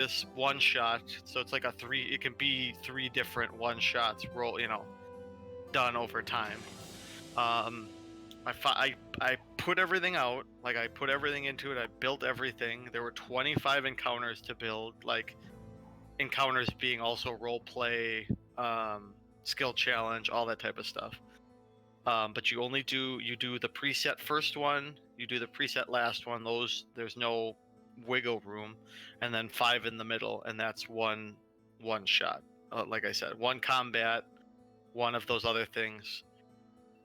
this one shot, so it's like a three. It can be 3 different one shots done over time. I put everything out, like I put everything into it. I built everything. There were 25 encounters to build, like encounters being also role play, skill challenge, all that type of stuff. But you do the preset first one, you do the preset last one. There's no wiggle room, and then 5 in the middle, and that's one shot. Like I said, 1 combat, 1 of those other things.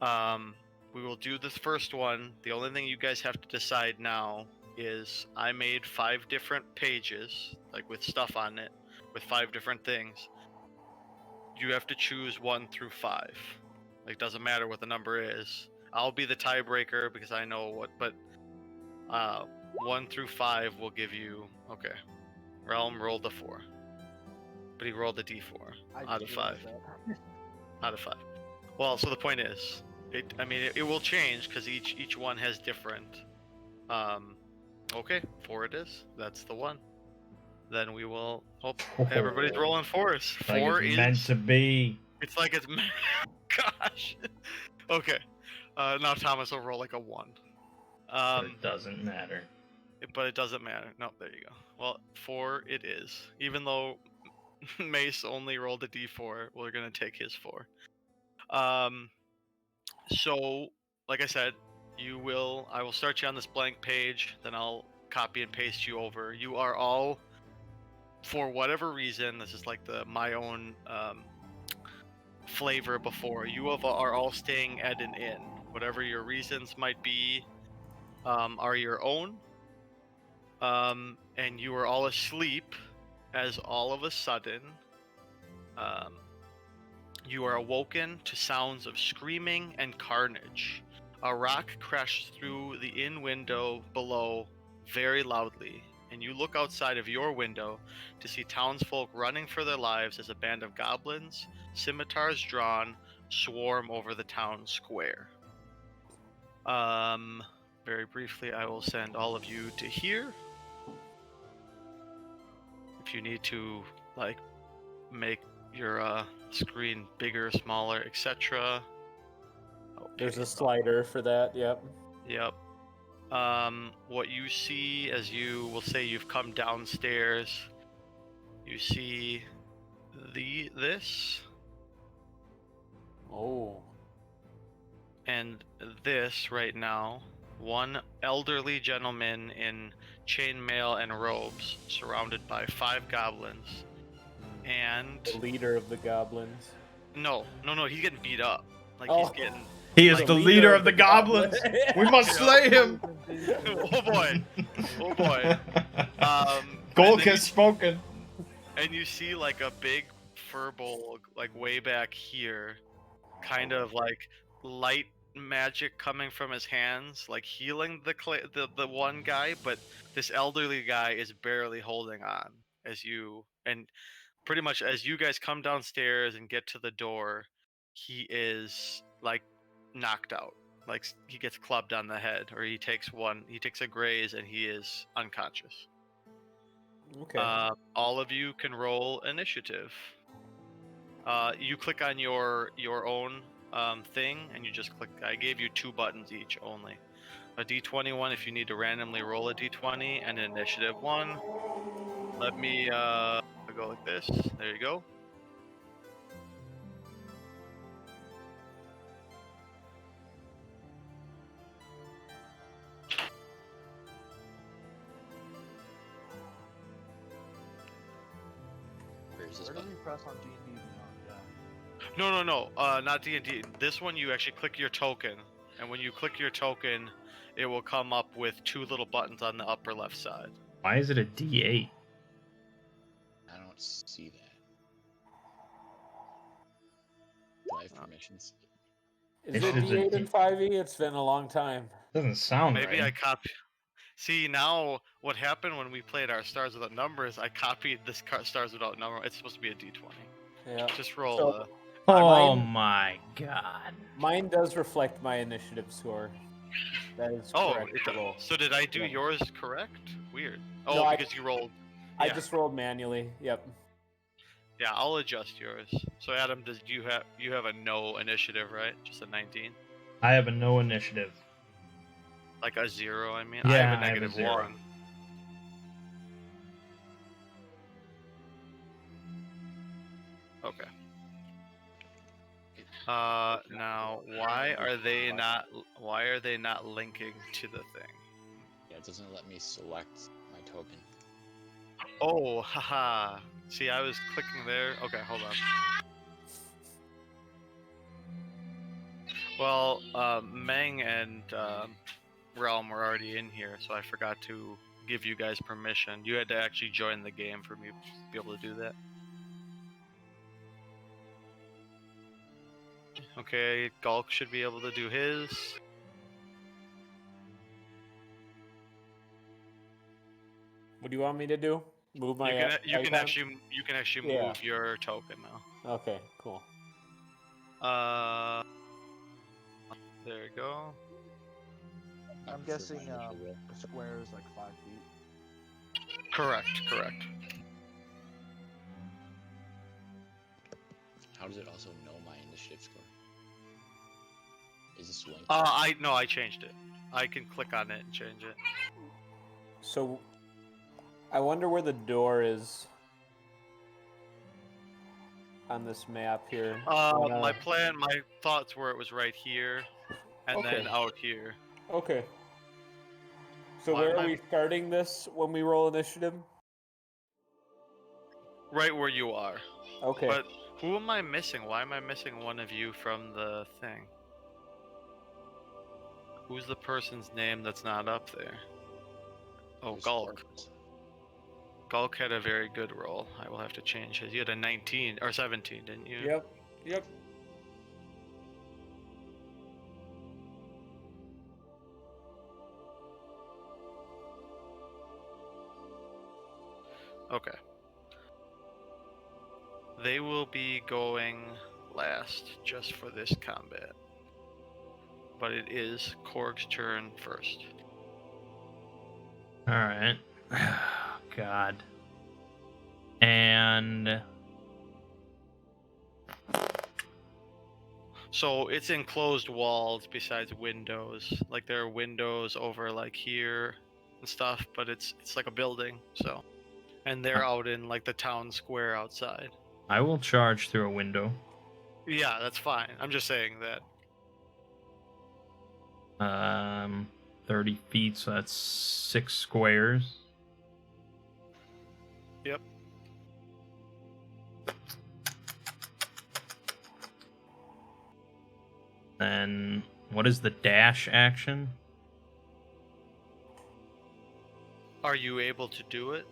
We will do this first one. The only thing you guys have to decide now is I made 5 different pages, like with stuff on it, with 5 different things. You have to choose 1 through 5. Like, doesn't matter what the number is. I'll be the tiebreaker because I know what, but 1 through 5 will give you. Okay. Realm rolled a 4, but he rolled a D4 out of 5. Out of 5. Well, so the point is, it will change because each one has different. Okay, 4 it is. That's the one. Then we will hope everybody's rolling 4s. 4 like it's is meant to be. It's like it's. Gosh. Okay. Now Thomas will roll like a 1. It doesn't matter. But it doesn't matter. No, there you go. Well, 4 it is. Even though Mace only rolled a D4, we're gonna take his 4. So, like I said, I will start you on this blank page, then I'll copy and paste you over. You are all, for whatever reason, this is like my own flavor before, are all staying at an inn. Whatever your reasons might be, are your own. And you are all asleep as all of a sudden, you are awoken to sounds of screaming and carnage. A rock crashes through the inn window below very loudly, and you look outside of your window to see townsfolk running for their lives as a band of goblins, scimitars drawn, swarm over the town square. Very briefly, I will send all of you to here. If you need to, like, make your screen bigger, smaller, etc. Okay. There's a slider for that, yep. Yep. What you see as you've come downstairs, you see this. Oh. And this right now, one elderly gentleman in chainmail and robes, surrounded by 5 goblins, and the leader of the goblins. No, he's getting beat up. Like He is the leader of the goblins. We must slay him. Oh boy. Golk has spoken. And you see like a big furball, like way back here, kind of like light magic coming from his hands, like healing the one guy, but this elderly guy is barely holding on and pretty much as you guys come downstairs and get to the door, he is like knocked out. Like he gets clubbed on the head, or he takes a graze and he is unconscious. Okay. All of you can roll initiative. You click on your own thing, and you just click. I gave you 2 buttons each only. A D20 one if you need to randomly roll a D20, and an initiative one. Let me go like this. There you go. Where do we press on D&D? No, not D&D. This one you actually click your token, and when you click your token, it will come up with 2 little buttons on the upper left side. Why is it a D8? I don't see that. Do I have permissions? Is it D8 and 5e? It's been a long time. Doesn't sound Maybe right. I copy. See, now what happened when we played our Stars Without Numbers, I copied this Stars Without Number. It's supposed to be a D20. Yeah. Just roll So, oh my god. Mine does reflect my initiative score. That is correct. So did I do yours correct? Weird. Oh, No, because you rolled. I Yeah. just rolled manually. Yep. Yeah, I'll adjust yours. So Adam, does you have a no initiative, right? Just a 19. I have a no initiative. Like a 0, I mean. Yeah, I have a I have a negative 0. 1. Okay. Now why are they not linking to the thing? Yeah, it doesn't let me select my token. Oh, haha. See, I was clicking there. Okay, hold on. Well, Meng and Realm were already in here, so I forgot to give you guys permission. You had to actually join the game for me to be able to do that. Okay, Gulk should be able to do his. What do you want me to do? Move my You can icon? actually Yeah. move your token now. Okay, cool. There you go. I'm guessing a square is like 5 feet. Correct. How does it also know my initiative score? Is this linked? I changed it. I can click on it and change it. So, I wonder where the door is on this map here. My thoughts were it was right here, and Okay. then out here. Okay. So Why where am are I- we starting this when we roll initiative? Right where you are. Okay. But who am I missing? Why am I missing one of you from the thing? Who's the person's name that's not up there? Oh, Who's Gulk. Sparkles? Gulk had a very good roll. I will have to change his. You had a 19 or 17, didn't you? Yep. Okay. They will be going last just for this combat. But it is Korg's turn first. Alright. God. And So it's enclosed walls besides windows. Like there are windows over like here and stuff, but it's like a building, so. And they're out in like the town square outside. I will charge through a window. Yeah, that's fine. I'm just saying that. 30 feet, so that's 6 squares. Yep. Then what is the dash action? Are you able to do it?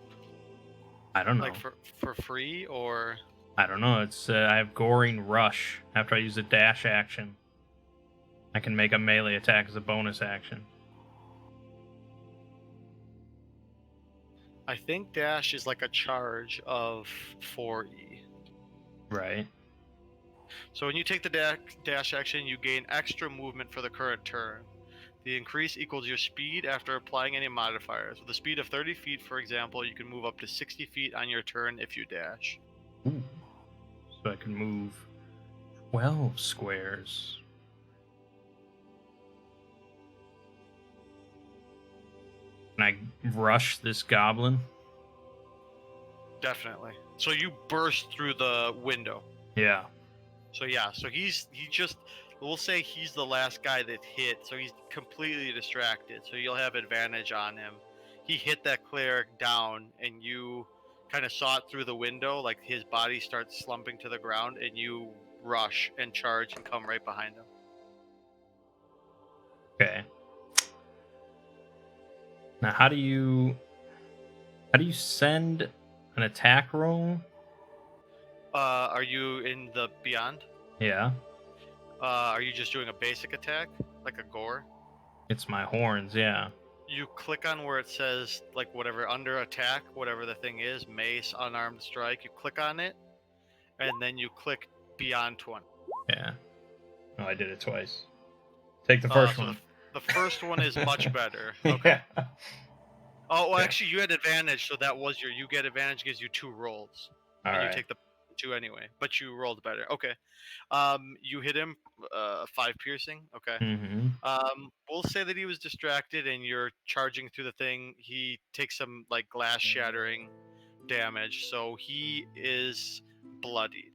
I don't know. Like for free or? I don't know. It's I have Goring Rush. After I use a dash action, I can make a melee attack as a bonus action. I think dash is like a charge of 4e. Right. So when you take the dash action, you gain extra movement for the current turn. The increase equals your speed after applying any modifiers. With a speed of 30 feet, for example, you can move up to 60 feet on your turn if you dash. Ooh. So I can move 12 squares. Can I rush this goblin? Definitely. So you burst through the window. Yeah. So yeah, so we'll say he's the last guy that hit, so he's completely distracted. So you'll have advantage on him. He hit that cleric down, and you kind of saw it through the window, like his body starts slumping to the ground, and you rush and charge and come right behind him. Okay. Now, how do you send an attack roll? Are you in the beyond? Yeah. Are you just doing a basic attack, like a gore? It's my horns, yeah. You click on where it says, like, whatever, under attack, whatever the thing is, mace, unarmed strike, you click on it, and then you click beyond 20. Yeah. Oh, I did it twice. Take the first So one. The first one is much better. Okay. Yeah. Oh, well, Okay. actually, you had advantage, so that was you get advantage gives you 2 rolls, All and you right. take the 2 anyway. But you rolled better. Okay. You hit him 5 piercing. Okay. Mm-hmm. We'll say that he was distracted, and you're charging through the thing. He takes some like glass shattering damage, so he is bloodied.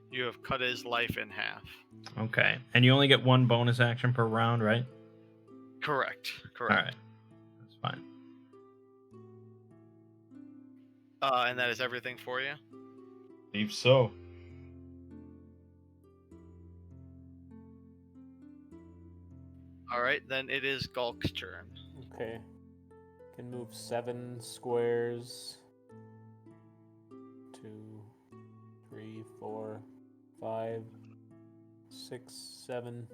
You have cut his life in half. Okay. And you only get 1 bonus action per round, right? Correct. All Correct. right. That's fine. And that is everything for you. Believe so. All right, then it is Gulk's turn. Okay. Can move 7 squares. 2, 3, 4, 5, 6, 7.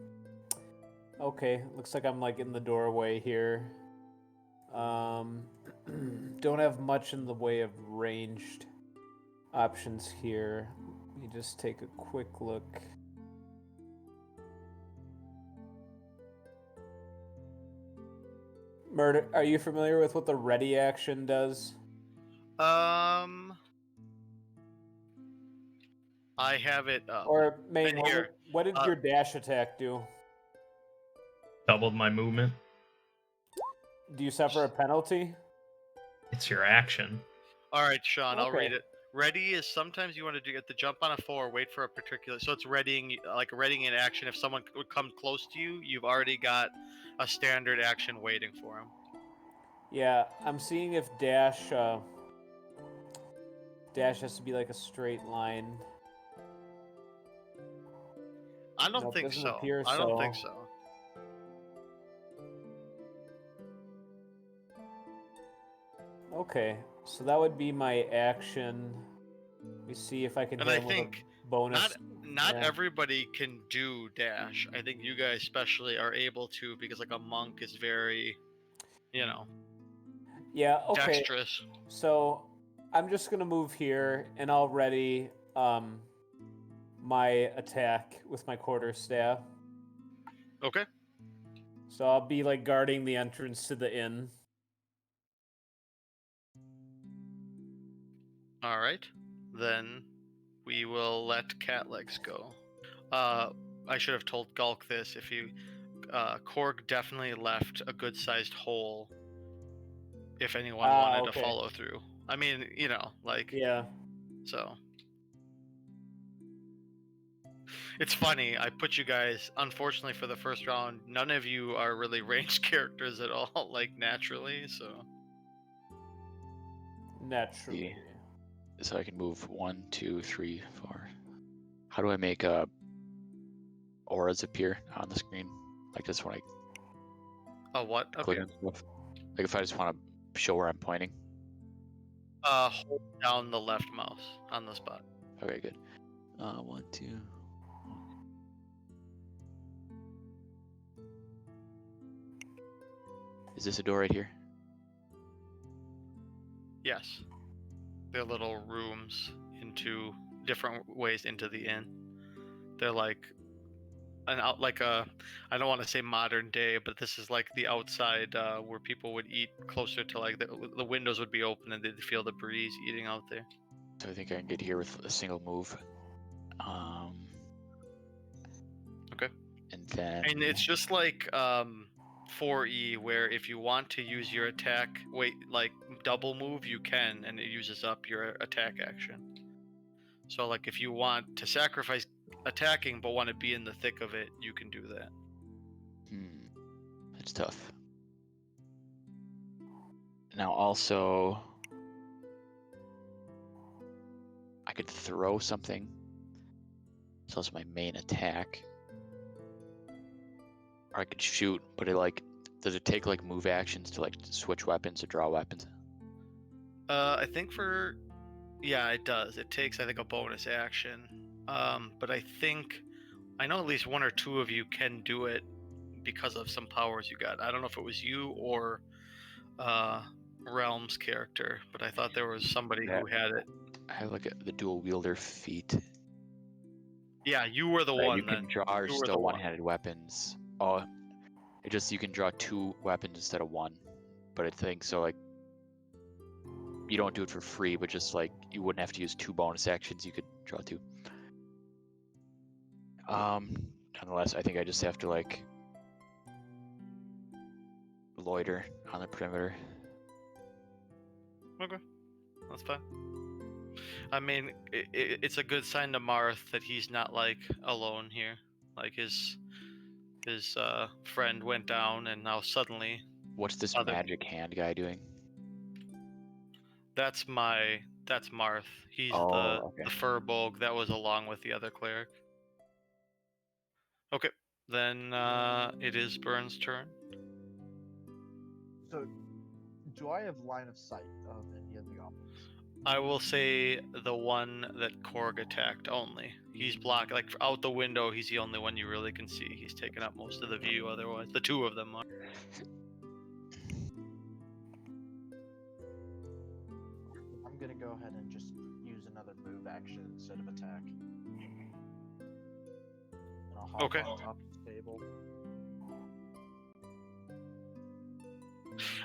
Okay, looks like I'm like in the doorway here. Don't have much in the way of ranged options here. Let me just take a quick look. Murder, are you familiar with what the ready action does? I have it up. Or Main, And here, what did your dash attack do? Doubled my movement. Do you suffer a penalty? It's your action. All right, Sean, I'll Okay. read it. Ready is sometimes you want to get the jump on a foe or wait for a particular. So it's readying, like readying in action. If someone would come close to you, you've already got a standard action waiting for him. Yeah, I'm seeing if dash has to be like a straight line. I don't Nope, think doesn't so. appear I don't think so. so. Okay, so that would be my action. Let me see if I can And I handle think the bonus. not Yeah. everybody can do dash. I think you guys especially are able to because like a monk is very, Yeah, okay. dexterous. So I'm just gonna move here and I'll ready my attack with my quarterstaff. Okay. So I'll be like guarding the entrance to the inn. All right. Then we will let Cat Legs go. I should have told Gulk this. If you, Korg definitely left a good-sized hole. If anyone wanted to Okay. follow through, I mean, Yeah. so. It's funny. I put you guys. Unfortunately, for the first round, none of you are really ranged characters at all, like naturally. So. Naturally. So I can move 1, 2, 3, 4. How do I make auras appear on the screen? Like just when I What? click Okay. on stuff. Like if I just want to show where I'm pointing. Hold down the left mouse on the spot. Okay, good. 1, 2. Is this a door right here? Yes. They're little rooms into different ways into the inn. They're like I don't want to say modern day, but this is like the outside where people would eat closer to like the windows would be open and they'd feel the breeze eating out there. So I think I can get here with a single move. Okay. And then. And it's just like 4E where if you want to use your attack, like double move, you can, and it uses up your attack action. So like if you want to sacrifice attacking but want to be in the thick of it, you can do that. That's tough. Now also, I could throw something. So that's my main attack. Or I could shoot, but does it take like move actions to like switch weapons or draw weapons? I think yeah, it does. It takes, I think, a bonus action. But I know at least 1 or 2 of you can do it because of some powers you got. I don't know if it was you or Realm's character, but I thought there was somebody who had it. I have like the dual wielder feat. Yeah, you were the Right, one. you can draw or You were the still one. one-handed weapons. Oh, you can draw 2 weapons instead of 1. but I think so. Like, you don't do it for free, but just like you wouldn't have to use 2 bonus actions. You could draw 2. Nonetheless, I think I just have to like loiter on the perimeter. Okay, that's fine. I mean, it's a good sign to Marth that he's not like alone here. Like his friend went down, and now suddenly What's this magic hand guy doing? that's Marth. He's Oh, the okay. Furbolg that was along with the other cleric. Okay, then it is Burn's turn. So, do I have line of sight of any of the goblins? I will say the one that Korg attacked only. He's blocked, like out the window. He's the only one you really can see. He's taken up most of the view. Otherwise, the 2 of them are. I'm gonna go ahead and just use another move action instead of attack. And I'll hop Okay. on top of the table.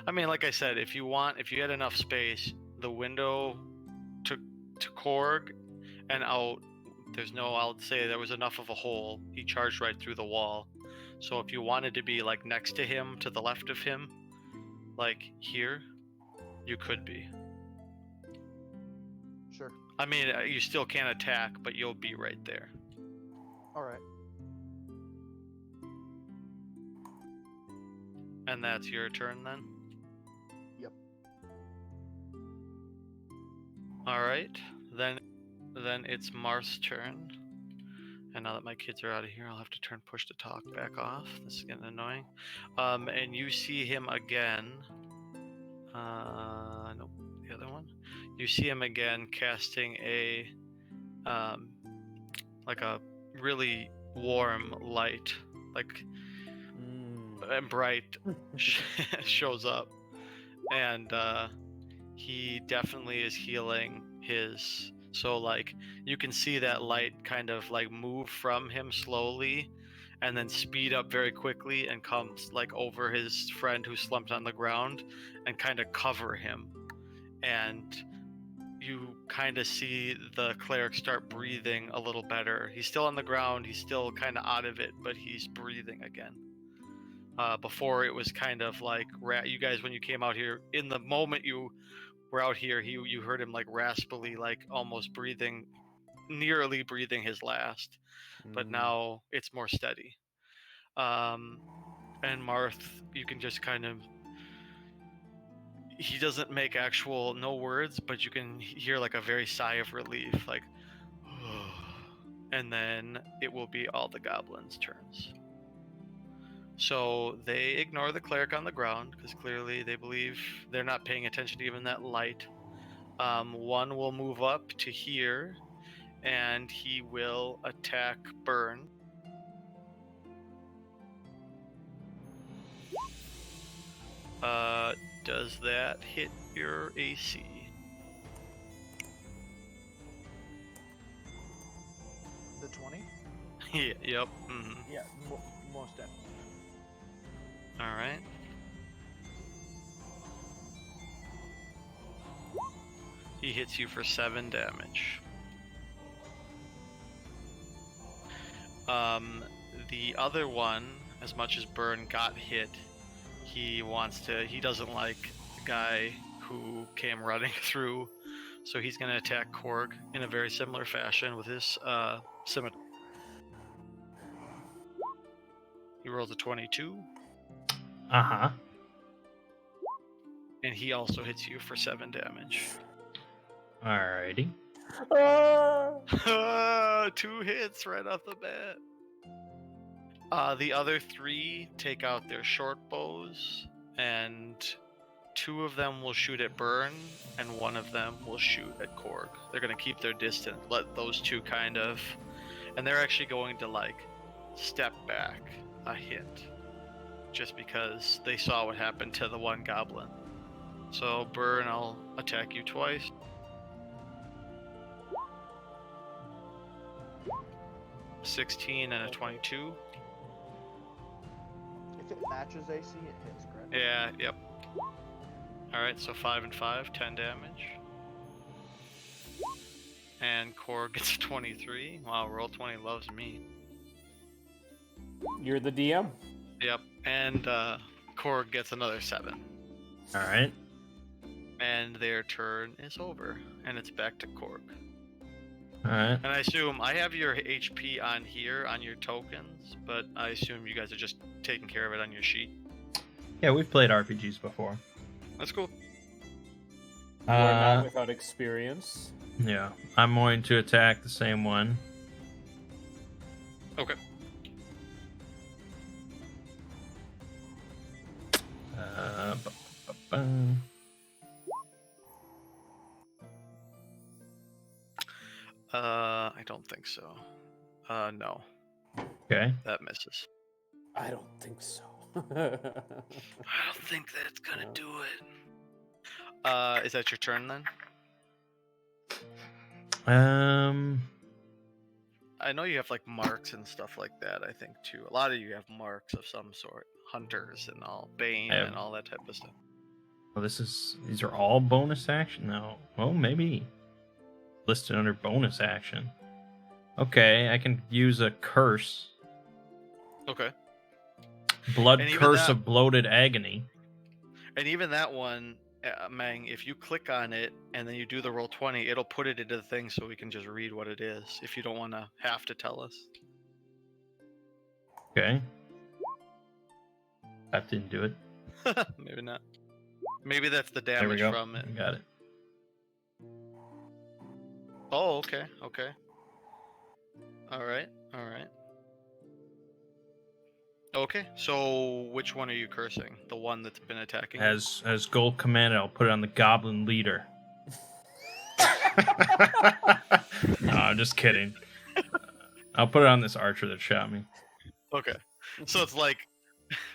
I mean, like I said, if you had enough space, the window to Korg and out, I'll say there was enough of a hole. He charged right through the wall. So if you wanted to be like next to him, to the left of him, like here, you could be. Sure. I mean, you still can't attack, but you'll be right there. Alright. And that's your turn then? Yep. Alright, then it's Marth's turn. And now that my kids are out of here, I'll have to turn push to talk back off. This is getting annoying. And you see him again. Nope, the other one. You see him again casting a like a really warm light, like and bright shows up, and he definitely is healing his. So like you can see that light kind of like move from him slowly and then speed up very quickly and comes like over his friend who slumped on the ground and kind of cover him. And you kind of see the cleric start breathing a little better. He's still on the ground, he's still kind of out of it, but he's breathing again. Before it was kind of like you guys, when you came out here, in the moment you were out here, you heard him like raspily, like almost nearly breathing his last, but now it's more steady. And Marth, you can just kind of, he doesn't make no words, but you can hear like a very sigh of relief, like, and then it will be all the goblins' turns. So they ignore the cleric on the ground because clearly they believe they're not paying attention to even that light. One will move up to here, and he will attack Burn. Does that hit your AC? The 20? Yeah, yep. Mm-hmm. Yeah, most definitely. All right. He hits you for 7 damage. The other one, as much as Burn got hit, he doesn't like the guy who came running through, so he's going to attack Korg in a very similar fashion with his scimitar. He rolls a 22. Uh-huh. And he also hits you for 7 damage. Alrighty. 2 hits right off the bat. The other 3 take out their short bows, and 2 of them will shoot at Burn, and 1 of them will shoot at Korg. They're going to keep their distance, let those 2 kind of... And they're actually going to, like, step back a hint, just because they saw what happened to the one goblin. So, Burn, I'll attack you twice. A 16 and a 22. If it matches AC, it hits, correct? Yeah, yep. Alright, so 5 and 5, 10 damage. And Core gets 23. Wow, roll 20 loves me. You're the DM. Yep, and Core gets another 7. All right. And their turn is over, and it's back to Korg. All right. And I assume I have your HP on here on your tokens, but I assume you guys are just taking care of it on your sheet. Yeah, we've played RPGs before. That's cool. You are not without experience. Yeah, I'm going to attack the same one. Okay. Ba-ba-ba. I don't think so. No, Okay. that misses. I don't think so. I don't think that's gonna do it. Is that your turn then? I know you have like marks and stuff like that, I think too. A lot of you have marks of some sort. Hunters and all, Bane I have- and all that type of stuff. Well, these are all bonus action now. Well, maybe listed under bonus action. Okay, I can use a curse. Okay. Blood And even curse that- of bloated agony. And even that one, Mang, if you click on it and then you do the roll 20, it'll put it into the thing so we can just read what it is if you don't want to have to tell us. Okay. That didn't do it. Maybe not. Maybe that's the There we damage go. from it. Got it. Oh, okay, okay. Alright, alright. Okay, so which one are you cursing? The one that's been attacking? you? As gold commanded, I'll put it on the goblin leader. No, I'm just kidding. I'll put it on this archer that shot me. Okay. So it's like,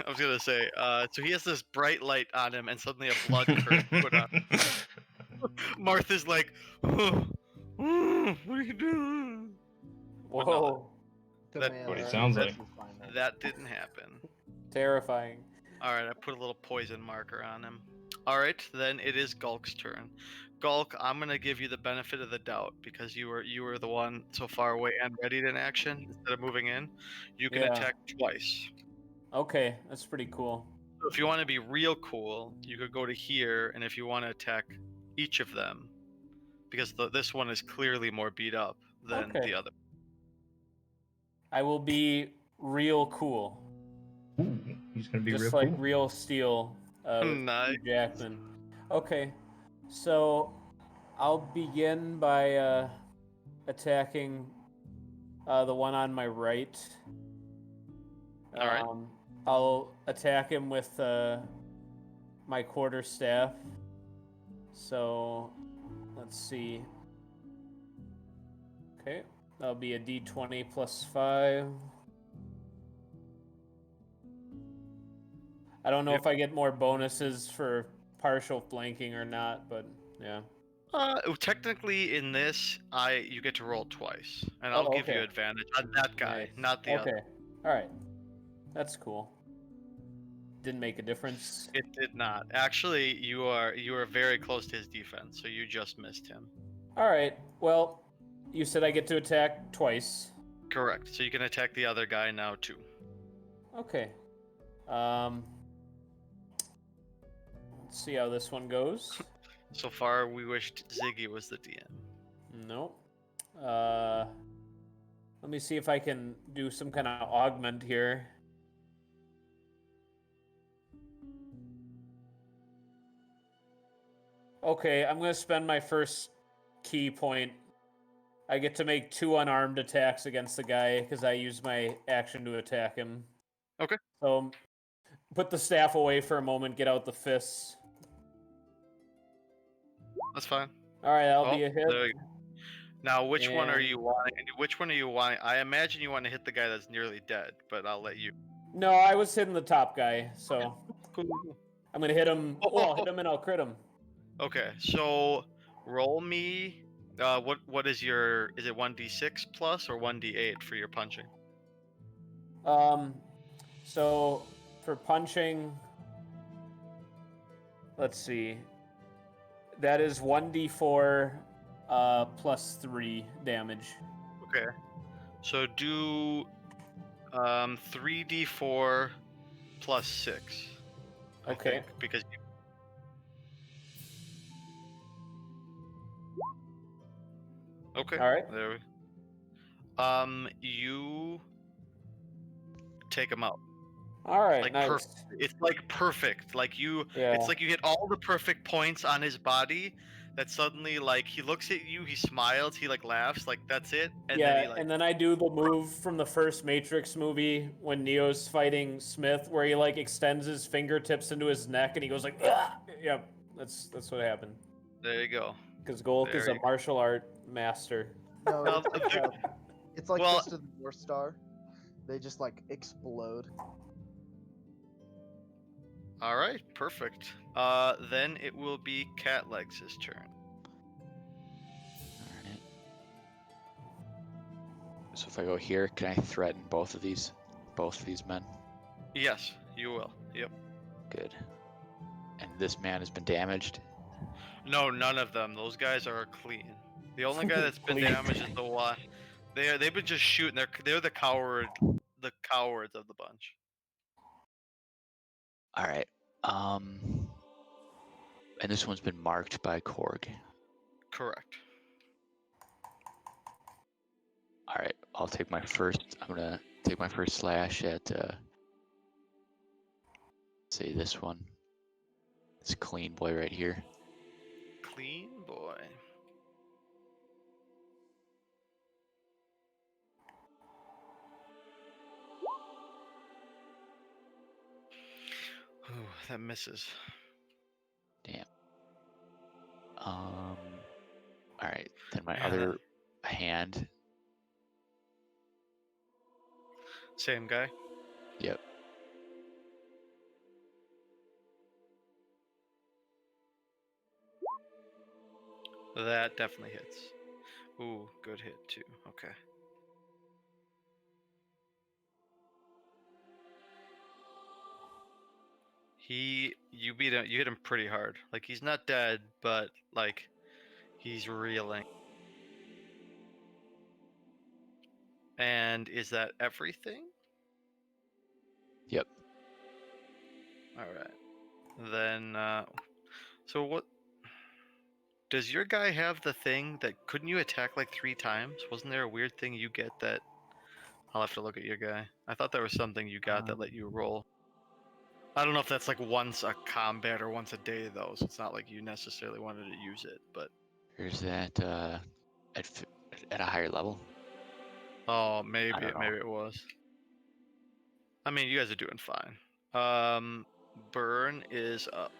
I was gonna say, so he has this bright light on him and suddenly a blood curse put on. Martha's like, oh, what are you doing? Whoa. That's what he sounds like. That didn't happen. Terrifying. Alright, I put a little poison marker on him. Alright, then it is Gulk's turn. Gulk, I'm gonna give you the benefit of the doubt because you were the one so far away and ready in action instead of moving in. You can Yeah. attack twice. Okay, that's pretty cool. So if you want to be real cool, you could go to here, and if you want to attack each of them, because this one is clearly more beat up than Okay. the other. I will be real cool. Ooh, he's gonna be Just real like cool. real steel. With Nice. Hugh Jackman. Okay, so I'll begin by attacking the one on my right. All right. I'll attack him with my quarterstaff. So let's see. Okay, that'll be a d20 plus 5. I don't know Yep. if I get more bonuses for partial flanking or not, but yeah. Technically, in this, you get to roll twice, and Oh, I'll give you okay. advantage on that guy, Nice. not the other. Okay, all right, that's cool. Didn't make a difference. It did not. Actually, you are very close to his defense, so you just missed him. All right. Well, you said I get to attack twice. Correct. So you can attack the other guy now too. Okay. Let's see how this one goes. So far, we wished Ziggy was the DM. Nope. Let me see if I can do some kind of augment here. Okay, I'm gonna spend my first key point. I get to make 2 unarmed attacks against the guy because I use my action to attack him. Okay. So, put the staff away for a moment. Get out the fists. That's fine. All right, that'll Oh, be a hit. there you go. Now, which one are And- you wanting? Which one are you wanting? I imagine you want to hit the guy that's nearly dead, but I'll let you. No, I was hitting the top guy, so Cool. I'm gonna hit him. Oh, I'll hit him and I'll crit him. Okay, so roll me. What is your? Is it 1d6 plus or 1d8 for your punching? So for punching, Let's see. That is 1d4 plus 3 damage. Okay. So do 3d4 plus 6. I Okay. think, because okay. All right. There we you take him out. All right. Like Nice. perfect. It's like perfect. Like Yeah. it's like you hit all the perfect points on his body that suddenly like he looks at you, he smiles, he like laughs, like that's it, and then Yeah, he like and then I do the move from the first Matrix movie when Neo's fighting Smith, where he like extends his fingertips into his neck and he goes like, "Ah!" Yep, that's what happened. there you go. Because Golk is There a you go. martial art master. No, Now, it's like well- Fist of the North Star. They just like explode. All right, perfect. Then it will be Cat Legs' turn. Alright. So if I go here, can I threaten both of these men? Yes, you will. Yep. Good. And this man has been damaged. No, none of them. Those guys are clean. The only guy that's been Clean. damaged is the one. They've been just shooting. They're the cowards of the bunch. All right. And this one's been marked by Korg. Correct. All right. I'm gonna take my first slash at say this one. This clean boy right here. Clean boy. Ooh, that misses. Damn. All right. Then my Yeah, other hand. Same guy. Yep. That definitely hits. Ooh, good hit too. Okay. You beat him. You hit him pretty hard. Like he's not dead, but like he's reeling. And is that everything? Yep. All right. Then, so what? Does your guy have the thing that couldn't you attack like 3 times? Wasn't there a weird thing you get that? I'll have to look at your guy. I thought there was something you got that let you roll. I don't know if that's like once a combat or once a day though, so it's not like you necessarily wanted to use it, but Here's that at a higher level. oh, maybe don't know. maybe it was. I mean, you guys are doing fine. Burn is up.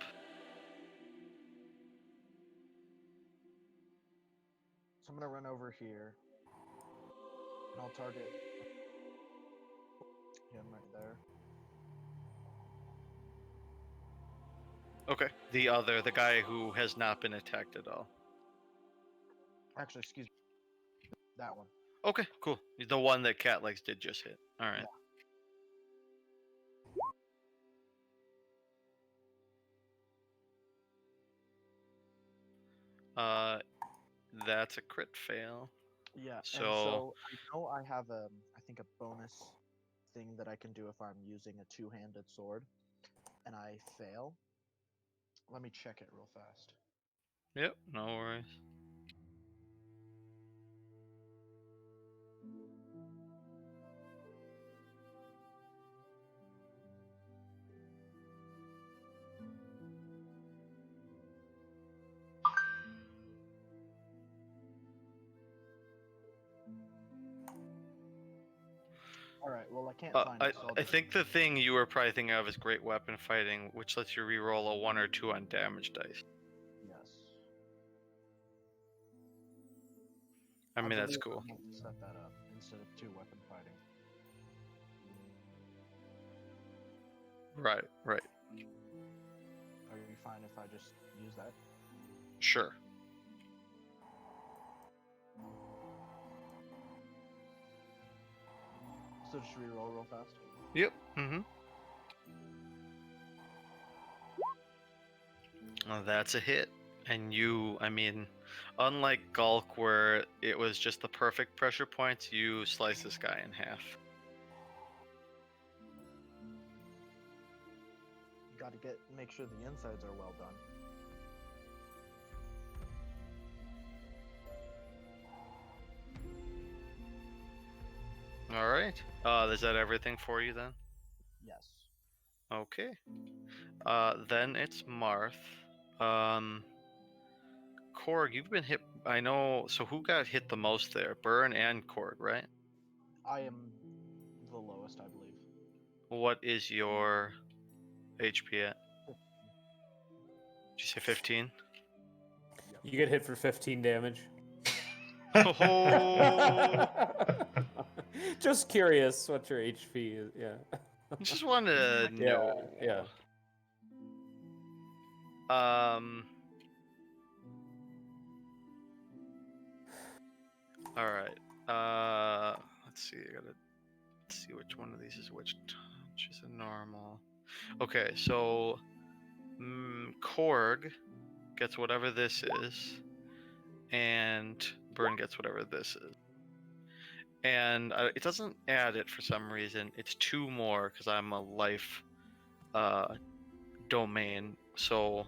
So I'm gonna run over here, and I'll target him right there. Okay. The guy who has not been attacked at all. Actually, excuse me, that one. Okay, cool. The one that Cat Legs did just hit. All right. That's a crit fail. Yeah. So- And so I know I have I think a bonus thing that I can do if I'm using a two-handed sword, and I fail. Let me check it real fast. Yep, no worries. All right. Well, I can't find it. So I'll I just... think the thing you were probably thinking of is Great Weapon Fighting, which lets you reroll a 1 or 2 on damage dice. Yes. I mean, that's believe cool. I meant to set that up instead of two-weapon fighting. Right, right. Are you fine if I just use that? Sure. So just reroll real fast. Yep. Mm-hmm. Well, that's a hit. And I mean, unlike Gulk, where it was just the perfect pressure points, you slice this guy in half. Got to make sure the insides are well done. All right. Is that everything for you then? Yes. Okay. Then it's Marth. Korg, you've been hit. I know. So who got hit the most there? Burn and Korg, right? I am the lowest, I believe. What is your HP at? Did you say 15? You get hit for 15 damage. Oh, Just curious what your HP is. Yeah. just wanted to know. Yeah. All right. Let's see. I gotta see which one of these is which. Which is a normal. Okay, so Korg gets whatever this is, and Burn gets whatever this is. And it doesn't add it for some reason. It's 2 more because I'm a life domain. So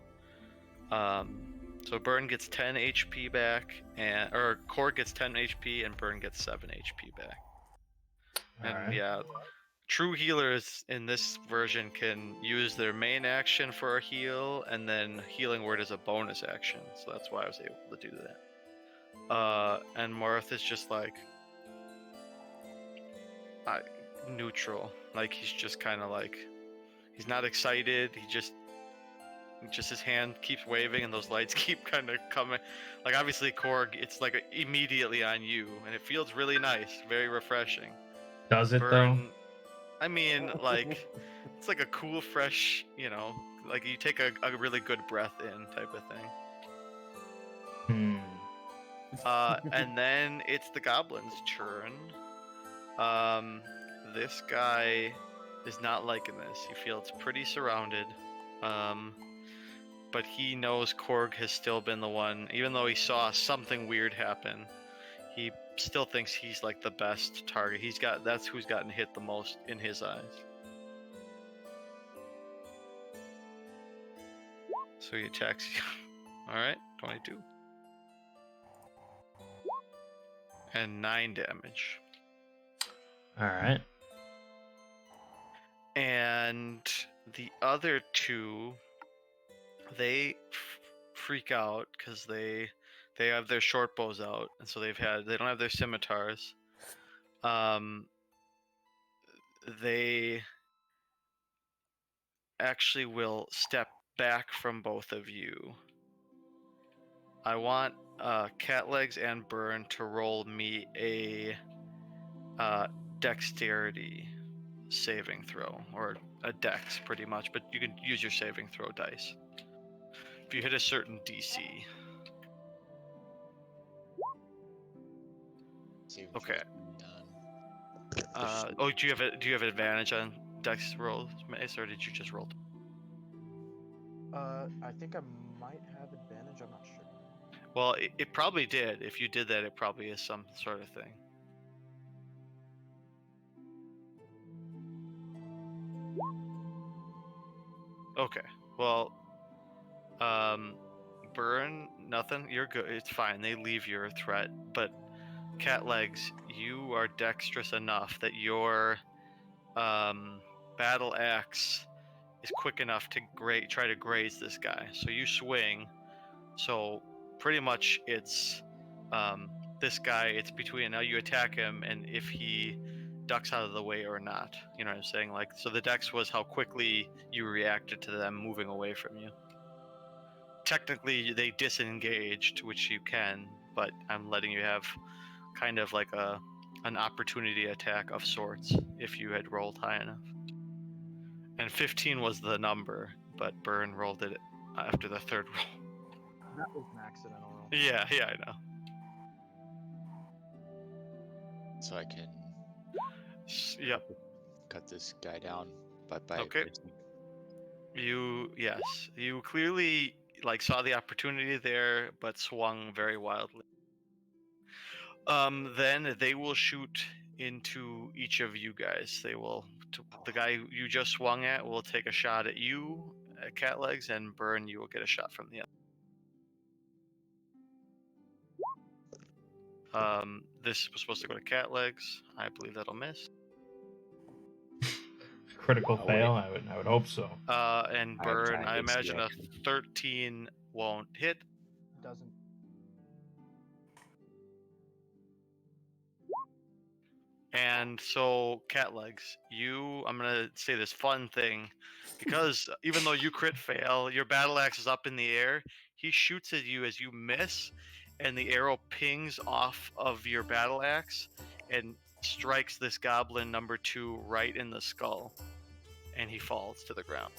Burn gets 10 HP back, or Korg gets 10 HP, and Burn gets 7 HP back. And Alright. yeah, true healers in this version can use their main action for a heal, and then Healing Word is a bonus action. So that's why I was able to do that. And Marth is just like neutral. Like he's just kind of like, he's not excited. He just his hand keeps waving, and those lights keep kind of coming. Like obviously Korg, it's like immediately on you, and it feels really nice, very refreshing. Does it Burn, I mean, like it's like a cool, fresh, like you take a really good breath in type of thing. though? And then it's the goblin's turn. This guy is not liking this. He feels pretty surrounded. But he knows Korg has still been the one, even though he saw something weird happen. He still thinks he's like the best target. That's who's gotten hit the most in his eyes. So he attacks you. Alright, 22. And 9 damage. Alright. And the other 2, they freak out because they have their short bows out, and so they don't have their scimitars. They actually will step back from both of you. I want Catlegs and Burn to roll me a dexterity saving throw, or a dex pretty much, but you can use your saving throw dice if you hit a certain DC. Okay. Do you have an advantage on dex rolls, Mace, or did you just roll? I think I might have advantage. I'm not sure. Well, it probably did. If you did that, it probably is some sort of thing. Okay. Well, Burn, nothing. You're good. It's fine. They leave your threat, but Catlegs, you are dexterous enough that your battle axe is quick enough to try to graze this guy. So you swing. So pretty much it's this guy. It's between now you attack him, and if he ducks out of the way or not. You know what I'm saying? Like, so the dex was how quickly you reacted to them moving away from you. Technically, they disengaged, which you can, but I'm letting you have kind of like an opportunity attack of sorts if you had rolled high enough. And 15 was the number, but Burn rolled it after the 3rd roll. That was an accidental roll. Yeah, I know. So I can Yep. cut this guy down by Okay. missing. You clearly like saw the opportunity there, but swung very wildly. Then they will shoot into each of you guys. They will. The guy you just swung at will take a shot at you, at Cat Legs, and Burn. You will get a shot from the other. This was supposed to go to Cat Legs. I believe that'll miss. Critical Oh, fail. wait. I would hope so. And I have Burn. time I to imagine a select. 13 won't hit. Doesn't. And so, Cat Legs, I'm gonna say this fun thing, because even though you crit fail, your battle axe is up in the air. He shoots at you as you miss, and the arrow pings off of your battle axe and strikes this goblin number 2 right in the skull, and he falls to the ground.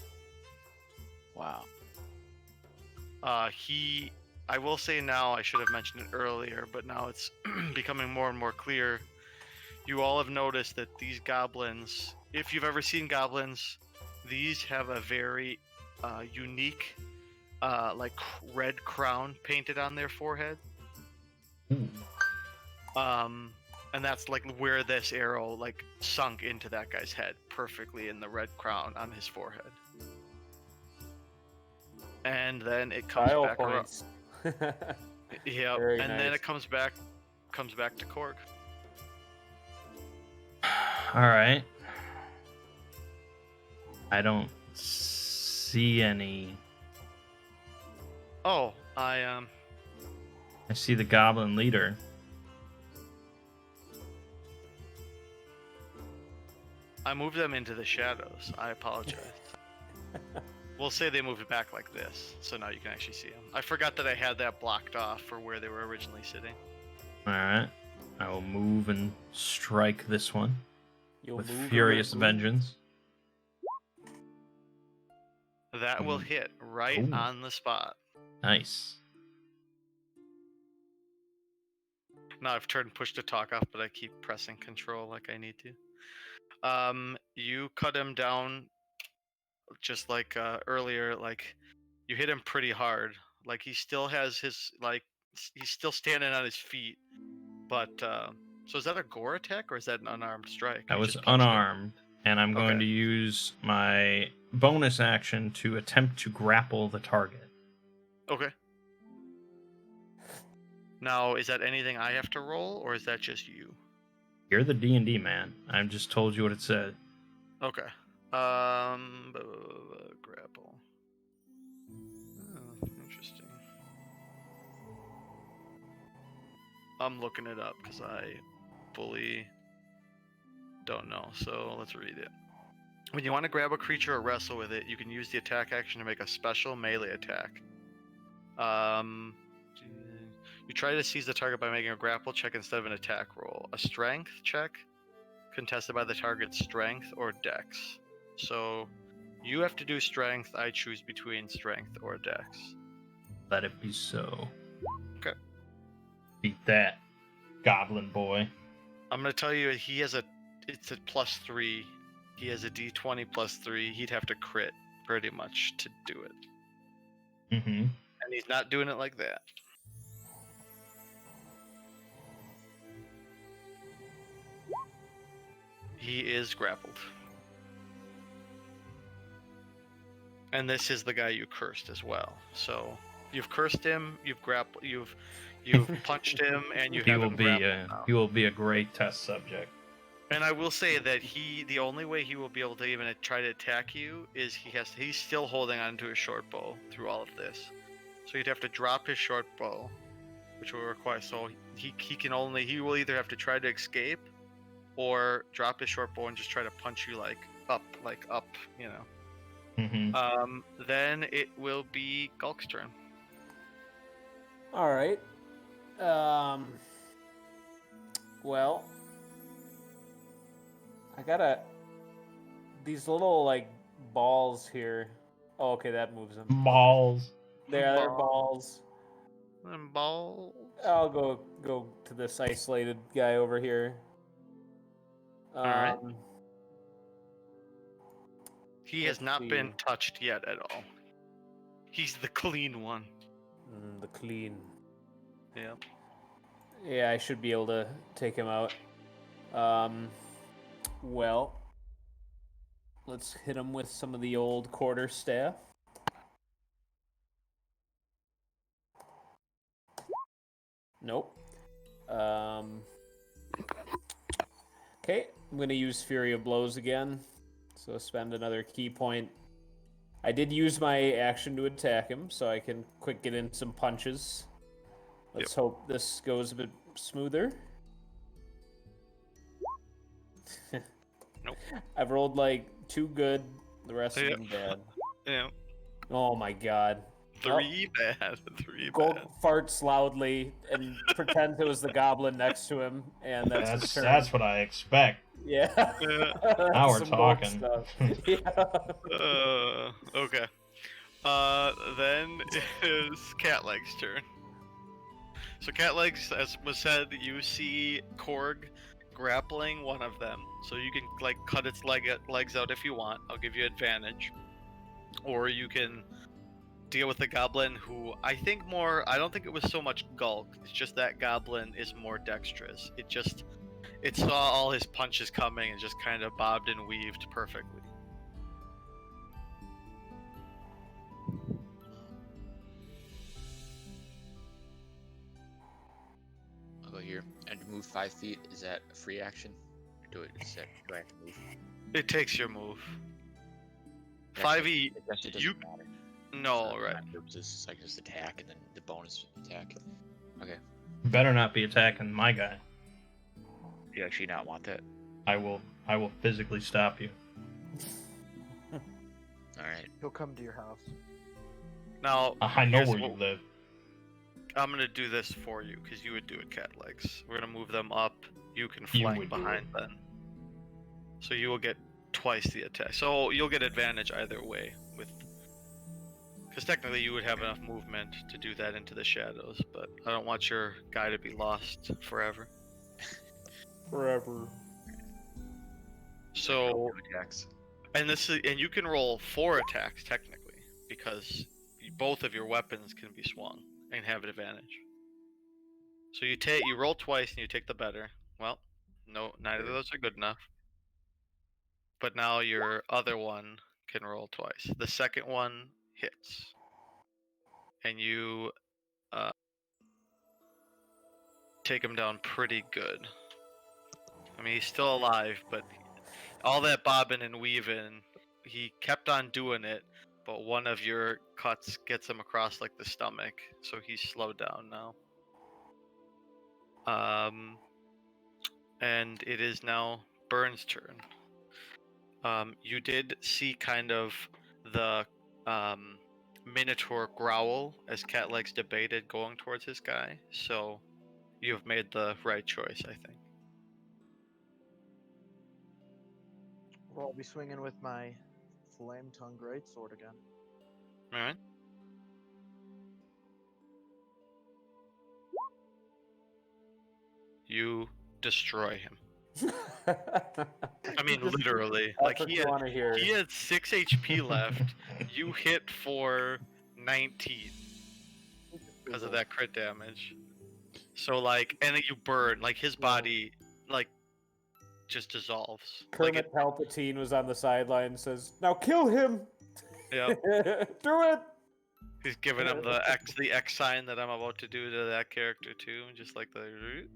Wow. I will say now, I should have mentioned it earlier, but now it's becoming more and more clear. You all have noticed that these goblins, if you've ever seen goblins, these have a very unique, like red crown painted on their forehead. Ooh. And that's like where this arrow like sunk into that guy's head perfectly in the red crown on his forehead. And then it comes Style back around. points. Yep. Very And then nice. it comes back to Korg. All right. I don't see any. Oh, I see the goblin leader. moved them into the shadows. I apologize. We'll say they moved it back like this, so now you can actually see them. I forgot that I had that blocked off for where they were originally sitting. All right. I will move and strike this one You'll with move furious and move. vengeance. That will hit right Ooh. on the spot. Nice. Now I've turned push to talk off, but I keep pressing control like I need to. You cut him down just like earlier. Like you hit him pretty hard. Like he still has his he's still standing on his feet. But so is that a gore attack or is that an unarmed strike? That You was just punched him? unarmed, and I'm going to use my bonus action to attempt to grapple the target. Okay. Now, is that anything I have to roll, or is that just you? You're the D&D man. I've just told you what it said. Okay. Grapple. Oh, interesting. I'm looking it up because I fully don't know. So let's read it. When you want to grab a creature or wrestle with it, you can use the attack action to make a special melee attack. You try to seize the target by making a grapple check instead of an attack roll. A strength check contested by the target's strength or dex. So you have to do strength. I choose between strength or dex. Let it be so. Okay. Beat that, goblin boy. I'm going to tell you it's a +3. He has a d20 +3. He'd have to crit pretty much to do it. Mm-hmm. And he's not doing it like that. He is grappled. And this is the guy you cursed as well. So you've cursed him, you've punched him, and you have him grappled now. He will be a great test subject. And I will say that the only way he will be able to even try to attack you is he's still holding on to his short bow through all of this. So he'd have to drop his short bow, which will require, so he will either have to try to escape or drop his short bow and just try to punch you like up, you know. Mm-hmm. Then it will be Gulk's turn. All right. Well, I gotta these little like balls here. Oh, okay, that moves them. Balls. They're balls. And balls. I'll go to this isolated guy over here. Alright. He has not let's been see. touched yet at all. He's the clean one. The clean. Yeah. Yeah, I should be able to take him out. Well, let's hit him with some of the old quarterstaff. Nope. Okay, I'm gonna use Fury of Blows again. So spend another key point. I did use my action to attack him, so I can quick get in some punches. Let's hope this goes a bit smoother. Nope. I've rolled like 2 good, the rest of Yeah. them bad. Yeah. Oh my god. 3 bad. 3 Gold bad. farts loudly and pretends it was the goblin next to him, and that's his turn. That's what I expect. Yeah. Yeah. Now we're Some gold talking. stuff. Yeah. Okay. Then it is Catleg's turn. So Catlegs, as was said, you see Korg grappling one of them. So you can like cut its legs out if you want. I'll give you advantage. Or you can deal with the goblin who I don't think it was so much Gulk. It's just that goblin is more dexterous. It saw all his punches coming and just kind of bobbed and weaved perfectly. I'll go here and move 5 feet. Is that a free action? Or do I have to move? It takes your move. Actually, 5e, it actually doesn't you matter. no, For right. my purposes, so I can just attack and then the bonus attack. Okay. Better not be attacking my guy. You actually not want that? I will physically stop you. Alright. He'll come to your house. Now I know here's where you what- live. I'm gonna do this for you because you would do it, Catlegs. We're gonna move them up. You can You flank would do behind them. So you will get twice the attack. So you'll get advantage either way with. Because technically you would have enough movement to do that into the shadows, but I don't want your guy to be lost forever. Forever. So Attacks. and you can roll 4 attacks technically because both of your weapons can be swung and have an advantage. So you roll twice and you take the better. Well, no, neither of those are good enough. But now your other one can roll twice. The second one hits, and you take him down pretty good. I mean, he's still alive, but all that bobbing and weaving, he kept on doing it, but one of your cuts gets him across like the stomach, so he's slowed down now. And it is now Burns' turn. You did see kind of the Minotaur growl as Catlegs debated going towards his guy, so you have made the right choice, I think. Well, I'll be swinging with my flame tongue greatsword again. Alright. You destroy him. I mean, literally. Like That's what he you had, want to hear. he had 6 HP left. You hit for 19 because of that crit damage. So like, and then you burn. Like his body, like, just dissolves. Like Kermit Palpatine was on the sideline and says, "Now kill him!" Yeah. Do it! He's giving him the X sign that I'm about to do to that character too, just like the.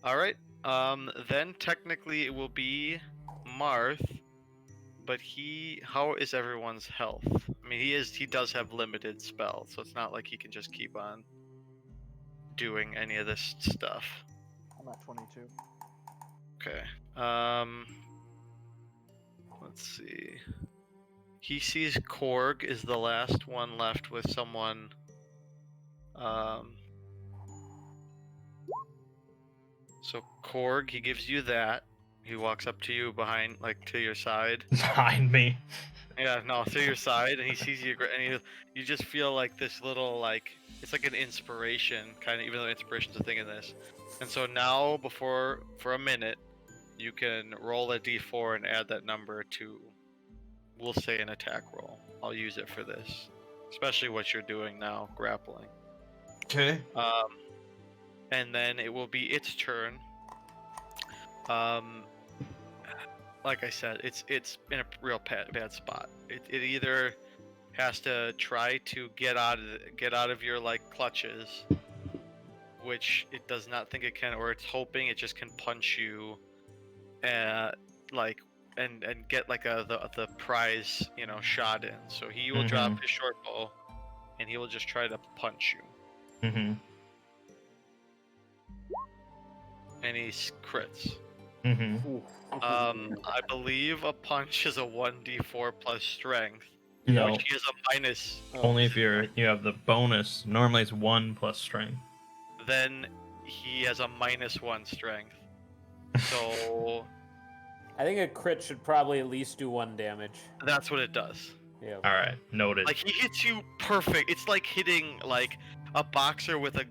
All right. Then technically it will be Marth, but how is everyone's health? I mean, he does have limited spells, so it's not like he can just keep on doing any of this stuff. I'm at 22. Okay. Let's see. He sees Korg is the last one left with someone. So Korg, he gives you that. He walks up to you behind, like to your side. Behind me. Yeah, no, to your side, and he sees you, and you just feel like this little, like, it's like an inspiration, kind of, even though inspiration's a thing in this. And so now, for a minute, you can roll a d4 and add that number to, we'll say, an attack roll. I'll use it for this, especially what you're doing now, grappling. Okay. And then it will be its turn. Like I said, it's in a real bad spot. It either has to try to get out of your like clutches, which it does not think it can, or it's hoping it just can punch you, like and get like the prize shot in. So he will drop his short bow, and he will just try to punch you, Mm-hmm. and he crits. Mm-hmm. I believe a punch is a 1d4 plus strength, No, which he has a minus. only if you have the bonus. Normally it's 1 plus strength. Then he has a -1 strength. So I think a crit should probably at least do 1 damage. that's what it does. Yeah. All right, noted. Like he hits you perfect. It's like hitting like a boxer with a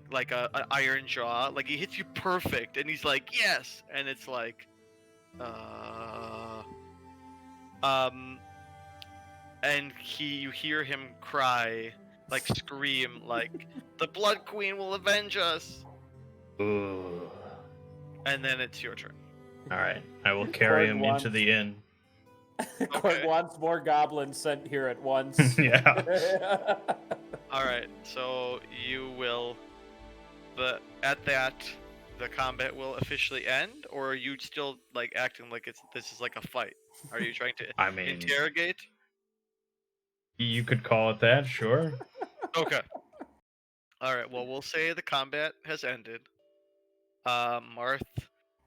iron jaw. Like he hits you perfect, and he's like yes, and it's like, and you hear him cry, like scream, like the Blood Queen will avenge us. Ooh. And then it's your turn. All right, I will carry Korg him wants- into the inn. Korg wants more goblins sent here at once. Yeah. All right, so you will. At that, the combat will officially end, or are you still like acting like this is like a fight? Are you trying to I mean, interrogate? you could call it that, sure. Okay. All right. Well, we'll say the combat has ended. Marth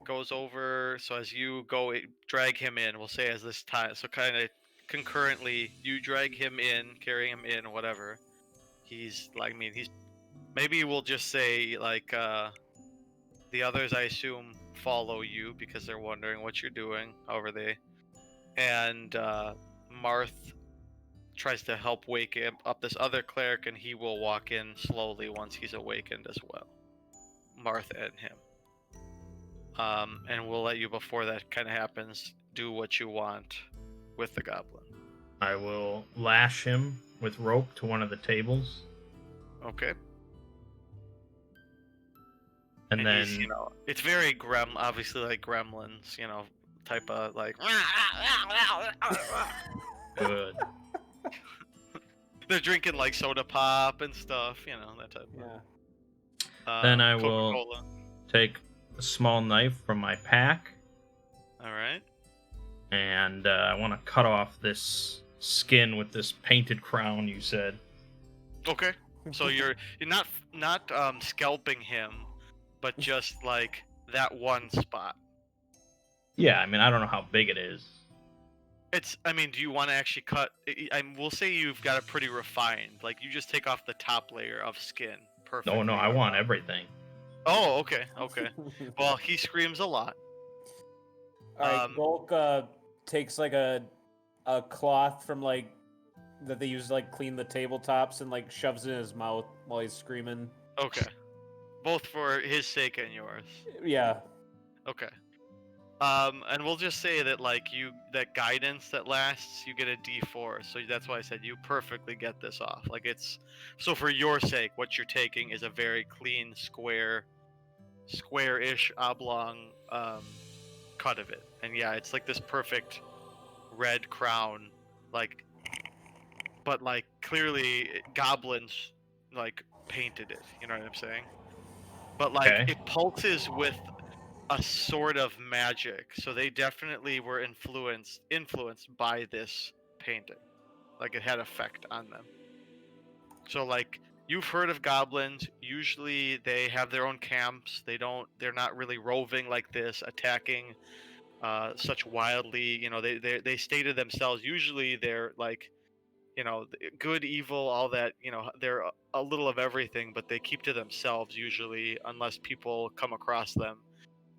goes over. So as you go, drag him in. We'll say as this time. So kind of concurrently, you drag him in, carry him in, whatever. He's like, I mean, he's. Maybe we'll just say like the others. I assume follow you because they're wondering what you're doing. However, and Marth tries to help wake up this other cleric, and he will walk in slowly once he's awakened as well. Marth and him. And we'll let you, before that kind of happens, do what you want with the goblin. I will lash him with rope to one of the tables. Okay. And then he's, it's very obviously like gremlins, type of like. good. They're drinking like soda pop and stuff, that type of. Yeah. Then I will Coca-Cola. take a small knife from my pack, All right. and I want to cut off this skin with this painted crown you said. Okay. So you're not scalping him, but just like that one spot. Yeah, I mean, I don't know how big it is. Do you want to actually cut? We'll say you've got it pretty refined. Like you just take off the top layer of skin. Perfect. No, I want everything. Oh, okay. Well, he screams a lot. Alright, Golk takes like a cloth from like that they use to like clean the tabletops and like shoves it in his mouth while he's screaming. Okay. Both for his sake and yours. Yeah. Okay. And we'll just say that that guidance that lasts, you get a D4. So that's why I said you perfectly get this off. Like so for your sake, what you're taking is a very clean, square-ish oblong cut of it. And yeah, it's like this perfect red crown, but clearly goblins painted it. You know what I'm saying? But Okay. it pulses with a sort of magic, so they definitely were influenced by this painting. Like it had effect on them. So you've heard of goblins. Usually they have their own camps. They're not really roving like this, attacking such wildly. They stay to themselves. Usually they're good, evil, all that. They're a little of everything, but they keep to themselves usually, unless people come across them.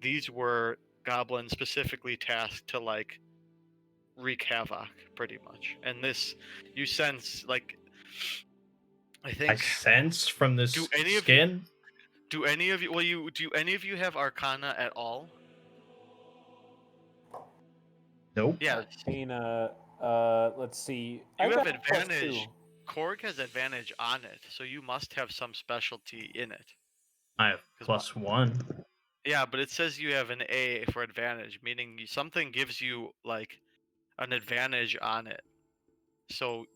These were goblins specifically tasked to wreak havoc, pretty much. And this, you sense I think. I sense from this Do any of skin. Do any of you? Do any of you have Arcana at all? Nope. Yeah. Arcana. Let's see. You I've have got a +2. advantage. Korg has advantage on it, so you must have some specialty in it. I have 'Cause +1. Yeah, but it says you have an A for advantage, meaning something gives you like an advantage on it. So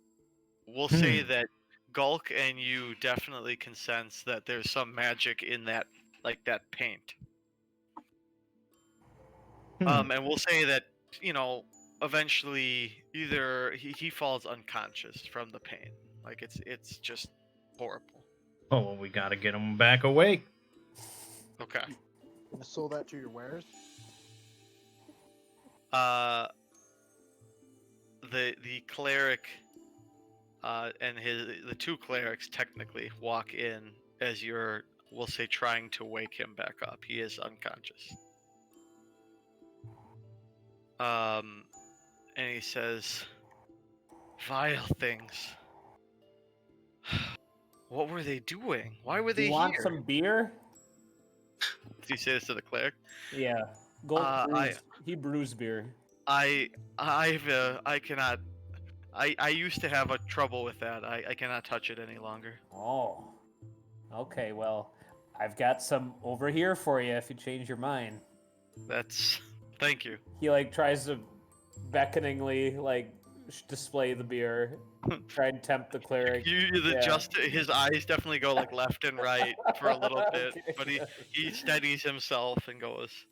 we'll say that Gulk and you definitely can sense that there's some magic in that, like that paint. And we'll say that, eventually either he falls unconscious from the pain. Like it's just horrible. Oh, well, we gotta get him back awake. Okay. You sold that to your wares? The cleric and the two clerics technically walk in as you're, we'll say, trying to wake him back up. He is unconscious. And he says, "Vile things. What were they doing? Why were they You want here?" some beer? Did you say this to the cleric? Yeah. Gold I- he brews beer. I cannot. I used to have a trouble with that. I cannot touch it any longer. Oh. Okay, well, I've got some over here for you if you change your mind. Thank you. He like tries to beckoningly like display the beer, try and tempt the cleric. Yeah. His eyes definitely go like left and right for a little bit, Okay, but good. he steadies himself and goes,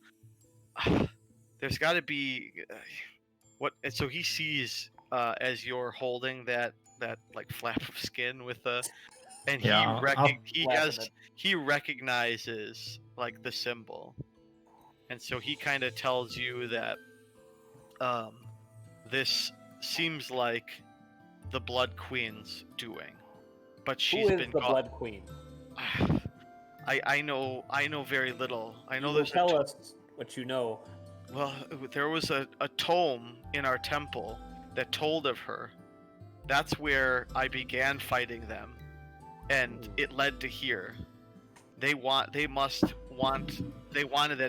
"There's got to be what?" And so he sees as you're holding that like flap of skin with the, and Yeah, I'll- he recognizes like the symbol, and so he kind of tells you that this seems like the Blood Queen's doing, but she's Who is been the gone. Blood Queen? I know very little. I know You will there's tell us what you know. well, there was a tome in our temple that told of her. That's where I began fighting them, and it led to here. They wanted that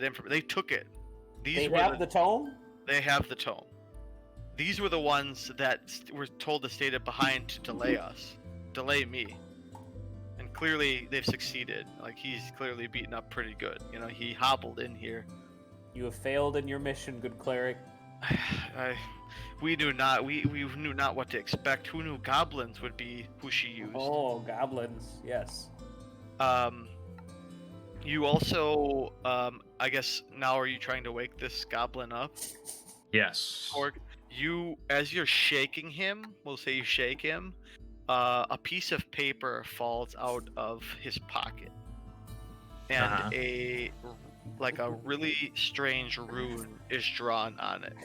information. They took it. They have the tome? They have the tome. These were the ones that were told to stay behind to delay me. And clearly they've succeeded. Like, he's clearly beaten up pretty good. He hobbled in here. You have failed in your mission, good cleric. We knew not what to expect. Who knew goblins would be who she used? Oh, goblins, yes. You also, I guess now, are you trying to wake this goblin up? Yes. Or as you're shaking him, we'll say you shake him, a piece of paper falls out of his pocket, and a really strange rune is drawn on it.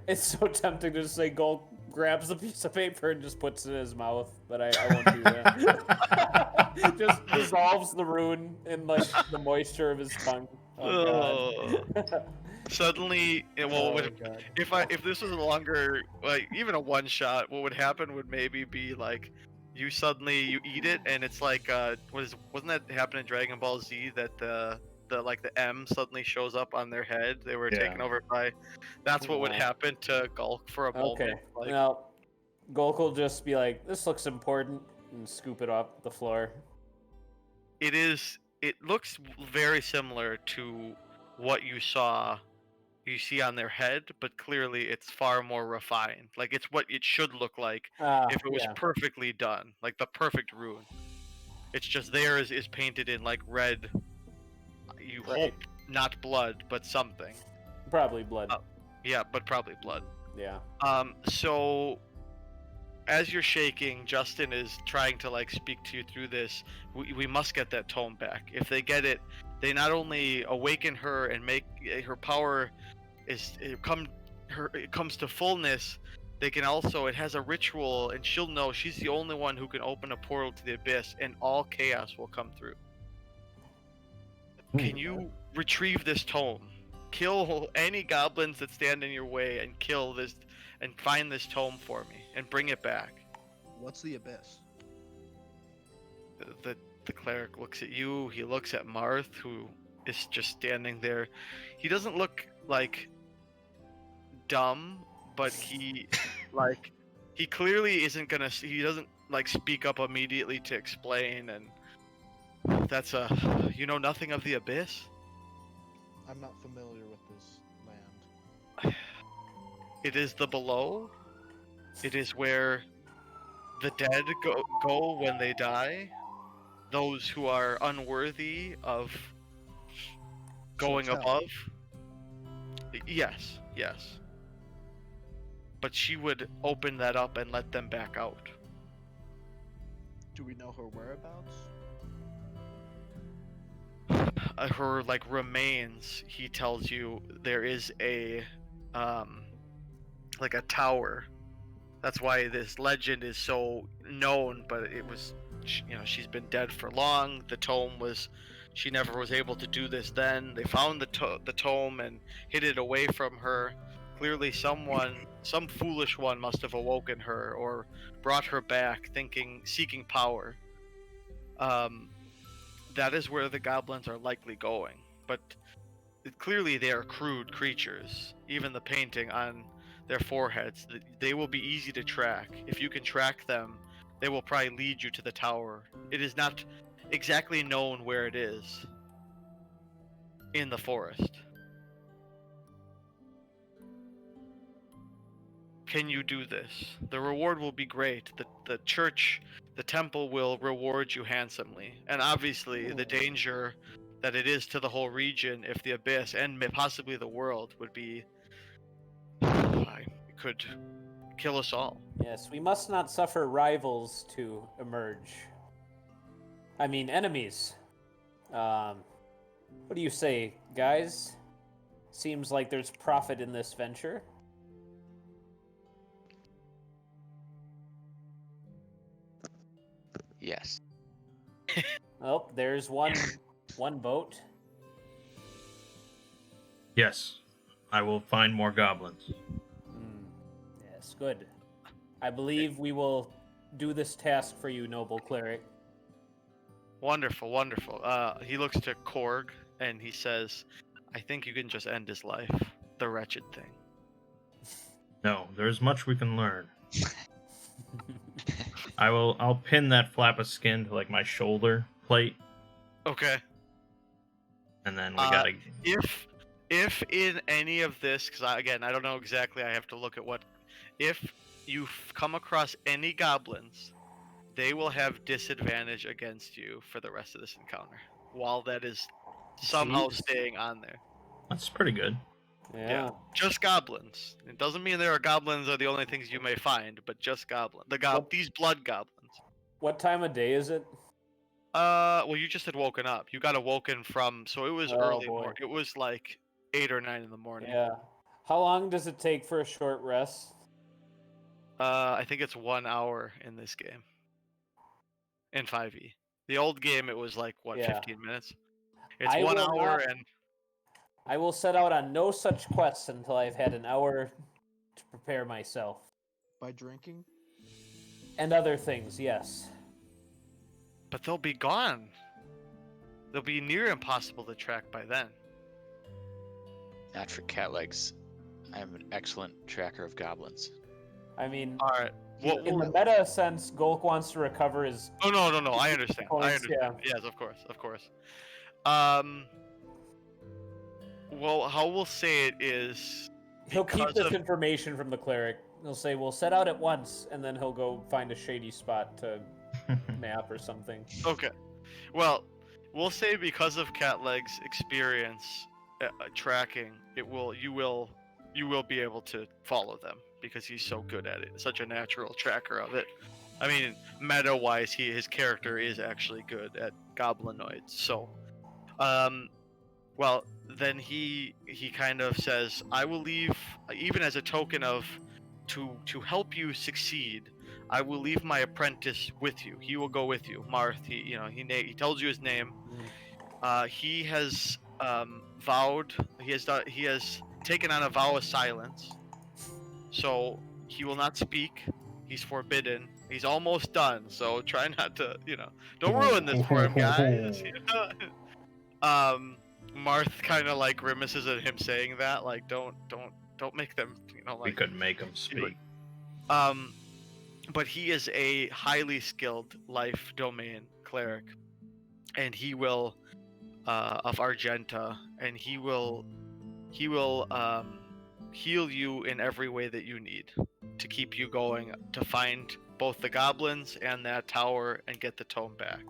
It's so tempting to say Gold grabs the piece of paper and just puts it in his mouth, but I won't do that. Just dissolves the rune in like the moisture of his tongue. Oh, God. Suddenly, if this was a longer, like even a one shot, what would happen would maybe be like you eat it and it's like wasn't that happen in Dragon Ball Z that the M suddenly shows up on their head? They were taken over by. That's what would happen to Gulk for a moment. Okay. Now, Gulk will just be like, "This looks important," and scoop it off the floor. It is. It looks very similar to what you see on their head, but clearly it's far more refined. Like, it's what it should look like if it was perfectly done, like the perfect rune. It's just theirs is painted in like red. You hope not blood, but something. Probably blood. Yeah, but probably blood. Yeah. So as you're shaking, Justin is trying to like speak to you through this. We must get that tome back. If they get it, they not only awaken her and make her power it comes to fullness. They can also, it has a ritual, and she'll know she's the only one who can open a portal to the abyss, and all chaos will come through. Can you retrieve this tome? Kill any goblins that stand in your way, and kill this, and find this tome for me, and bring it back. What's the abyss? The cleric looks at you. He looks at Marth, who is just standing there. He doesn't look like dumb, but Like, he clearly isn't gonna. He doesn't like speak up immediately to explain, and that's you know nothing of the abyss. I'm not familiar with this land. It is the below. It is where the dead go when they die. Those who are unworthy of going So it's hell. above. Yes, yes. But she would open that up and let them back out. Do we know her whereabouts? Her like remains, he tells you there is a like a tower. That's why this legend is so known, but it was, you know, she's been dead for long. The tome was, she never was able to do this then. They found the tome and hid it away from her. Clearly some foolish one must have awoken her or brought her back seeking power. That is where the goblins are likely going. But clearly they are crude creatures. Even the painting on their foreheads, they will be easy to track. If you can track them, they will probably lead you to the tower. It is not exactly known where it is in the forest. Can you do this? The reward will be great. The church, the temple will reward you handsomely. And obviously, the danger that it is to the whole region if the abyss and possibly the world would be, it could kill us all. Yes, we must not suffer rivals to emerge. I mean, enemies. What do you say, guys? Seems like there's profit in this venture. Yes. Oh, there's one boat. Yes, I will find more goblins. Yes, good. I believe we will do this task for you, noble cleric. Wonderful, wonderful. He looks to Korg and he says, I think you can just end his life. The wretched thing. No, there's much we can learn. I'll pin that flap of skin to like my shoulder plate, Okay. and then we gotta. If in any of this, because I don't know exactly, I have to look at what. If you come across any goblins, they will have disadvantage against you for the rest of this encounter, while that is somehow Jeez. staying on there. That's pretty good. Yeah. Just goblins. It doesn't mean there are goblins are the only things you may find, but just goblins. These blood goblins. What time of day is it? Well, you just had woken up. You got awoken from, so it was Oh, early boy. morning. It was like 8 or 9 in the morning. Yeah. How long does it take for a short rest? I think it's 1 hour in this game. In 5e. The old game, it was like, what, Yeah. 15 minutes? It's I 1 will hour not- and... I will set out on no such quest until I've had an hour to prepare myself. By drinking? And other things, yes. But they'll be gone. They'll be near impossible to track by then. Not for cat legs. I am an excellent tracker of goblins. I mean, Alright. Well, in the meta sense, Golk wants to recover his... oh, no. I understand. Points, yeah. Yes, of course. Well, how we'll say it is... He'll keep because this of- information from the cleric. He'll say, we'll set out at once, and then he'll go find a shady spot to nap or something. Okay. Well, we'll say because of Catleg's experience tracking, you will be able to follow them because he's so good at it. Such a natural tracker of it. I mean, meta-wise, his character is actually good at goblinoids. So, well, then he kind of says, "I will leave, even as a token of to help you succeed. I will leave my apprentice with you. He will go with you, Marth. He tells you his name. He has vowed. He has taken on a vow of silence. So he will not speak. He's forbidden. He's almost done. So try not to, don't ruin this for him, guys. Marth kind of like grimaces at him saying that, like, don't make them, We could make him speak. But he is a highly skilled life domain cleric, and he will of Argenta, and he will heal you in every way that you need to keep you going to find both the goblins and that tower and get the tome back.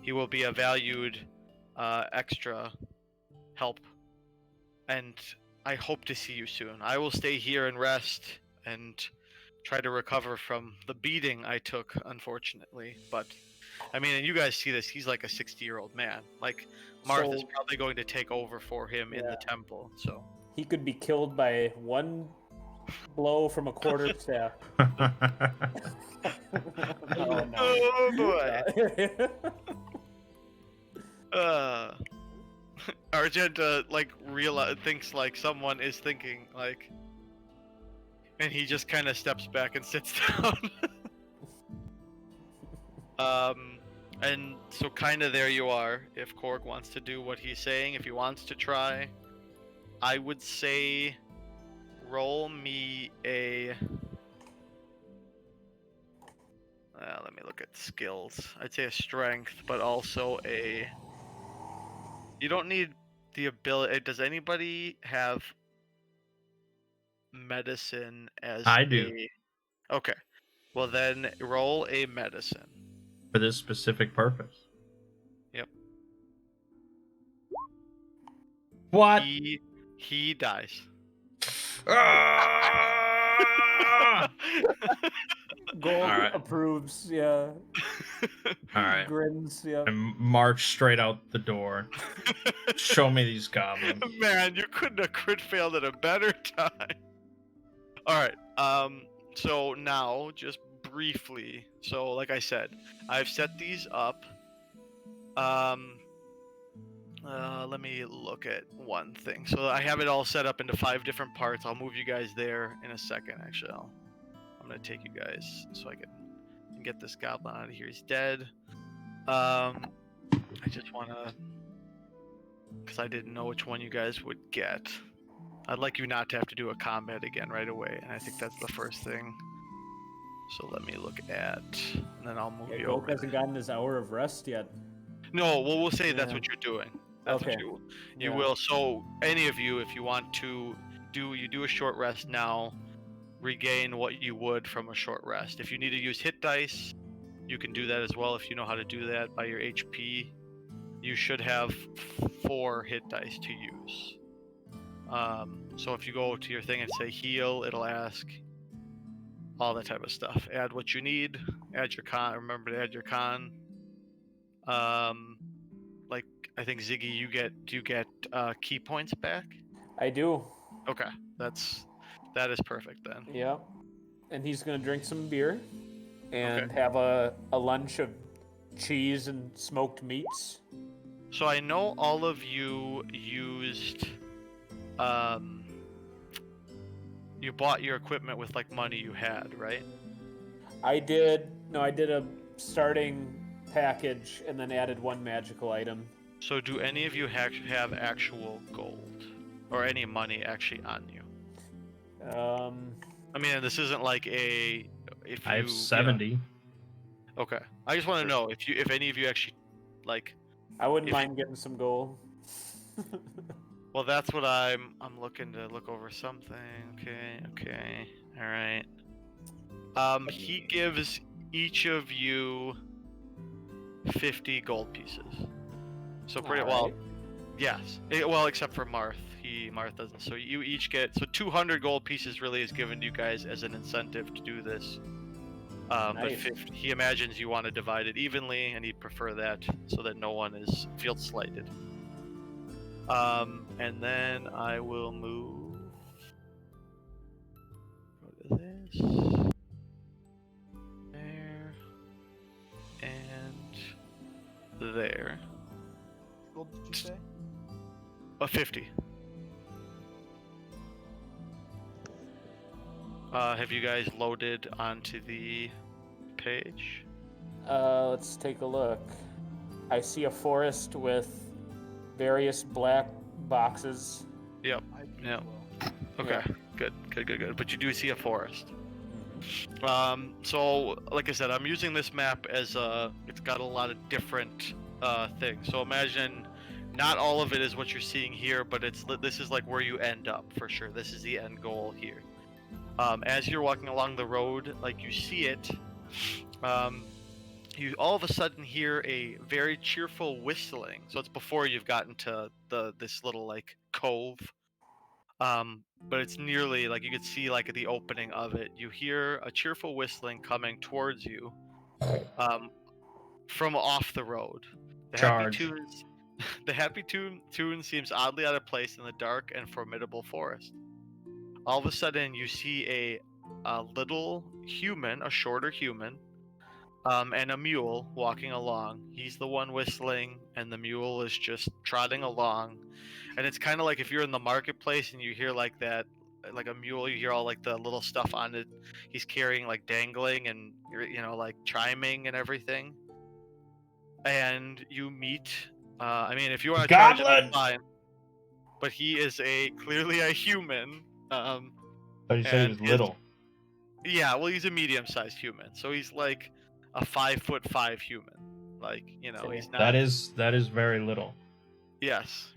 He will be a valued extra help, and I hope to see you soon. I will stay here and rest and try to recover from the beating I took, unfortunately. But I mean, and you guys see this, he's like a 60-year-old man. Like, Marth is So- probably going to take over for him in the Yeah. temple, so. He could be killed by one blow from a quarter staff. Oh, no. Oh boy. Argenta thinks like someone is thinking, like, and he just kind of steps back and sits down. And so kind of there you are. If Korg wants to do what he's saying, if he wants to try, I would say roll me a. Let me look at skills. I'd say a strength, but also a. You don't need the ability. Does anybody have medicine as I do. Okay. Well then roll a medicine. For this specific purpose. Yep. What? He dies. Ah! Gold Alright. approves, yeah. Alright. Grins, yeah. And march straight out the door. Show me these goblins. Man, you couldn't have crit failed at a better time. Alright, so now, just briefly, so like I said, I've set these up. Let me look at one thing. So I have it all set up into 5 different parts. I'll move you guys there in a second, actually. I'm gonna take you guys so I can get this goblin out of here. He's dead. I just wanna, because I didn't know which one you guys would get. I'd like you not to have to do a combat again right away, and I think that's the first thing. So let me look at, and then I'll move you Gold over. hasn't gotten his hour of rest yet. No, well, we'll say that's Yeah. what you're doing. That's Okay. what you Yeah. will. So any of you, if you want to do a short rest now, regain what you would from a short rest. If you need to use hit dice, you can do that as well. If you know how to do that by your HP, you should have 4 hit dice to use. So if you go to your thing and say heal, it'll ask all that type of stuff. Add what you need. Add your con. Remember to add your con. Like I think Ziggy, do you get key points back? I do. Okay, that is perfect then. Yeah. And he's gonna drink some beer and have a lunch of cheese and smoked meats. So I know all of you used you bought your equipment with like money you had, right? I did a starting package and then added 1 magical item. So do any of you have actual gold or any money actually on you? I mean, this isn't like I have 70. Okay. I just want to know if any of you actually like. I wouldn't mind getting some gold. Well, that's what I'm looking to look over something. Okay. All right. He gives each of you 50 gold pieces. So pretty well. Alright. Yes. Well, except for Marth. Marth doesn't. So you each get 200 gold pieces. Really is given to you guys as an incentive to do this. But Nice. 50, he imagines you want to divide it evenly, and he'd prefer that so that no one feels slighted. And then I will move. Go to this. There. And there. Gold did you say? 50. Have you guys loaded onto the page? Let's take a look. I see a forest with various black boxes. Yep. I do Yeah. as well. Okay. Good. But you do see a forest. So like I said, I'm using this map as it's got a lot of different things. So imagine not all of it is what you're seeing here, but this is like where you end up for sure. This is the end goal here. As you're walking along the road, like you see it, you all of a sudden hear a very cheerful whistling. So it's before you've gotten to this little like cove. But it's nearly like you could see like at the opening of it. You hear a cheerful whistling coming towards you, um, from off the road. The happy Charge. tunes, the happy tune seems oddly out of place in the dark and formidable forest. All of a sudden, you see a little human, a shorter human, and a mule walking along. He's the one whistling, and the mule is just trotting along. And it's kind of like if you're in the marketplace and you hear like that, like a mule, you hear all like the little stuff on it. He's carrying like dangling and like chiming and everything. And you meet. I mean, if you want to charge it, that's Goblin! fine. But he is clearly a human. But you said he was and little. Yeah, well, he's a medium-sized human, so he's like a 5'5" human. Like, Okay. he's not. That is very little. Yes.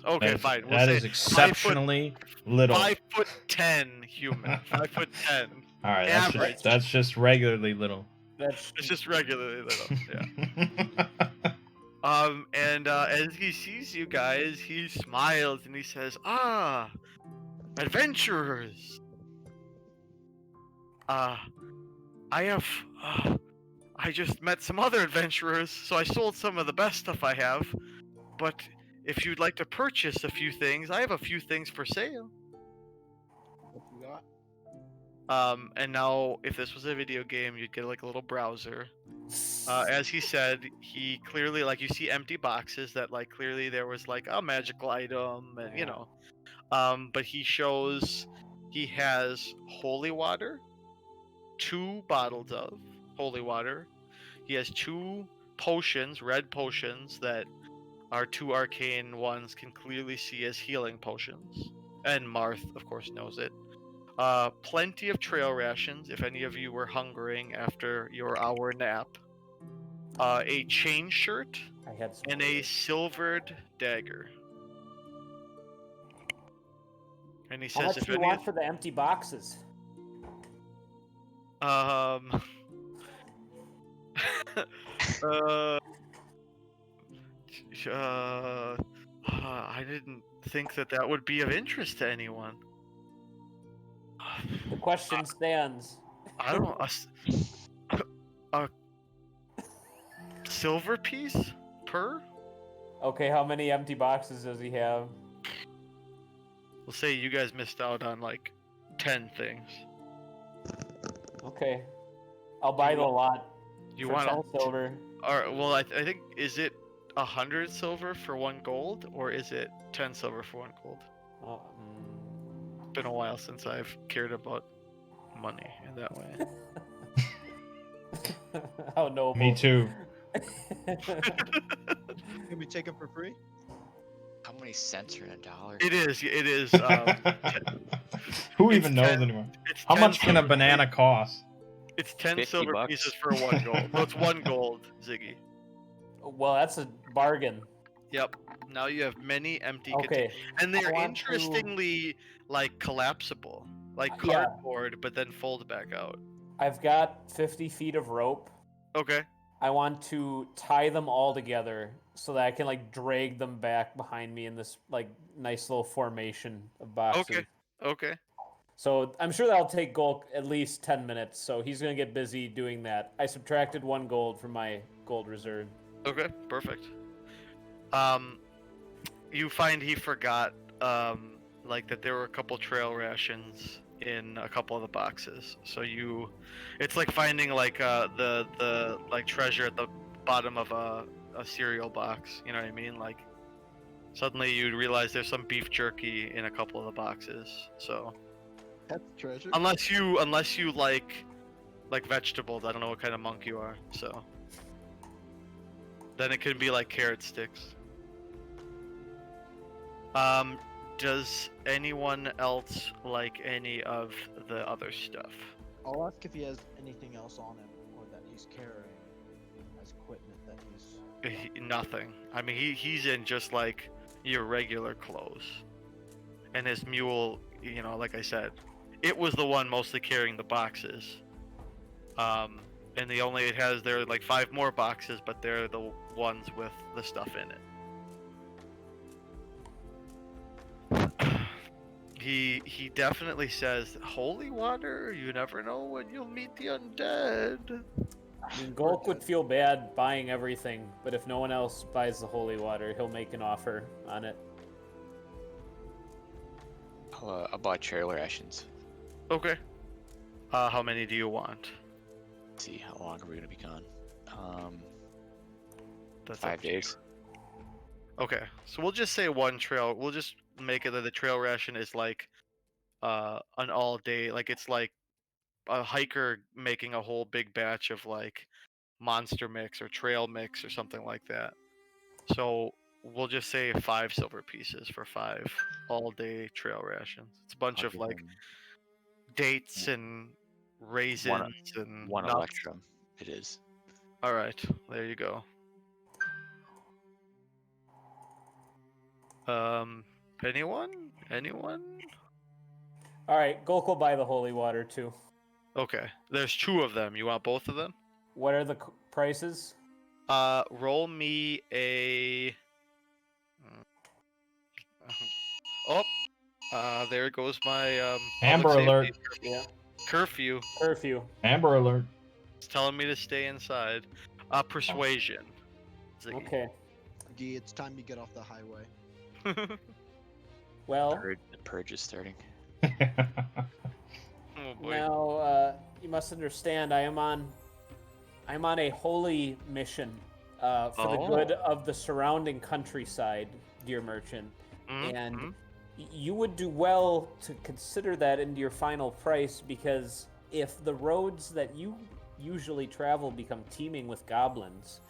Okay, fine. We'll That say is exceptionally little. 5'10" human. 5'10". All right, Average. that's just regularly little. That's It's just regularly little. Yeah. And as he sees you guys, he smiles and he says, "Ah, adventurers. I have. I just met some other adventurers, so I sold some of the best stuff I have. But if you'd like to purchase a few things, I have a few things for sale." What you got? And now, if this was a video game, you'd get like a little browser. As he said, he clearly, like, you see empty boxes that, like, clearly there was like a magical item, and but he shows he has holy water, 2 bottles of holy water. He has 2 potions, red potions that our 2 arcane ones can clearly see as healing potions, and Marth, of course, knows it. Plenty of trail rations if any of you were hungering after your hour nap. A chain shirt I had some. and a silvered dagger. And he How says, much if do you any, want for the empty boxes? uh, I didn't think that would be of interest to anyone. The question stands. I don't. A silver piece per? Okay, how many empty boxes does he have? We'll say you guys missed out on like 10 things. Okay, I'll buy the lot. You for want 10 silver? Or well, I think, is it 100 silver for 1 gold, or is it 10 silver for 1 gold? Oh, It's been a while since I've cared about money in that way. How noble. Me too. Can we take them for free? How many cents are in a dollar? It is. Who It's even knows 10 anymore? It's How 10 much can a silver banana cost? It's 10 50 silver bucks. pieces for 1 gold. So it's 1 gold, Ziggy. Well, that's a bargain. Yep. Now you have many empty Okay. and they're I want to- interestingly like collapsible, like Yeah. cardboard, but then fold back out. I've got 50 feet of rope. Okay. I want to tie them all together so that I can like drag them back behind me in this like nice little formation of boxes. Okay. So I'm sure that'll take Golk at least 10 minutes. So he's gonna get busy doing that. I subtracted 1 gold from my gold reserve. Okay. Perfect. You find he forgot like that there were a couple trail rations in a couple of the boxes. So it's like finding like the like treasure at the bottom of a cereal box. You know what I mean? Like suddenly you realize there's some beef jerky in a couple of the boxes. So That's treasure. unless you like vegetables, I don't know what kind of monk you are. So then it can be like carrot sticks. Does anyone else like any of the other stuff? I'll ask if he has anything else on him or that he's carrying as equipment that he's. Nothing. I mean, he's in just like your regular clothes, and his mule, you know, like I said, it was the one mostly carrying the boxes. And it has there like 5 more boxes, but they're the ones with the stuff in it. He definitely says, "Holy water, you never know when you'll meet the undead." I mean, Golk would feel bad buying everything, but if no one else buys the holy water, he'll make an offer on it. I'll buy trail rations. Okay. How many do you want? Let's see, how long are we gonna be gone? That's 5 up to you. days. Okay, so we'll just say one trail. We'll just make it that the trail ration is like an all day, like it's like a hiker making a whole big batch of like monster mix or trail mix or something like that. So we'll just say 5 silver pieces for 5 all day trail rations. It's a bunch I'll of give like him dates and raisins and one nuts. electrum. It is. All right, there you go. Anyone? All right, Golk will buy the holy water too. Okay, there's 2 of them. You want both of them? What are the prices? Roll me a. Oh, there goes my Amber public alert. safety Yeah. curfew. Curfew. Amber alert. It's telling me to stay inside. Persuasion. Ziggy. Okay. Gee, it's time to get off the highway. Well, The purge is starting. Oh boy. now you must understand I am on a holy mission for the good of the surrounding countryside, dear merchant. Mhm, And mhm. you would do well to consider that into your final price, because if the roads that you usually travel become teeming with goblins,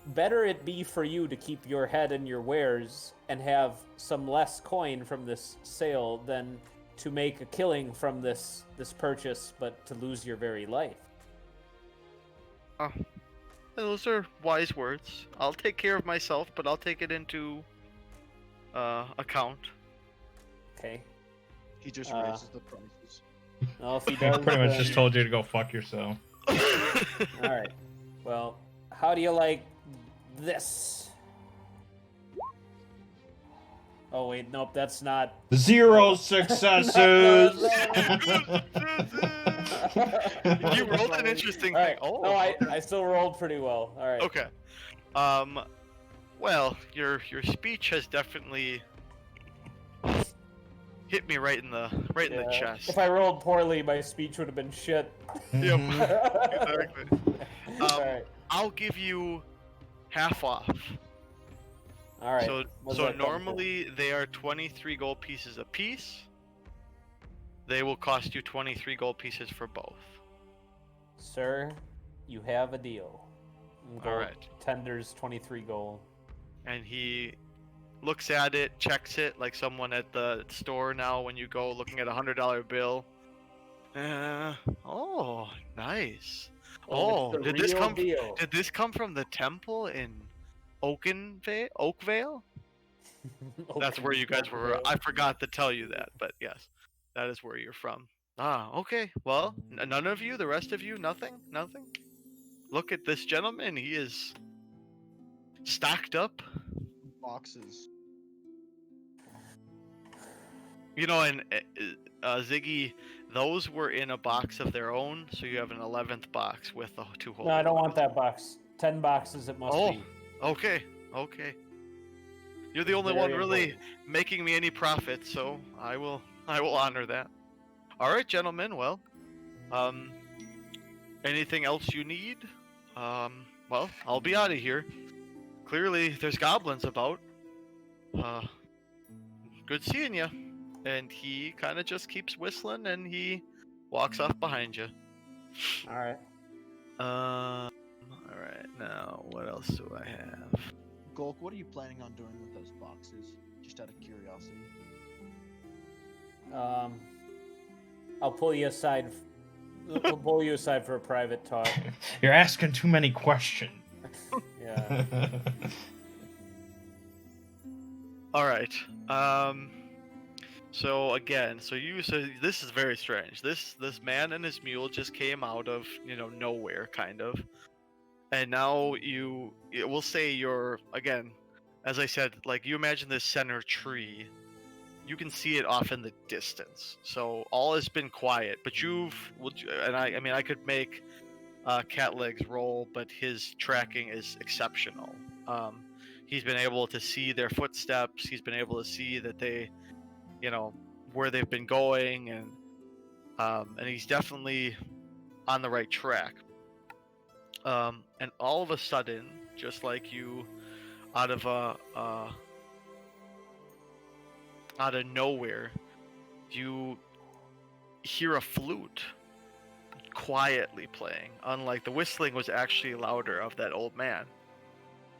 better it be for you to keep your head and your wares and have some less coin from this sale than to make a killing from this purchase, but to lose your very life. Those are wise words. I'll take care of myself, but I'll take it into account. Okay. He just Uh, raises the prices. Well, if he I does, pretty much then- just told you to go fuck yourself. All right. Well, how do you like this? Oh wait, nope, that's not. 0 successes. You rolled an interesting All thing. right. Oh, No, okay. I still rolled pretty well. All right. Okay. Well, your speech has definitely hit me right in the Yeah. chest. If I rolled poorly, my speech would have been shit. Yep. Mhm. Exactly. All right. I'll give you half off. All right. So What does so that come to? normally they are 23 gold pieces a piece. They will cost you 23 gold pieces for both. Sir, you have a deal. All right. Tenders 23 gold. And he looks at it, checks it like someone at the store now when you go looking at a $100 bill. Oh, nice. Oh, it's the did this real come? deal. Did this come from the temple in Oakvale? That's where you guys were. I forgot to tell you that, but yes, that is where you're from. Ah, okay. Well, none of you, the rest of you, nothing. Look at this gentleman. He is stocked up. Boxes. You know, and Ziggy, those were in a box of their own, so you have an 11th box with the 2 holes. No, I don't want that box. 10 boxes it must be. Okay. You're the only one Very really important. making me any profit, so I will honor that. All right, gentlemen. Well, anything else you need? Well, I'll be out of here. Clearly, there's goblins about. Good seeing you. And he kind of just keeps whistling, and he walks off behind you. All right. All right. Now, what else do I have? Golk, what are you planning on doing with those boxes? Just out of curiosity. I'll pull you aside We'll pull you aside for a private talk. You're asking too many questions. Yeah. All right. So again, so this is very strange. This man and his mule just came out of nowhere, kind of, and now we'll say you're again, as I said, like you imagine this center tree. You can see it off in the distance. So all has been quiet, but I mean, I could make Cat Legs roll, but his tracking is exceptional. He's been able to see their footsteps. He's been able to see that they, where they've been going, and he's definitely on the right track. And all of a sudden, just like you, out of nowhere, you hear a flute quietly playing. Unlike the whistling was actually louder of that old man.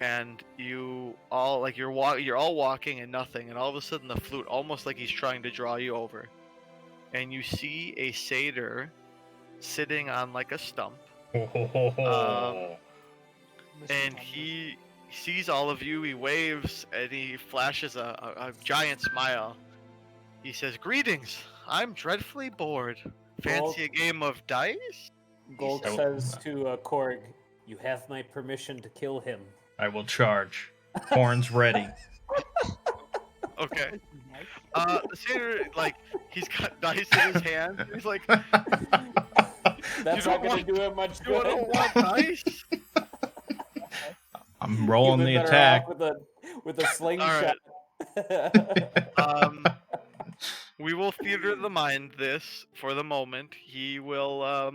And you all you're all walking and nothing, and all of a sudden the flute, almost like he's trying to draw you over, and you see a satyr sitting on like a stump, Mr. and Tumnus. he sees all of you. He waves and he flashes a giant smile. He says, "Greetings. I'm dreadfully bored. Fancy a game of dice?" Golk So- says to Korg, "You have my permission to kill him." I will charge. Horns ready. Okay. The satyr, like, he's got dice in his hand. He's like, That's don't not going want- to do him much "You good. don't want dice?" I'm You'd rolling been the better attack. off with a slingshot. We will theater of the mind this for the moment. He will, I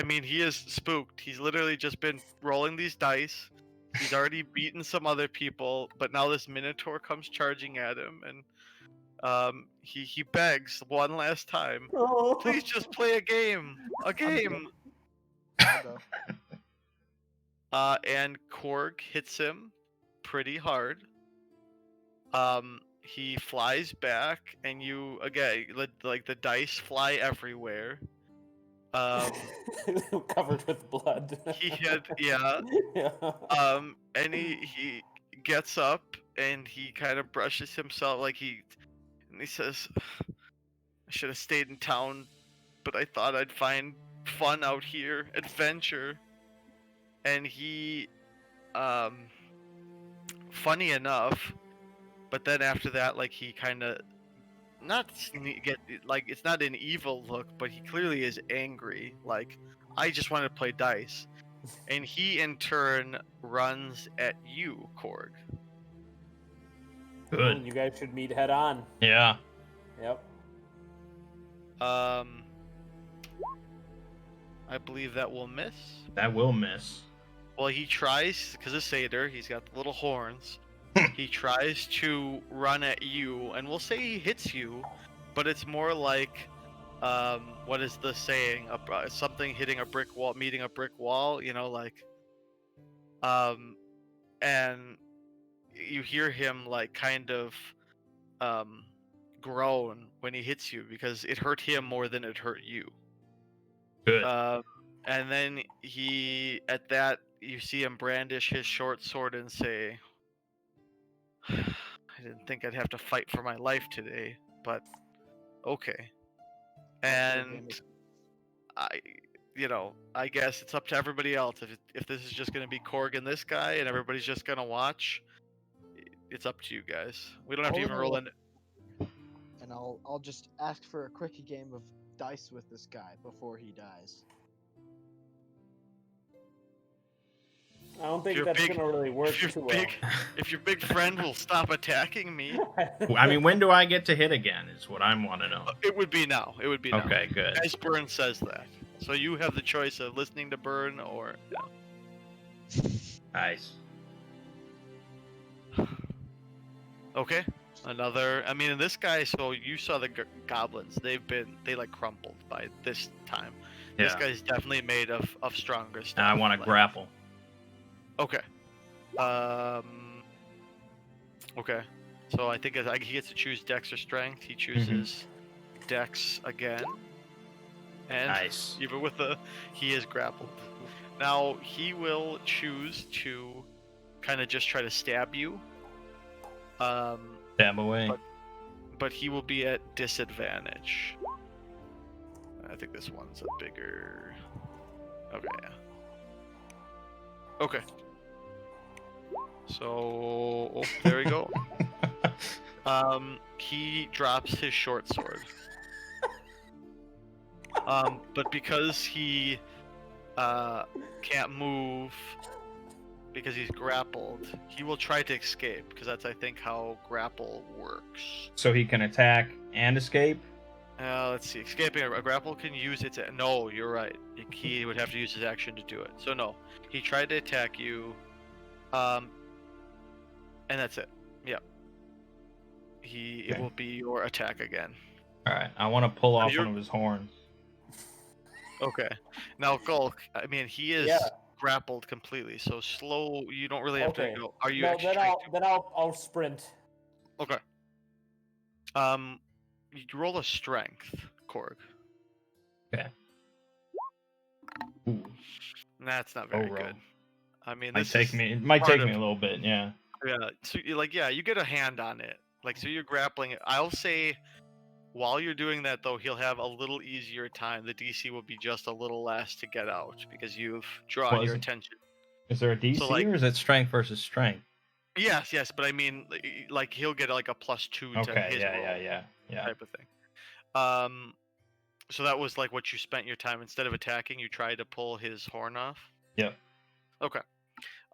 mean, he is spooked. He's literally just been rolling these dice. He's already beaten some other people, but now this Minotaur comes charging at him, and he begs one last time, "Please just play a game, a game." I'll go. And Korg hits him pretty hard. He flies back, and you again, like the dice fly everywhere. Covered with blood. He had, yeah. Yeah. And he gets up and he kind of brushes himself, and he says, "I should have stayed in town, but I thought I'd find fun out here, adventure." And he, funny enough, but then after that, like, he kind of it's not an evil look, but he clearly is angry. Like, I just want to play dice, and he in turn runs at you, Korg. Good. You guys should meet head on. Yeah. Yep. I believe that will miss. That will miss. Well, he tries, because it's satyr, he's got the little horns. He tries to run at you, and we'll say he hits you, but it's more like, what is the saying? Something hitting a brick wall, meeting a brick wall, and you hear him, like, kind of, groan when he hits you, because it hurt him more than it hurt you. Good. And then at that, you see him brandish his short sword and say, "I didn't think I'd have to fight for my life today, but okay." And I guess it's up to everybody else. If this is just going to be Korg and this guy, and everybody's just going to watch, it's up to you guys. We don't have to even roll in. And I'll just ask for a quickie game of dice with this guy before he dies. I don't think You're that's big- gonna really work If your too if your big friend will stop attacking me, well. I mean, when do I get to hit again? Is what I want to know. it would be now. It would be now. Okay, good. As Burn says that. So you have the choice of listening to Burn or Nice. okay. Another. I mean, this guy. So you saw the goblins. They like crumpled by this time. This Yeah. guy's definitely made of stronger stuff. Now I want to like- grapple. Okay. Okay. So I think he gets to choose Dex or Strength. He chooses Dex again. And Nice. even with he is grappled. Now he will choose to kind of just try to stab you. Stab away. But he will be at disadvantage. I think this one's a bigger. Okay, yeah. Okay. So there we go. He drops his short sword. But because he can't move because he's grappled, he will try to escape because that's I think how grapple works. So he can attack and escape? Let's see. Escaping a grapple can use its. No, you're right. He would have to use his action to do it. So no, he tried to attack you, and that's it. Yep. It will be your attack again. Alright, I want to pull off you're- one of his horns. Okay. Now Gulk. I mean, he is Yeah. grappled completely, so slow. You don't really have Okay. to go. Are you No, actually then I'll sprint. Okay. You roll a strength, Korg. Okay. Ooh, That's not very roll. good. I mean, It this might is take part me of- a little bit, yeah. Yeah, so you get a hand on it. Like, so you're grappling it. I'll say, while you're doing that, though, he'll have a little easier time. The DC will be just a little less to get out because you've drawn Well, your is it- attention. Is there a DC like- or is it strength versus strength? Yes, but I mean, like he'll get like a +2 to Okay, his roll yeah. type of thing. So that was like what you spent your time instead of attacking. You tried to pull his horn off. Yep. Okay.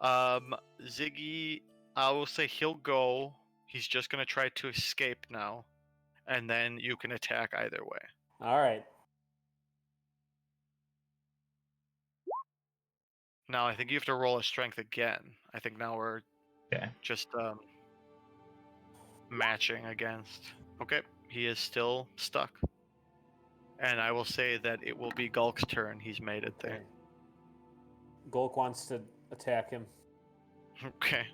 Ziggy, I will say he'll go. He's just gonna try to escape now, and then you can attack either way. All right. Now I think you have to roll a strength again. I think now we're Okay. just matching against. Okay, he is still stuck. And I will say that it will be Gulk's turn. He's made it there. Gulk wants to attack him. Okay.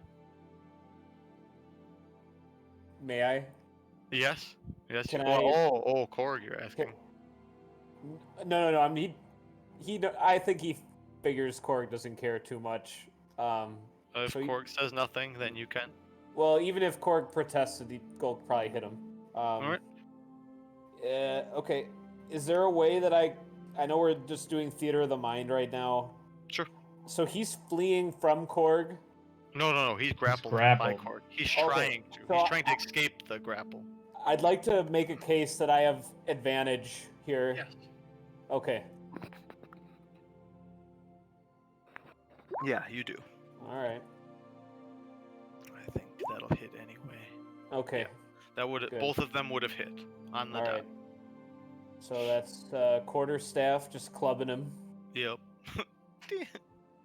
May I? Yes. Yes. Can Oh, Korg, you're asking. No. I mean, I think he figures Korg doesn't care too much. If so Korg says nothing, then you can. Well, even if Korg protested, Gulk probably hit him. Alright. Okay. Is there a way that I know we're just doing theater of the mind right now. Sure. So he's fleeing from Korg. No. He's grappled by grappled. Korg. He's Okay, trying to. so He's trying to escape the grapple. I'd like to make a case that I have advantage here. Yes. Okay. Yeah, you do. All right. I think that'll hit anyway. Okay. Yeah. That would Good. both of them would have hit on the All dot. right. So that's quarterstaff just clubbing him. Yep.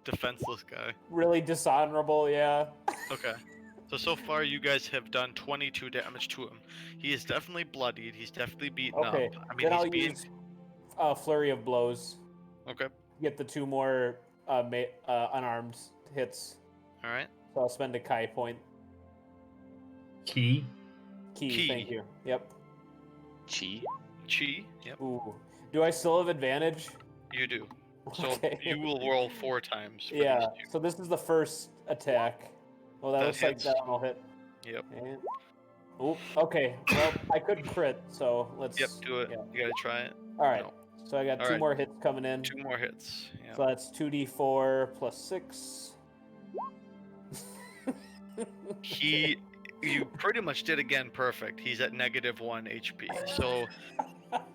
Defenseless guy. Really dishonorable, yeah. Okay. So far you guys have done 22 damage to him. He is definitely bloodied. He's definitely beaten Okay. up. I mean, Then he's I'll being... use flurry of blows. Okay. Get the 2 more unarmed hits. All right. So I'll spend a Kai point. Key. Key. Thank you. Yep. Chi. Chi. Yep. Ooh. Do I still have advantage? You do. So Okay. you will roll 4 times. For Yeah. these So this is the first attack. Well, that That looks like hits. that one will hit. two. Yep. And... Oop. Okay. Well, I could crit, so let's. Yep. Do it. Yeah. You gotta try it. All right. No. So I got All 2 right. more hits coming in. 2 more hits. Yeah. So that's 2d4 plus 6. You pretty much did again perfect. He's at -1 HP. So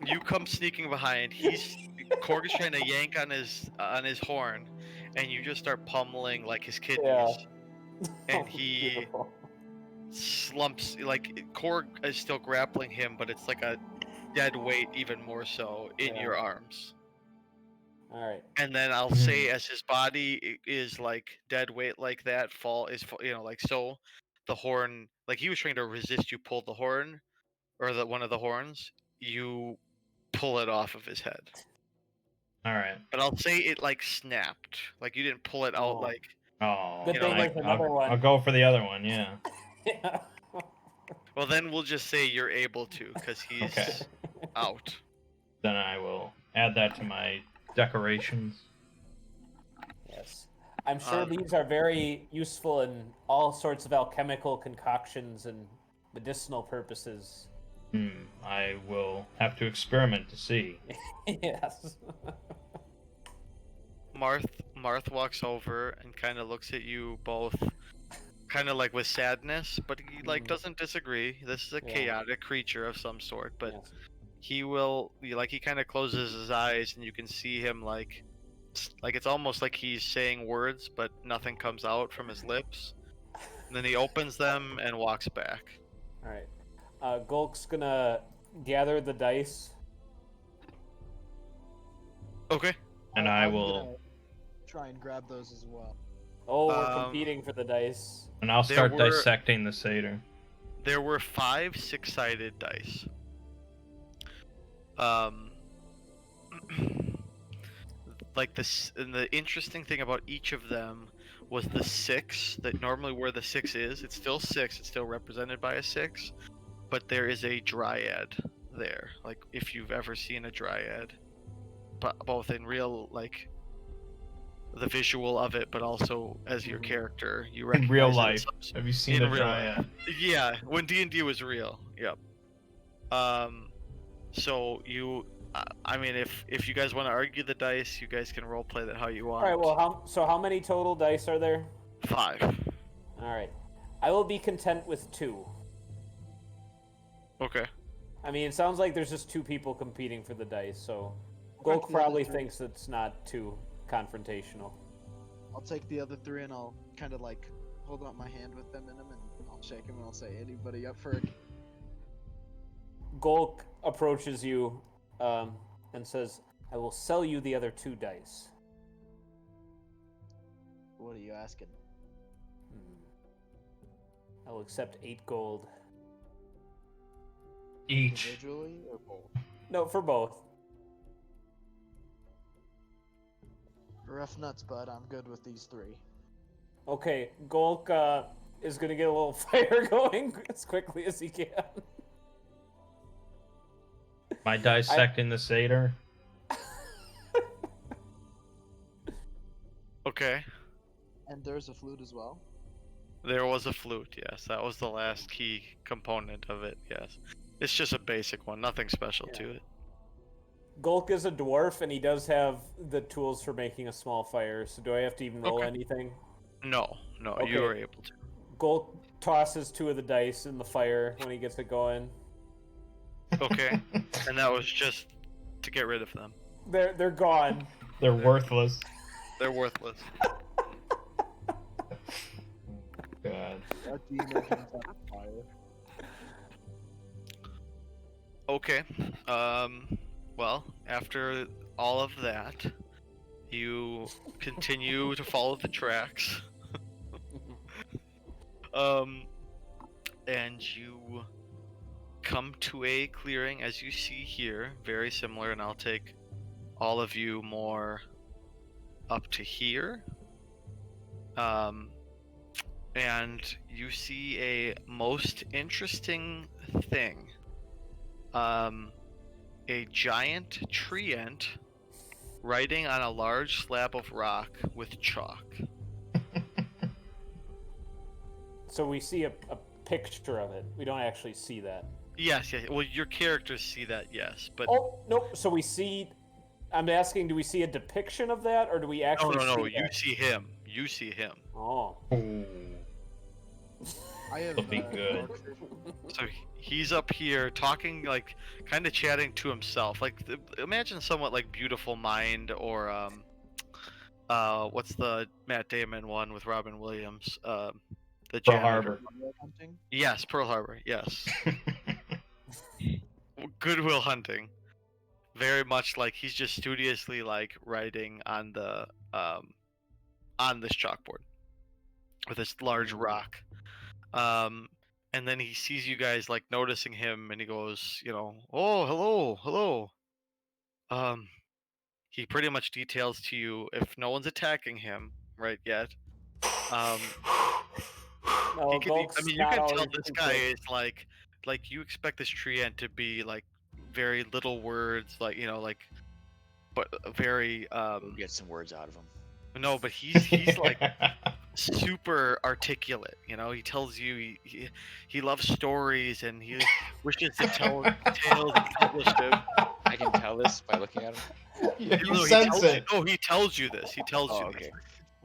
you come sneaking behind. Korg is trying to yank on his horn, and you just start pummeling like his kidneys. Yeah. And he Beautiful. slumps. Like Korg is still grappling him, but it's like a dead weight, even more so, in Yeah. your arms. All right. And then I'll say, as his body is like dead weight like that, like so, the horn, like he was trying to resist you pull the horn, or one of the horns, you pull it off of his head. All right. But I'll say it like snapped, like you didn't pull it out Oh. like. Oh, Good You know, thing like, there's another one. I'll go for the other one. Yeah. Yeah. Well, then we'll just say you're able to, because he's Okay. out. Then I will add that to my decorations. Yes. I'm sure Um, these are very useful in all sorts of alchemical concoctions and medicinal purposes. I will have to experiment to see. Yes. Marth walks over and kind of looks at you both, kind of like with sadness, but he like doesn't disagree. This is a Yeah. chaotic creature of some sort, but Yes. he kind of closes his eyes and you can see him like it's almost like he's saying words, but nothing comes out from his lips. And then he opens them and walks back. All right. Gulk's gonna gather the dice. Okay. And I'm will. gonna try and grab those as well. Oh, we're competing for the dice. And I'll There start were- dissecting the satyr. There were 5 6-sided dice. Like this, and the interesting thing about each of them was the 6 that normally where the 6 is. It's still 6. It's still represented by a 6, but there is a dryad there. Like if you've ever seen a dryad, but both in real like the visual of it, but also as your character, you recognize In real it as life. some- Have you seen in a real life. dryad? Yeah, when D&D was real. Yep. So you, I mean, if you guys want to argue the dice, you guys can role play that how you All want. right. Well, how many total dice are there? 5. All right. I will be content with 2. Okay. I mean, it sounds like there's just 2 people competing for the dice, so Fuck Gulk the other probably 3. thinks it's not too confrontational. I'll take the other 3 and I'll kind of like hold out my hand with them in them and I'll shake them and I'll say, anybody up for it? Gulk approaches you and says, I will sell you the other 2 dice. What are you asking? I will accept 8 gold. Each. Individually or both? No, for both. Rough nuts, bud. I'm good with these 3. Okay, Gulk is going to get a little fire going as quickly as he can. Am I dissecting the satyr? Okay. And there's a flute as well. There was a flute. Yes, that was the last key component of it. Yes. It's just a basic one, nothing special to it. Gulk is a dwarf, and he does have the tools for making a small fire, so do I have to even roll Okay. anything? No, you Okay. were able to. Gulk tosses 2 of the dice in the fire when he gets it going. Okay. And that was just to get rid of them. They're gone. They're worthless. They're worthless. God. That demon comes out of fire. Okay. Well, after all of that, you continue to follow the tracks. And you come to a clearing, as you see here, very similar, and I'll take all of you more up to here. And you see a most interesting thing. A giant tree ant writing on a large slab of rock with chalk. So we see a picture of it. We don't actually see that. Yes. Well, your characters see that, yes, but Oh, nope. So we see... I'm asking, do we see a depiction of that, or do we actually no. see You that? see him. You see him. Oh. Ooh. I have That'll be good. So he's up here talking, like, kind of chatting to himself. Like, imagine somewhat like Beautiful Mind or what's the Matt Damon one with Robin Williams? The Pearl janitor. Harbor. hunting. Yes, Pearl Harbor. Yes. Goodwill Hunting. Very much like he's just studiously like writing on the on this chalkboard with this large rock. And then he sees you guys like noticing him and he goes, oh, hello. He pretty much details to you, if no one's attacking him right yet, No, you can tell always this too guy quick. is like you expect this tree ant to be like very little words, like like but very We'll get some words out of him. no, but he's like super articulate. You know, he tells you he loves stories and he wishes to tell tales and publish them. I can tell this by looking at him. You No, sense it. he tells you this. He tells Oh, you okay.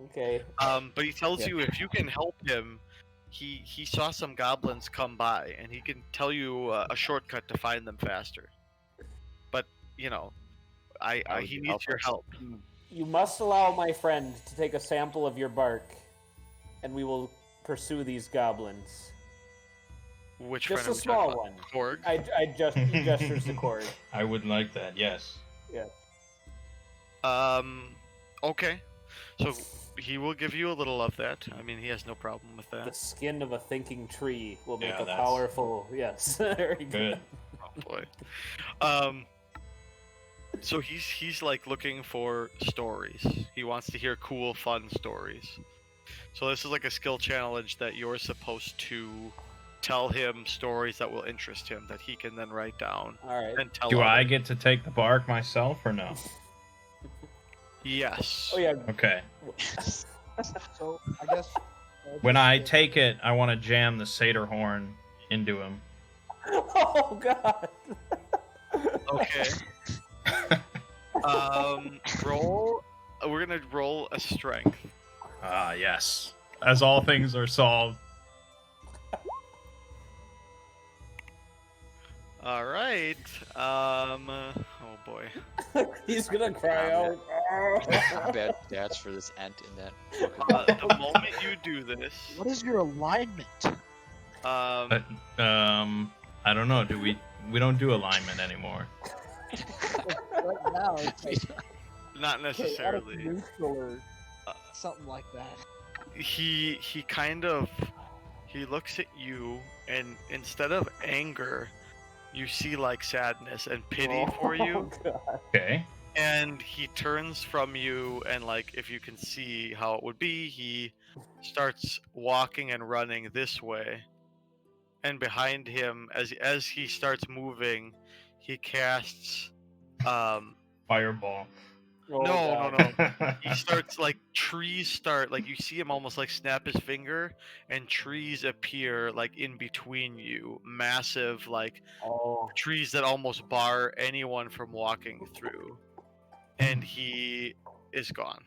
Okay. this. But he tells Yeah. you if you can help him, he saw some goblins come by and he can tell you a shortcut to find them faster. But you know, How would he you needs your us? help. You must allow my friend to take a sample of your bark, and we will pursue these goblins. Which Just friend a are we talking small about? one. Korg? I just he gestures to Corey. I would like that. Yes. Yeah. Okay. So he will give you a little of that. I mean, he has no problem with The that. skin of a thinking tree will make Yeah, a that's- powerful. Yes. Very Good. Oh boy. So he's like looking for stories. He wants to hear cool, fun stories. So this is like a skill challenge that you're supposed to tell him stories that will interest him that he can then write down All right. and tell. Do I others. get to take the bark myself or no? Yes. Oh yeah. Okay. So I guess When I take it, I want to jam the satyr horn into him. Oh god. Okay. Roll. We're gonna roll a strength. Ah, yes. As all things are solved. All right. Oh boy. He's gonna cry out. Combat stats for this ant in that. The moment you do this, what is your alignment? But I don't know. We don't do alignment anymore. Right now, it's like not necessarily. neutral or something like that. He looks at you, and instead of anger, you see like sadness and pity for you. Oh, God. Okay. And he turns from you, and like if you can see how it would be, he starts walking and running this way. And behind him, as he starts moving, he casts Fireball. Oh, no. God. He starts like trees start like you see him almost like snap his finger and trees appear like in between you, massive like Oh. trees that almost bar anyone from walking through, and he is gone.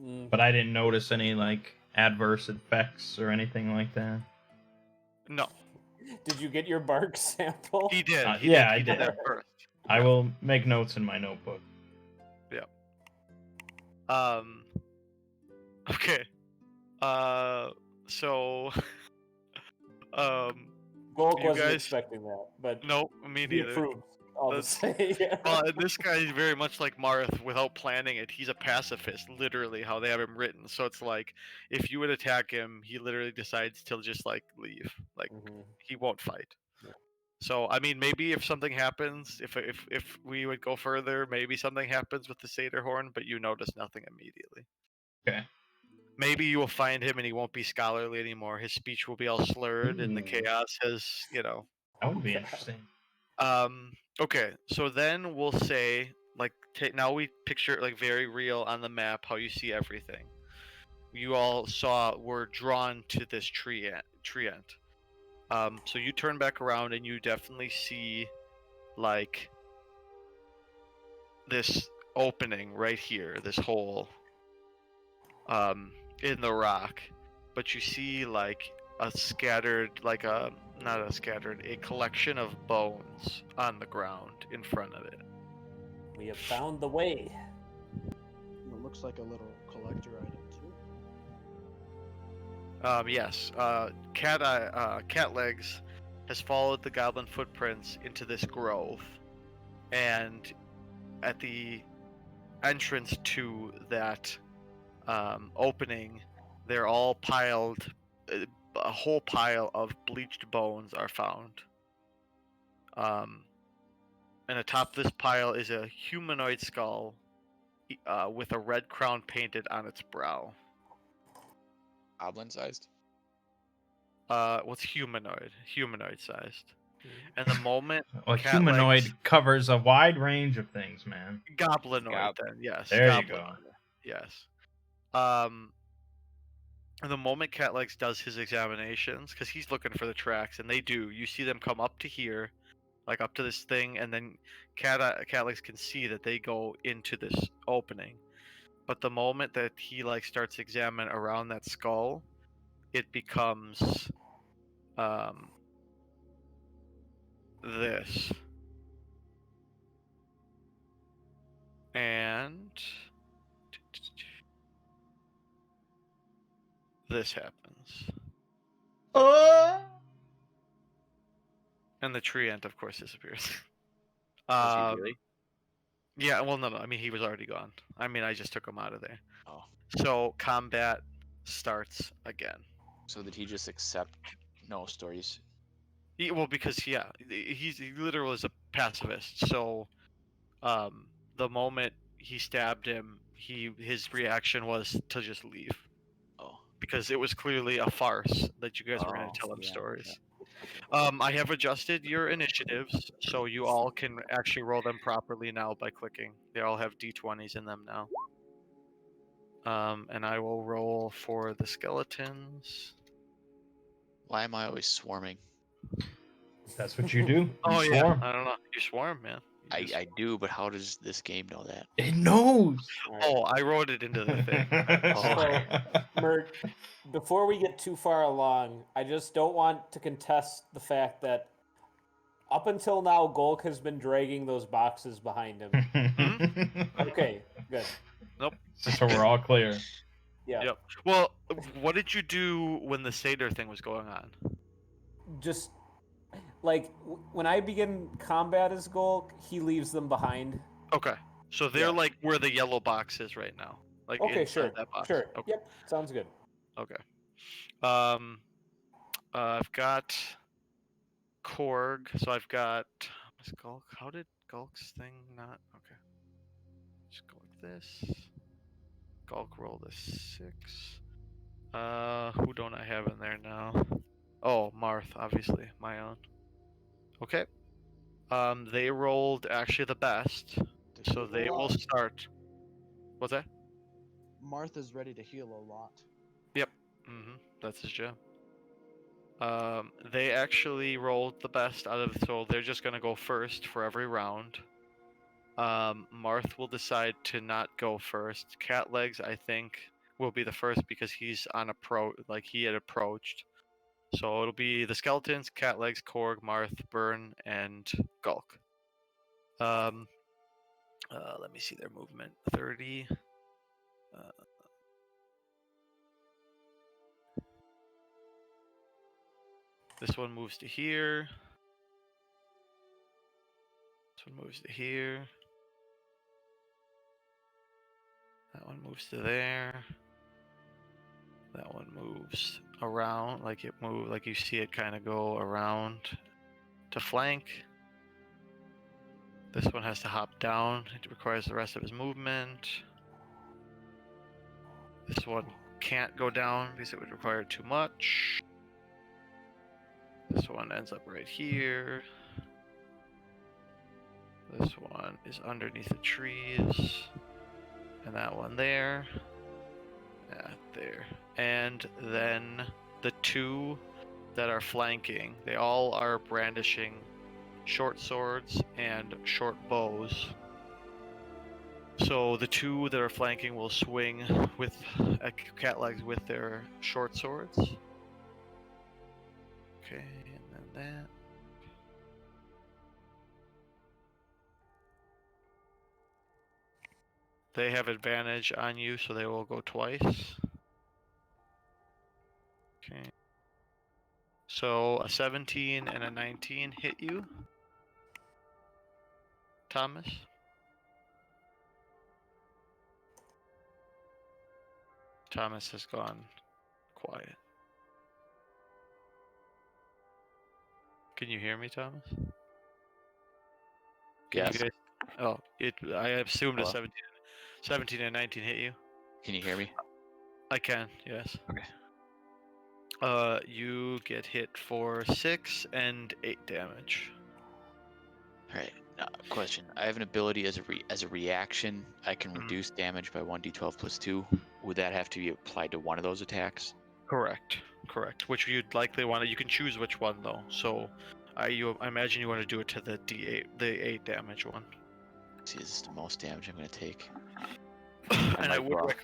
Mm. But I didn't notice any like adverse effects or anything like that. No, Did you get your bark sample? he did. Yeah, I he did did. that first. I will make notes in my notebook. Okay. So Golk you wasn't guys- expecting that, but nope, me he neither. approved. All the That's- same. Yeah. Well, and this guy is very much like Marth without planning it. He's a pacifist, literally, how they have him written. So it's like, if you would attack him, he literally decides to just, like, leave. Like, Mhm. he won't fight. Yeah. So, I mean, maybe if something happens, if we would go further, maybe something happens with the Satyr Horn, but you notice nothing immediately. Okay. Maybe you will find him and he won't be scholarly anymore. His speech will be all slurred and the Hmm. chaos has, you know. That would be interesting. Okay, so then we'll say like now we picture it like very real on the map how you see everything. You all were drawn to this tree ant. So you turn back around and you definitely see like this opening right here, this hole in the rock, but you see like a collection of bones on the ground in front of it. We have found the way. It looks like a little collector item too. Yes. Cat Legs has followed the goblin footprints into this grove, and at the entrance to that opening, they're all piled. A whole pile of bleached bones are found. And atop this pile is a humanoid skull with a red crown painted on its brow. Goblin sized. What's humanoid? Humanoid sized. And the moment A Cat humanoid Legs- covers a wide range of things, man. goblinoid, then yes, There you goblinoid, go. yes. Um, and the moment Cat Legs does his examinations, because he's looking for the tracks, and they do. You see them come up to here, like up to this thing, and then Cat Legs can see that they go into this opening. But the moment that he like starts examining around that skull, it becomes this. And this happens. And the tree ant, of course, disappears. Was he really? Yeah, well, no. I mean, he was already gone. I mean, I just took him out of there. Oh, So combat starts again. so did he just accept no stories? Well, because he literally is a pacifist. So, the moment he stabbed him, his reaction was to just leave Oh, because it was clearly a farce that you guys were going Oh, to tell him yeah, stories. I have adjusted your initiatives so you all can actually roll them properly now by clicking. They all have d20s in them now. And I will roll for the skeletons. why am I always swarming? That's what you do. You Oh yeah, swarm. I don't know. You swarm, man. You just- I do, but how does this game know that? It knows. Oh, I wrote it into the thing. So, Mert, before we get too far along, I just don't want to contest the fact that up until now, Golk has been dragging those boxes behind him. Okay, good. Nope. Just so we're all clear. Yeah. Yep. Well, what did you do when the Seder thing was going on? Just like when I begin combat as Golk, he leaves them behind. Okay. So they're Yeah. like where the yellow box is right now. Like Okay, inside sure. that box. Sure. Okay. Yep. Sounds good. Okay. I've got Korg, so I've got what's Gulk? How did Gulk's thing not? Okay. Just go like this. Gulk rolled a 6. Who don't I have in there now? Oh, Marth, obviously, my own. Okay. They rolled actually the best, To so heal a they will lot. start. What's that? Martha's ready to heal a lot. Yep. That's his job. They actually rolled the best out of, so they're just gonna go first for every round. Marth will decide to not go first. Cat Legs, I think, will be the first because he's on like he had approached. So it'll be the skeletons, Cat Legs, Korg, Marth, Burn, and Gulk. Let me see their movement. 30. This one moves to here. This one moves to here. That one moves to there. That one moves around, like you see it kind of go around to flank. This one has to hop down. It requires the rest of his movement. This one can't go down because it would require too much. This one ends up right here. This one is underneath the trees. And that one there. Yeah, there. And then the two that are flanking, they all are brandishing short swords and short bows. So the two that are flanking will swing with Cat Legs with their short swords. Okay, and then that. They have advantage on you, so they will go twice. Okay. So a 17 and a 19 hit you, Thomas. Thomas has gone quiet. Can you hear me, Thomas? Can Yes. you guys? Oh, I assumed a Hello? 17 and 19 hit you. Can you hear me? I can, yes. Okay. You get hit for 6 and 8 damage. All right. Question: I have an ability as a reaction. I can Mhm. reduce damage by 1d12 plus 2. Would that have to be applied to one of those attacks? Correct. Correct. Which you'd likely want to. You can choose which one though. So, I imagine you want to do it to the D8, the 8 damage one. See, this is the most damage I'm going to take. And I might would. go off.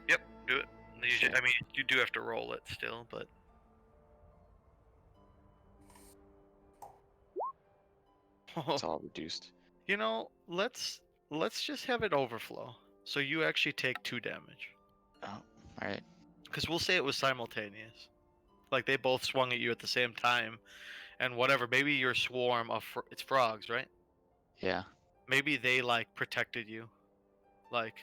Yep. Do it. Okay. I mean, you do have to roll it still, but. It's all reduced. You know, let's just have it overflow. So you actually take 2 damage. Oh, all right. Because we'll say it was simultaneous. Like they both swung at you at the same time, and whatever. Maybe your swarm of it's frogs, right? Yeah. Maybe they like protected you, like.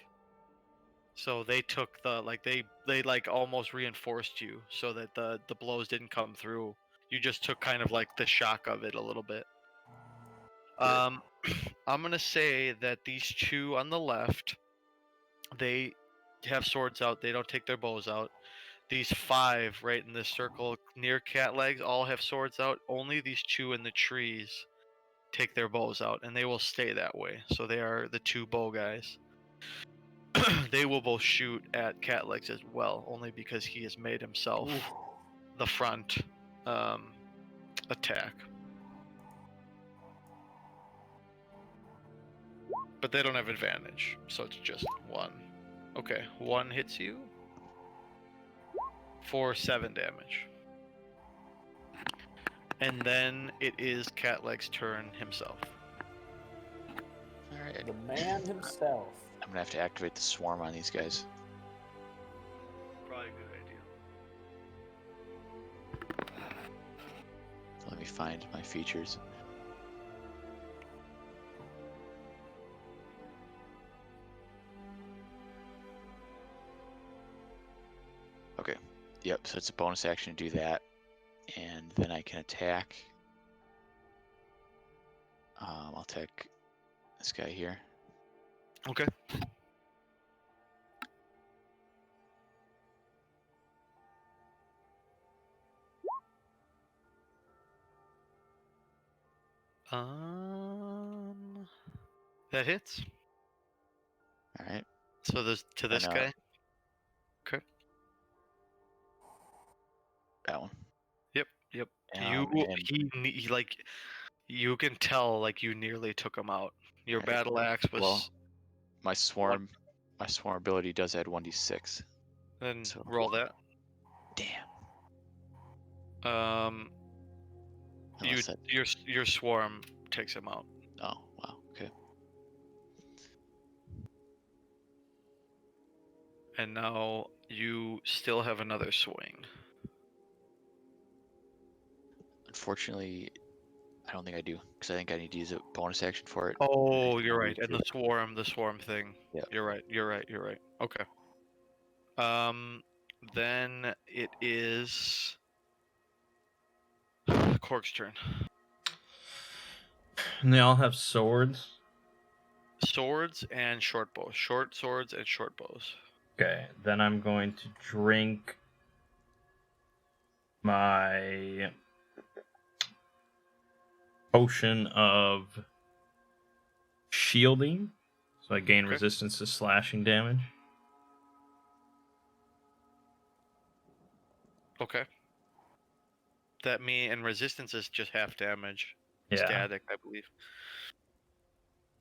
So they took the like they like almost reinforced you so that the blows didn't come through. You just took kind of like the shock of it a little bit. I'm gonna say that these two on the left, they have swords out. They don't take their bows out. These 5 right in this circle near cat legs all have swords out. Only these 2 in the trees take their bows out, and they will stay that way. So they are the 2 bow guys. They will both shoot at cat legs as well, only because he has made himself Ooh. the front attack. But they don't have advantage, so it's just 1. Okay, 1 hits you for 7 damage. And then it is Catleg's turn himself. All right. The man himself. I'm gonna have to activate the swarm on these guys. Probably a good idea. Let me find my features. Okay. Yep. So it's a bonus action to do that, and then I can attack. I'll attack this guy here. Okay. That hits. All right. So this to this And, guy. Okay. That one. Yep. Yep. And He like you can tell like you nearly took him out. Your Right. battle axe was. well, my swarm ability does add 1d6. Then so- roll that. Damn. You Unless that. your swarm takes him out. Oh wow. Okay. And now you still have another swing. Unfortunately, I don't think I do because I think I need to use a bonus action for it. Oh, I you're right. need And to- the swarm thing. Yeah. You're right. You're right. You're right. Okay. Then it is Cork's turn. And they all have swords. Swords and short bows. Short swords and short bows. Okay, then I'm going to drink my potion of shielding, so I gain Okay. resistance to slashing damage. Okay. And resistance is just half damage. Yeah. Static, I believe.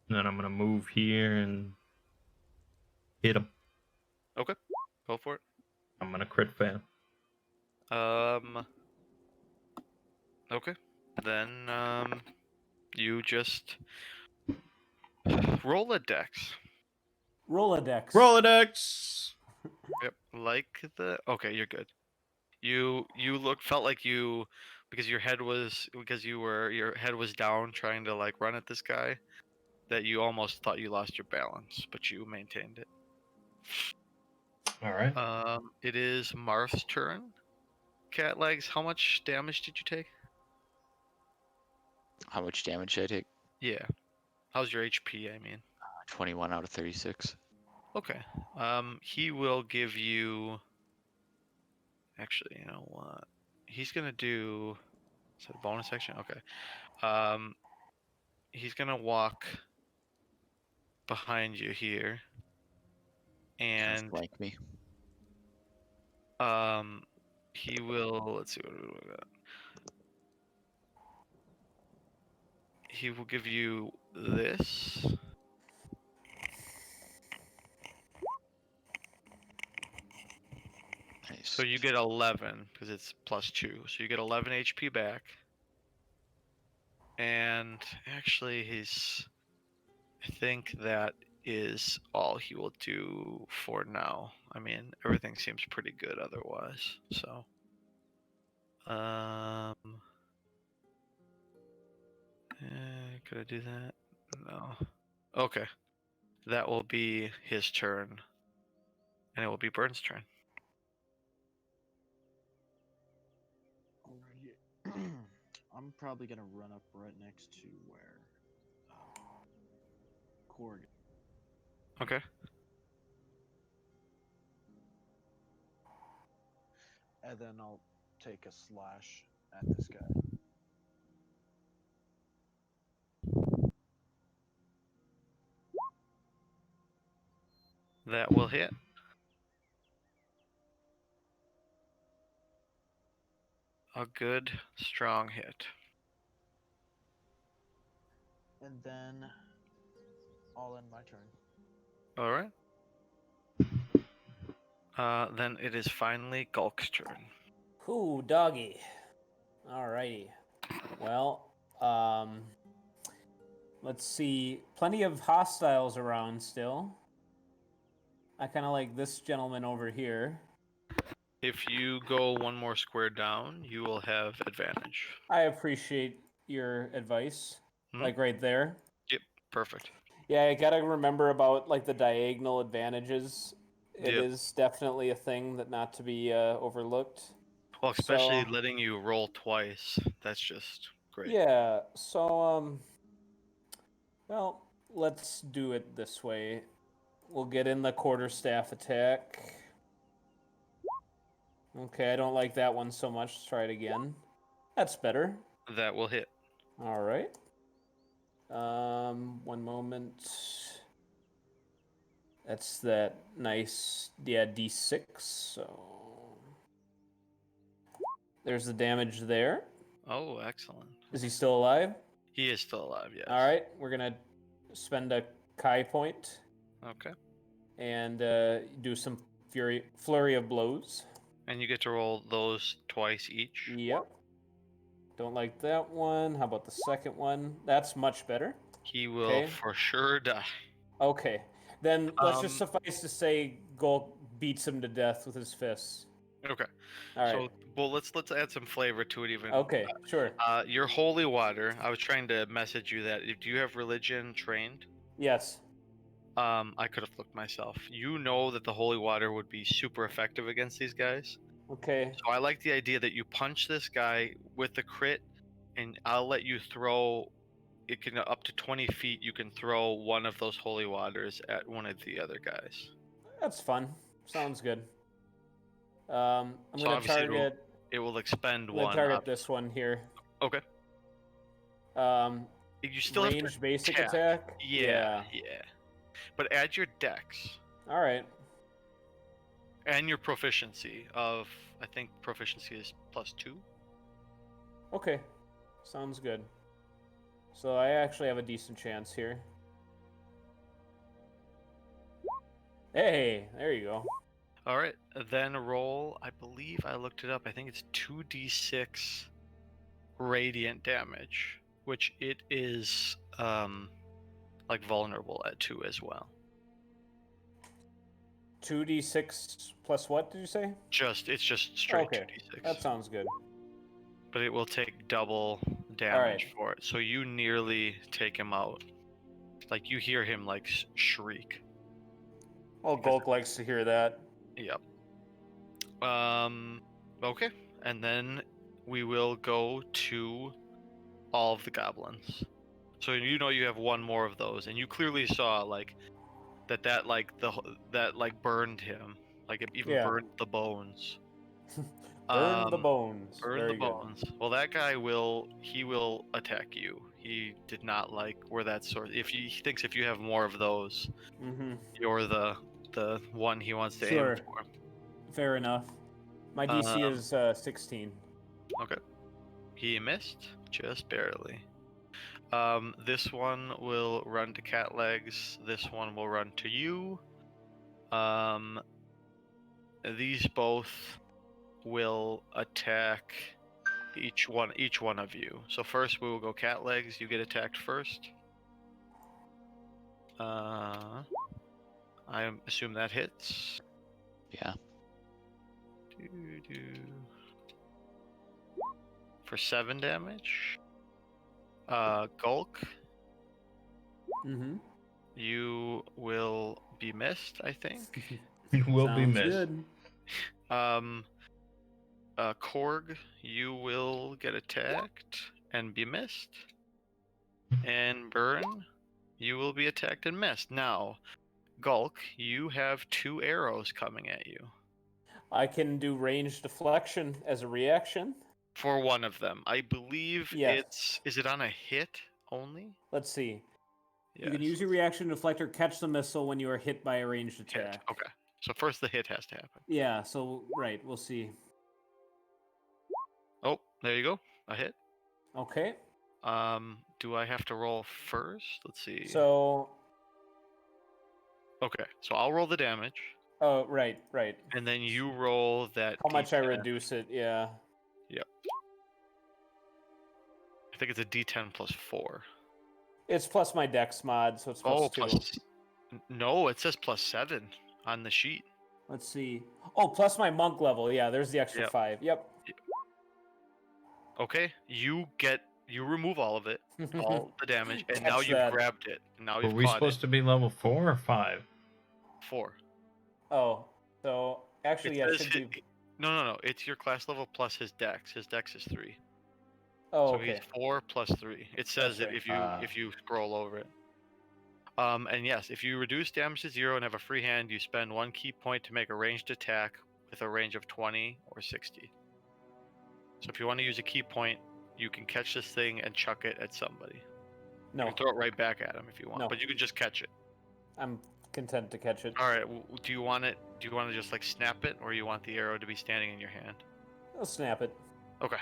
And then I'm gonna move here and hit him. Okay. Go for it. I'm gonna crit fail. Okay. Then you just roll a dex. Rolodex. Rolodex. Yep. Okay, you're good. You felt like you because your head was down trying to like run at this guy that you almost thought you lost your balance, but you maintained it. All right. It is Marth's turn. Cat legs, how much damage did you take? How much damage did I take? Yeah. How's your HP, I mean? 21 out of 36. Okay. He will give you. Actually, you know what? he's gonna do. Is that a bonus action? Okay. He's gonna walk behind you here, and Flank me. he will. Let's see what we got. He will give you this. Nice. So you get 11 because it's +2. So you get 11 HP back. And actually, I think that is all he will do for now. I mean, everything seems pretty good otherwise. So, could I do that? No. Okay. That will be his turn, and it will be Burn's turn. Alrighty. I'm probably gonna run up right next to where Korg. Okay. And then I'll take a slash at this guy. That will hit. A good, strong hit. And then I'll end my turn. All right. Then it is finally Gulk's turn. Whoo, doggy. Alrighty. Well, let's see. Plenty of hostiles around still. I kind of like this gentleman over here. If you go one more square down, you will have advantage. I appreciate your advice. Hmm? Like right there. Yep, perfect. Yeah, I gotta remember about like the diagonal advantages. It Yep. is definitely a thing that not to be overlooked. Well, especially So- letting you roll twice. That's just great. Yeah, so well, let's do it this way. We'll get in the quarterstaff attack. Okay, I don't like that one so much. Let's try it again. That's better. That will hit. All right. One moment. That's that nice, yeah, D6. So there's the damage there. Oh, excellent. Is he still alive? He is still alive, yes. All right, we're gonna spend a Kai point Okay. and do some flurry of blows. And you get to roll those twice each. Yep. Don't like that one. How about the second one? That's much better. He will Okay. for sure die. Okay. Then let's just Um, suffice to say Gulk beats him to death with his fists. Okay. All right. So, well, let's add some flavor to it even. Okay, sure. Your holy water. I was trying to message you that. Do you have religion trained? Yes. I could have looked myself. You know that the holy water would be super effective against these guys. Okay. So I like the idea that you punch this guy with the crit, and I'll let you throw. It can up to 20 feet. You can throw one of those holy waters at one of the other guys. That's fun. Sounds good. I'm So gonna obviously target. It will expend I'm gonna one. target this one here. Okay. You still have Range to basic attack. attack. Yeah. But add your dex All right. and your proficiency of. I think proficiency is +2. Okay. Sounds good. So I actually have a decent chance here. Hey, there you go. All right, then roll. I believe I looked it up. I think it's 2d6 radiant damage, which it is like vulnerable at 2 as well. 2d6 plus what did you say? It's just straight Okay, 2d6. that sounds good. But it will take double damage for it. So you nearly take him out. Like you hear him like shriek. Well, Gulk likes to hear that. Yep. Okay, and then we will go to all of the goblins. So you know you have one more of those, and you clearly saw like that burned him, like it even Yeah. burned the bones. Burn the Um, bones. Burn Very the good. bones. Well, that guy will attack you. He did not like where that sword. He thinks if you have more of those, Mm-hmm. you're the one he wants to Sure. aim for. Fair enough. My DC Um, is 16. Okay. He missed just barely. This one will run to Cat Legs. This one will run to you. These both will attack each one of you. So first we will go Cat Legs. You get attacked first. I assume that hits. Yeah. For 7 damage. Gulk, Mm-hmm. you will be missed, I think. You will be Sounds missed. good. Korg, you will get attacked and be missed. And Burn, you will be attacked and missed. Now, Gulk, you have 2 arrows coming at you. I can do range deflection as a reaction. For one of them. I believe Yes. is it on a hit only? Let's see. You Yes. can use your reaction to deflect or catch the missile when you are hit by a ranged Hit. attack. Okay. So first the hit has to happen. Yeah, so, right, we'll see. Oh, there you go. A hit. Okay. Do I have to roll first? Let's see. So, Okay, so I'll roll the damage, oh, right. and then you roll that. How much I D10. reduce it, yeah. Yep. I think it's a D10 plus 4. It's plus my dex mod, so it's plus 2. No, it says plus 7 on the sheet. Let's see. Oh, plus my monk level. Yeah, there's the extra Yep. 5. Yep. Okay, you remove all of it, all the damage, and now Catch you've that. grabbed it. Now Were you've we caught supposed to be level 4 or 5? 4. Oh, so actually, yeah, It it says should be. No. It's your class level plus his dex. His dex is 3. Oh, So okay. he's 4 plus 3. It says That's it right. if you scroll over it. And yes, if you reduce damage to 0 and have a free hand, you spend 1 key point to make a ranged attack with a range of 20 or 60. So if you want to use a key point, you can catch this thing and chuck it at somebody. No, You can throw it right back at him if you want, No. but you can just catch it. I'm content to catch it. All right. Do you want it? Do you want to just like snap it, or you want the arrow to be standing in your hand? I'll snap it. Okay.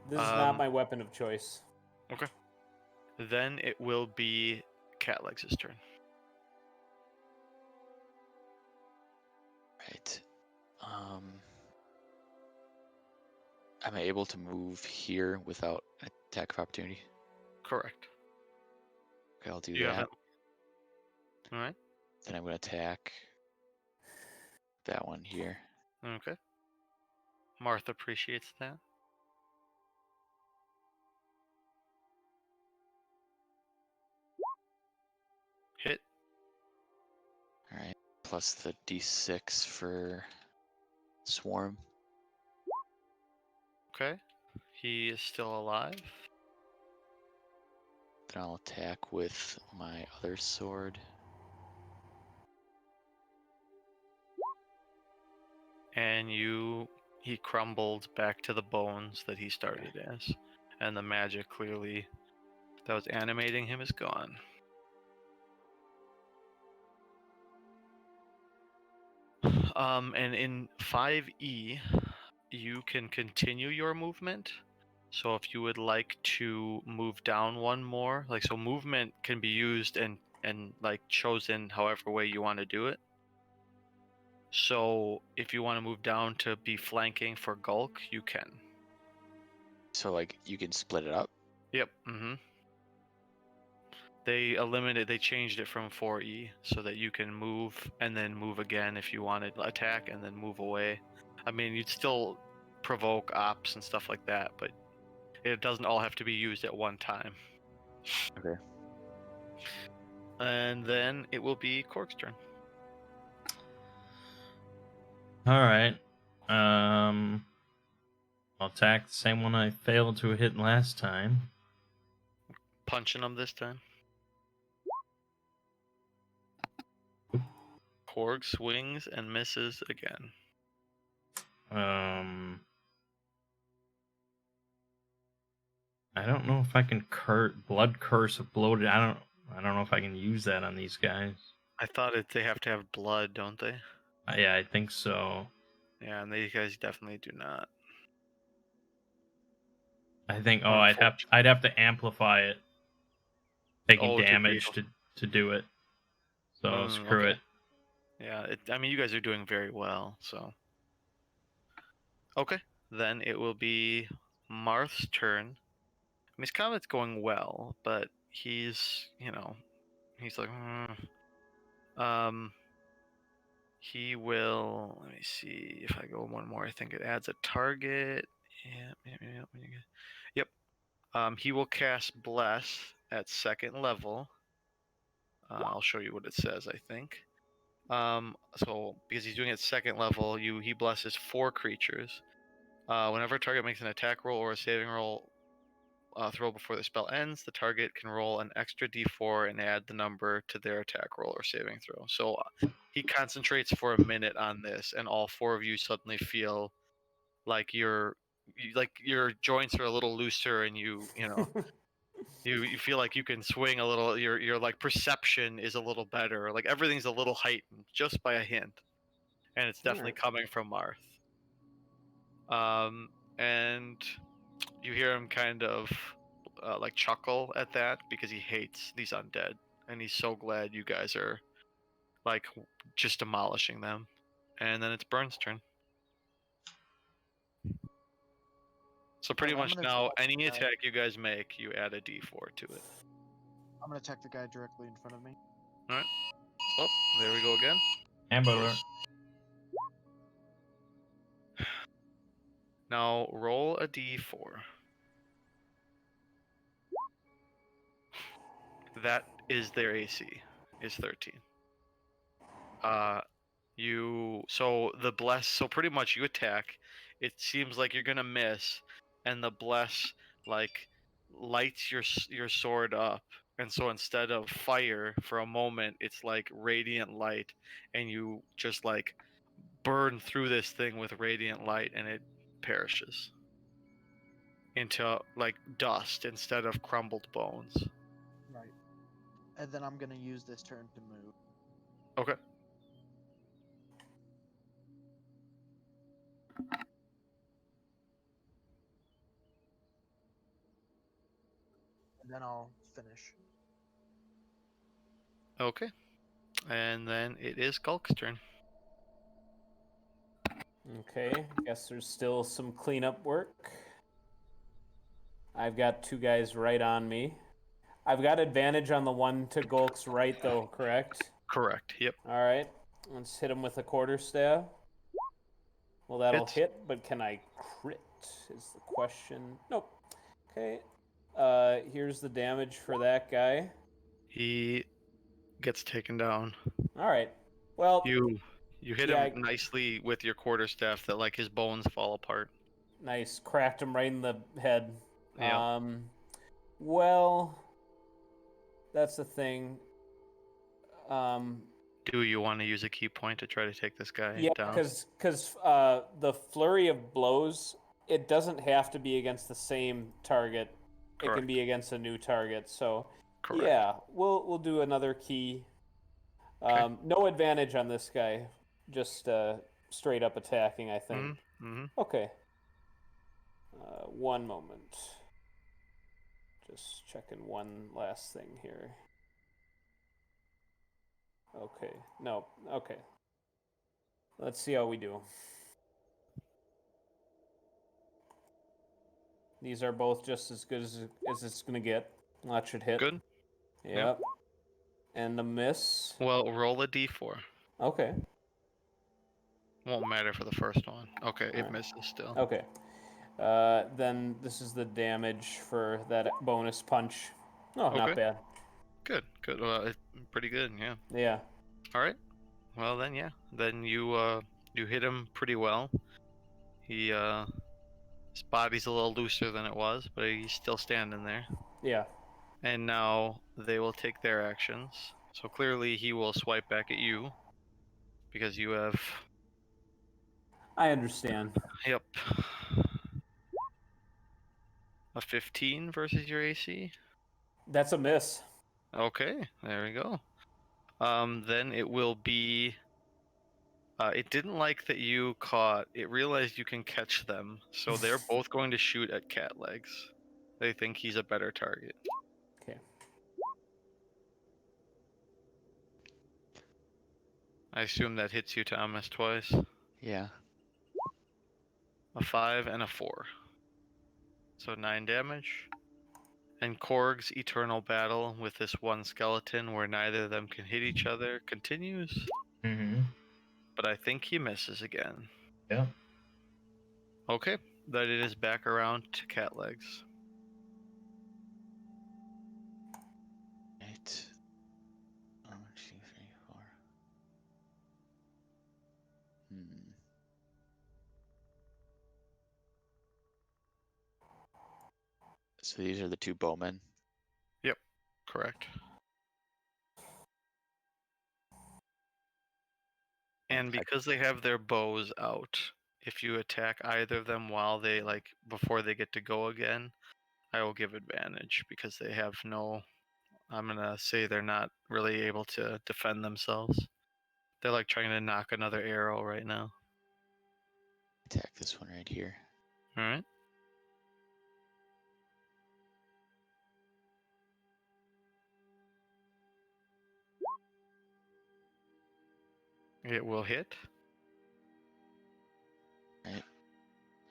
This is not my weapon of choice. Okay. Then it will be Cat Legs' turn. Right. Am I able to move here without an attack of opportunity? Correct. Okay, I'll do You that. haven't. All right. Then I'm going to attack that one here. Okay. Martha appreciates that. Hit. All right. Plus the d6 for swarm. Okay. He is still alive. Then I'll attack with my other sword. And he crumbled back to the bones that he started as. And the magic clearly that was animating him is gone. And in 5e, you can continue your movement. So if you would like to move down one more, like so movement can be used and like chosen however way you want to do it. So if you want to move down to be flanking for Gulk, you can. So like you can split it up. Yep. Mm-hmm. They changed it from 4E so that you can move and then move again if you wanted attack and then move away. I mean, you'd still provoke ops and stuff like that, but it doesn't all have to be used at one time. Okay. And then it will be Cork's turn. All right. I'll attack the same one I failed to hit last time. Punching him this time. Korg swings and misses again. I don't know if I can blood curse of bloated. I don't know if I can use that on these guys. I thought they have to have blood, don't they? Yeah, I think so. Yeah, and these guys definitely do not. I think I'd have to amplify it, taking Oh, damage to do it. So screw okay. it. Yeah, I mean, you guys are doing very well, so. Okay, then it will be Marth's turn. I mean, his combat's going well, but he's, he's like, he will. Let me see if I go one more. I think it adds a target. Yeah. Yep. He will cast Bless at second level. I'll show you what it says. I think. So because he's doing it second level, he blesses 4 creatures. Whenever a target makes an attack roll or a saving roll throw before the spell ends, the target can roll an extra d4 and add the number to their attack roll or saving throw. So he concentrates for a minute on this, and all 4 of you suddenly feel like your joints are a little looser, and you feel like you can swing a little. Your like perception is a little better. Like everything's a little heightened just by a hint, and it's definitely coming from Marth. And you hear him kind of like chuckle at that because he hates these undead, and he's so glad you guys are like just demolishing them. And then it's Burn's turn. So pretty much now, any attack you guys make, you add a d4 to it. I'm gonna attack the guy directly in front of me. All right. Oh, there we go again. Amber. Now roll a d4. That is their AC. Is 13. So pretty much you attack. It seems like you're gonna miss, and the bless like lights your sword up, and so instead of fire for a moment, it's like radiant light, and you just like burn through this thing with radiant light, and it perishes into like dust instead of crumbled bones. Right. And then I'm gonna use this turn to move. Okay. And then I'll finish. Okay. And then it is Gulk's turn. Okay, guess there's still some cleanup work. I've got 2 guys right on me. I've got advantage on the one to Gulk's right, though, correct? Correct. Yep. All right, let's hit him with a quarterstaff. Well, that'll hit, but can I crit is the question. Nope. Okay, here's the damage for that guy. He gets taken down. All right. Well, you hit him nicely with your quarterstaff that like his bones fall apart. Nice, cracked him right in the head. Yeah. Well, that's the thing. Do you want to use a key point to try to take this guy down? Yeah, because the flurry of blows, it doesn't have to be against the same target. Correct. It can be against a new target. So, correct. Yeah, we'll do another key. Okay. No advantage on this guy, just straight up attacking, I think. Mm-hmm. Okay. One moment. Just checking one last thing here. Okay. No. Okay. Let's see how we do. These are both just as good as it's going to get. That should hit. Good. Yep. And a miss. Well, roll a d4. Okay. Won't matter for the first one. Okay, it misses still. Okay. Then this is the damage for that bonus punch. Oh, okay. Not bad. Good. Well, pretty good, yeah. Yeah. All right. Well, then, yeah. Then you hit him pretty well. His body's a little looser than it was, but he's still standing there. Yeah. And now they will take their actions. So clearly he will swipe back at you because you have... I understand. Yep. A 15 versus your AC? That's a miss. Okay, there we go. Then it will be. It didn't like that you caught. It realized you can catch them, so they're both going to shoot at Cat Legs. They think he's a better target. Okay. I assume that hits you, Thomas, twice. Yeah. A 5 and a 4. So 9 damage. And Korg's eternal battle with this one skeleton where neither of them can hit each other continues. Mm-hmm. But I think he misses again. Yeah. Okay, then it is back around to Cat Legs. Right. 1, 2, 3, 4. Hmm. So these are the two bowmen. Yep, correct. And Attack. because they have their bows out, if you attack either of them while they before they get to go again, I will give advantage because they have no. I'm gonna say they're not really able to defend themselves. They're like trying to knock another arrow right now. Attack this one right here. All right. It will hit. Right.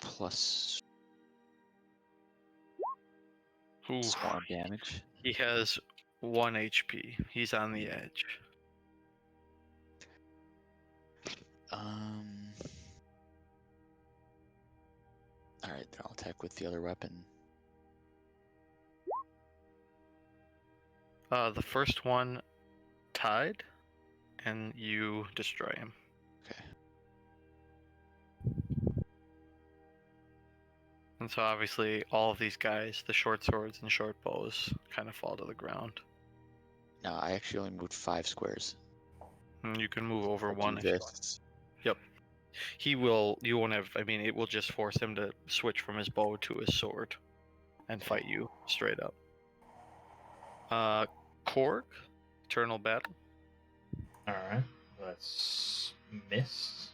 Plus Ooh, small damage. he has 1 HP. He's on the edge. Alright, then I'll attack with the other weapon. The first one tied, and you destroy him. Okay. And so obviously all of these guys, the short swords and short bows, kind of fall to the ground. Now I actually only moved 5 squares. And you can move over I'll one do if you want. this. Yep. He will. You won't have. I mean, it will just force him to switch from his bow to his sword, and fight you straight up. Korg, Eternal Battle. All right. Let's miss.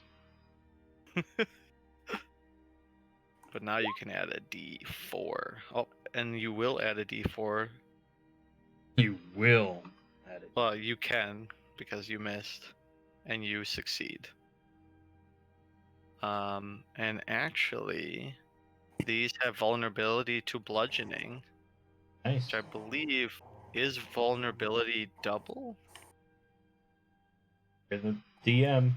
But now you can add a D4. Oh, and you will add a D4. You will add it. Well, you can because you missed, and you succeed. And actually, these have vulnerability to bludgeoning, Nice. which I believe is vulnerability double. You're the DM.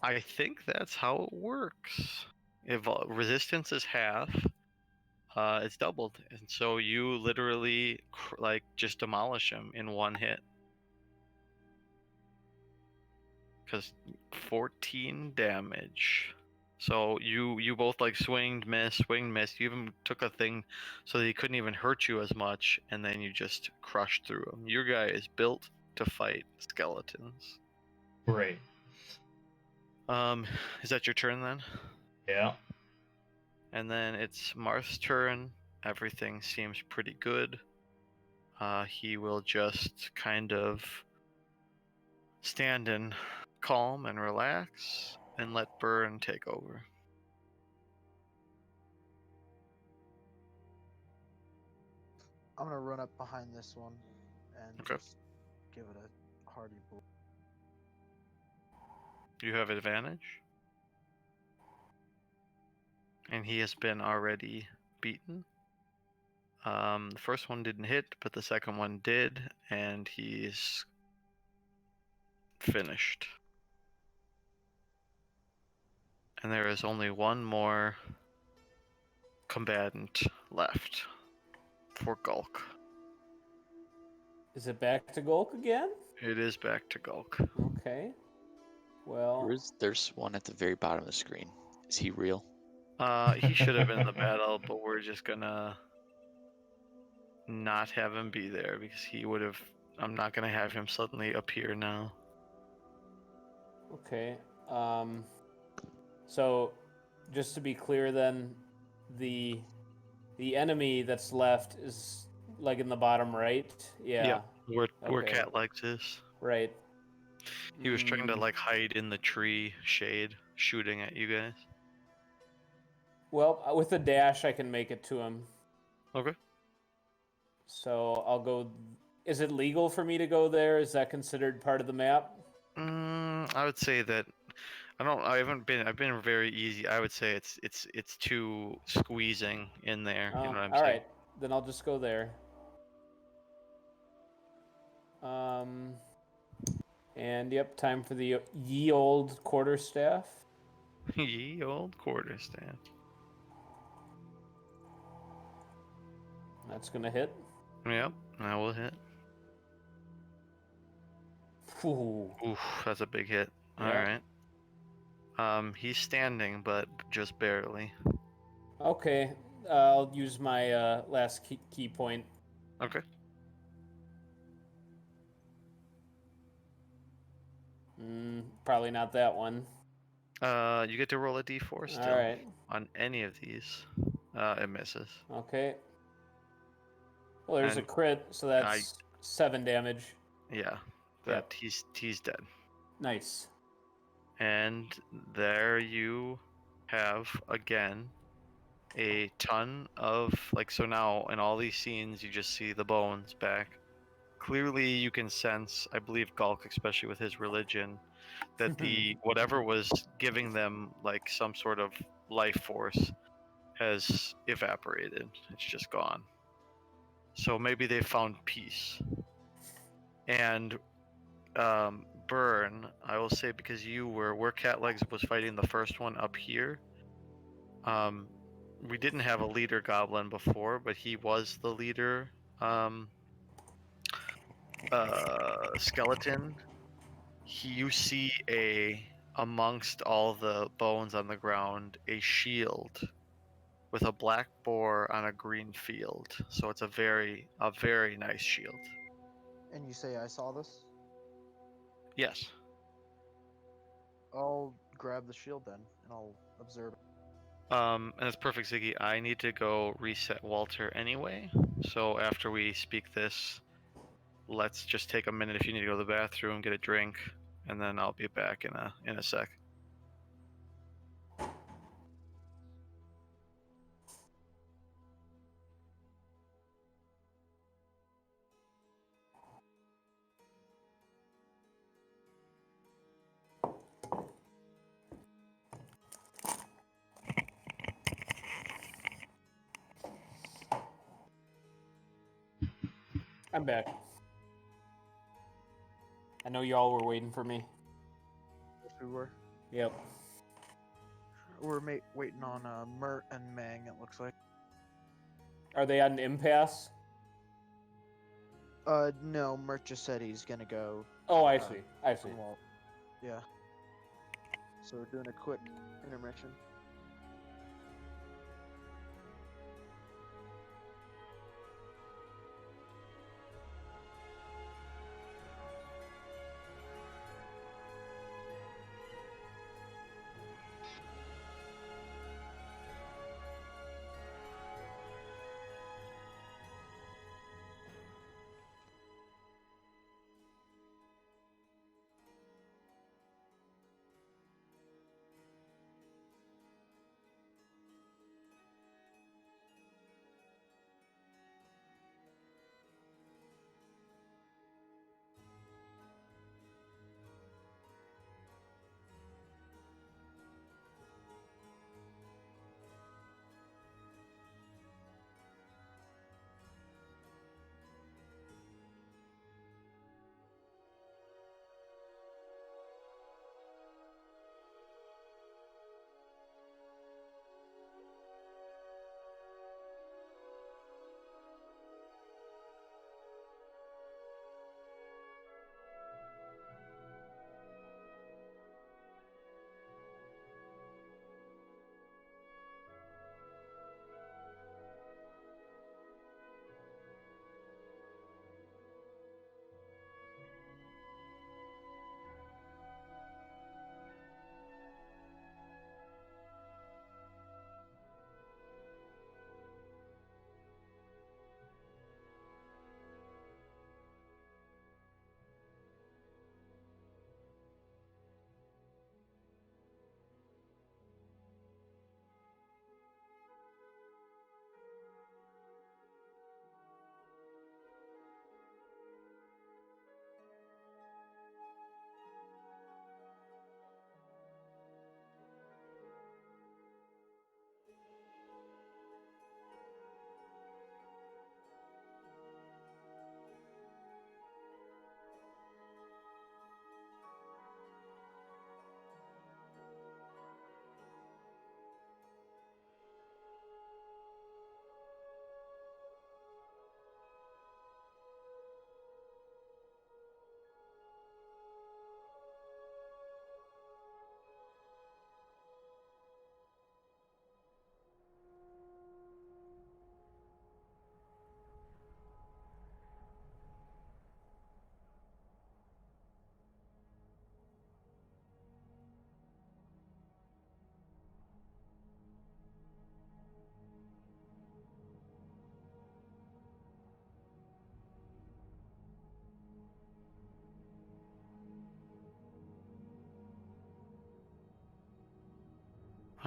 I think that's how it works. If resistance is half, it's doubled, and so you literally just demolish him in one hit. Because 14 damage. So you both like swinged, missed. You even took a thing so that he couldn't even hurt you as much, and then you just crushed through him. Your guy is built to fight skeletons. Great. Is that your turn then? Yeah. And then it's Marth's turn. Everything seems pretty good. He will just kind of stand and calm and relax and let Burn take over. I'm gonna run up behind this one and Okay. just give it a hearty blow. You have advantage. And he has been already beaten. The first one didn't hit, but the second one did, and he's finished. And there is only one more combatant left for Gulk. Is it back to Gulk again? It is back to Gulk. Okay. Well, There's one at the very bottom of the screen. Is he real? He should have been in the battle, but we're just gonna not have him be there because he would have. I'm not gonna have him suddenly appear now. okay. Um, So, just to be clear, then, the enemy that's left is like in the bottom right. Yeah. Yep. Where Okay. Cat Legs is. Right. He was trying to Mm, like hide in the tree shade, shooting at you guys. Well, with a dash, I can make it to him. Okay. So I'll go. Is it legal for me to go there? Is that considered part of the map? I would say that I haven't been. I've been very easy. I would say it's too squeezing in there. You Oh, know what I'm all saying? right. Then I'll just go there. Um, and yep, time for the ye old quarterstaff. Ye old quarterstaff. That's gonna hit. Yep, that will hit. Ooh. Oof, that's a big hit. All Yeah. right. He's standing, but just barely. Okay. I'll use my last key point. Okay. Probably not that one. You get to roll a d4 still. All right. On any of these. It misses. Okay. Well, there's a And crit, so that's 7 damage. Yeah, Yep. he's dead. Nice. And there you have again a ton of like, so now in all these scenes you just see the bones back. Clearly you can sense, I believe Gulk, especially with his religion, that the whatever was giving them like some sort of life force has evaporated. It's just gone. So maybe they found peace. And Burn, I will say, because you were where Cat Legs was fighting the first one up here. We didn't have a leader goblin before, but he was the leader skeleton. You see amongst all the bones on the ground a shield with a black boar on a green field. So it's a very nice shield. And you say I saw this? Yes. I'll grab the shield then, and I'll observe. And that's perfect, Ziggy. I need to go reset Walter anyway. So after we speak this, let's just take a minute if you need to go to the bathroom, get a drink, and then I'll be back in a sec. I'm back. I know y'all were waiting for me. Yes, we were. Yep. We're waiting on Mert and Mang. It looks like. Are they on impasse? No. Mert just said he's gonna go. Oh, I see. I see. Well, yeah. So we're doing a quick intermission.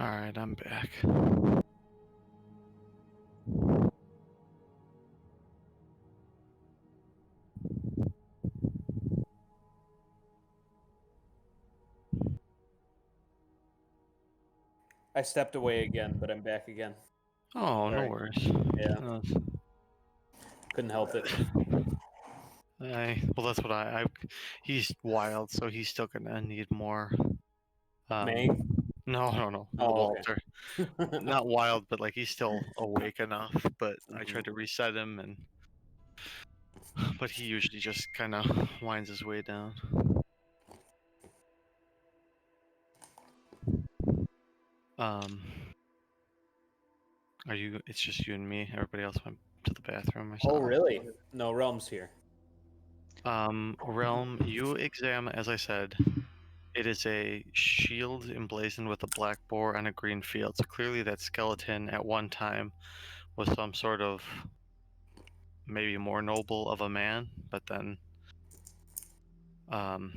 All right, I'm back. I stepped away again, but I'm back again. Oh, no Sorry. worries. Yeah. No, Couldn't help it. well, that's what I. He's wild, so he's still gonna need more. Mang? No, a Oh, little okay. older. Not wild, but like he's still awake enough. But I Mhm. tried to reset him, but he usually just kind of winds his way down. Are you? It's just you and me. Everybody else went to the bathroom or Oh, something. really? No, Realm's here. Realm, you examine, as I said, it is a shield emblazoned with a black boar and a green field. So clearly, that skeleton at one time was some sort of maybe more noble of a man, but then um,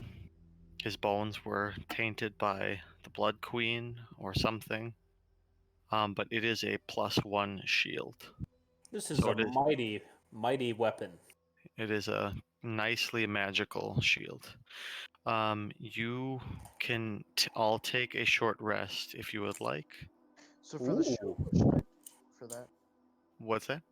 his bones were tainted by the Blood Queen or something. But it is a +1 shield. This is So a it is. mighty, mighty weapon. It is a nicely magical shield. You can all take a short rest if you would like. So for the shield, Ooh. what should I do for that? What's that?